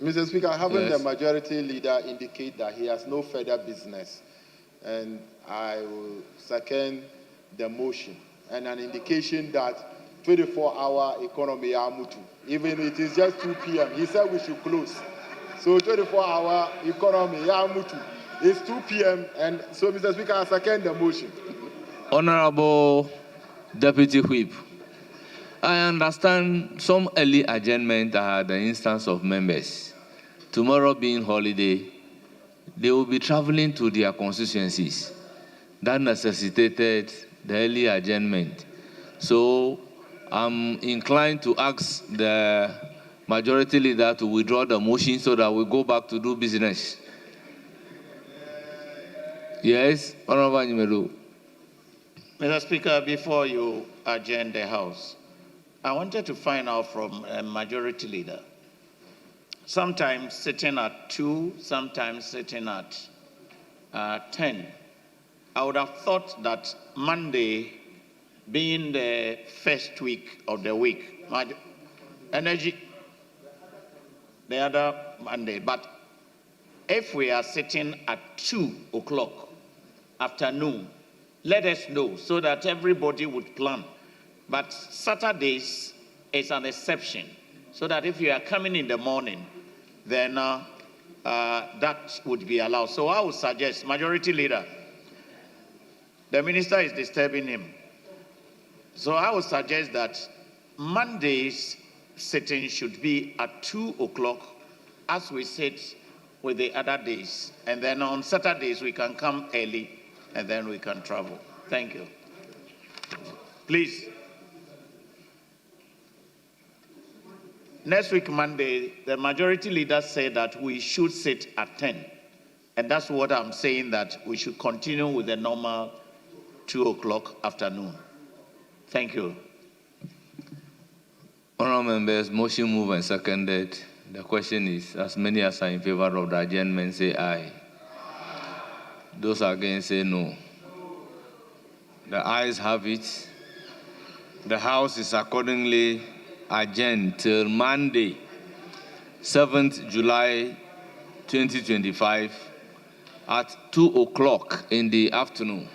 J: Mr. Speaker, having the Majority Leader indicate that he has no further business, and I will second the motion, and an indication that 24-hour economy amutu, even it is just 2 p.m. He said we should close. So 24-hour economy amutu. It's 2 p.m. and so, Mr. Speaker, I second the motion.
P: Honourable Deputy Whip, I understand some early adjournment are the instance of members. Tomorrow being holiday, they will be traveling to their constituencies. That necessitated the early adjournment. So I'm inclined to ask the Majority Leader to withdraw the motion so that we go back to do business. Yes, Honourable Nyimelu.
Q: Mr. Speaker, before you adjourn the House, I wanted to find out from a Majority Leader, sometimes sitting at 2, sometimes sitting at 10. I would have thought that Monday, being the first week of the week, the other Monday, but if we are sitting at 2 o'clock afternoon, let us know so that everybody would plan. But Saturdays is an exception, so that if you are coming in the morning, then that would be allowed. So I would suggest, Majority Leader, the Minister is disturbing him. So I would suggest that Monday's sitting should be at 2 o'clock as we sit with the other days. And then on Saturdays, we can come early and then we can travel. Thank you. Please. Next week, Monday, the Majority Leader said that we should sit at 10. And that's what I'm saying, that we should continue with the normal 2 o'clock afternoon. Thank you.
P: Honourable members, motion moved and seconded. The question is, as many as are in favor of the adjournment, say aye. Those against, say no. The ayes have it. The House is accordingly adjourned till Monday, 7th July 2025 at 2 o'clock in the afternoon.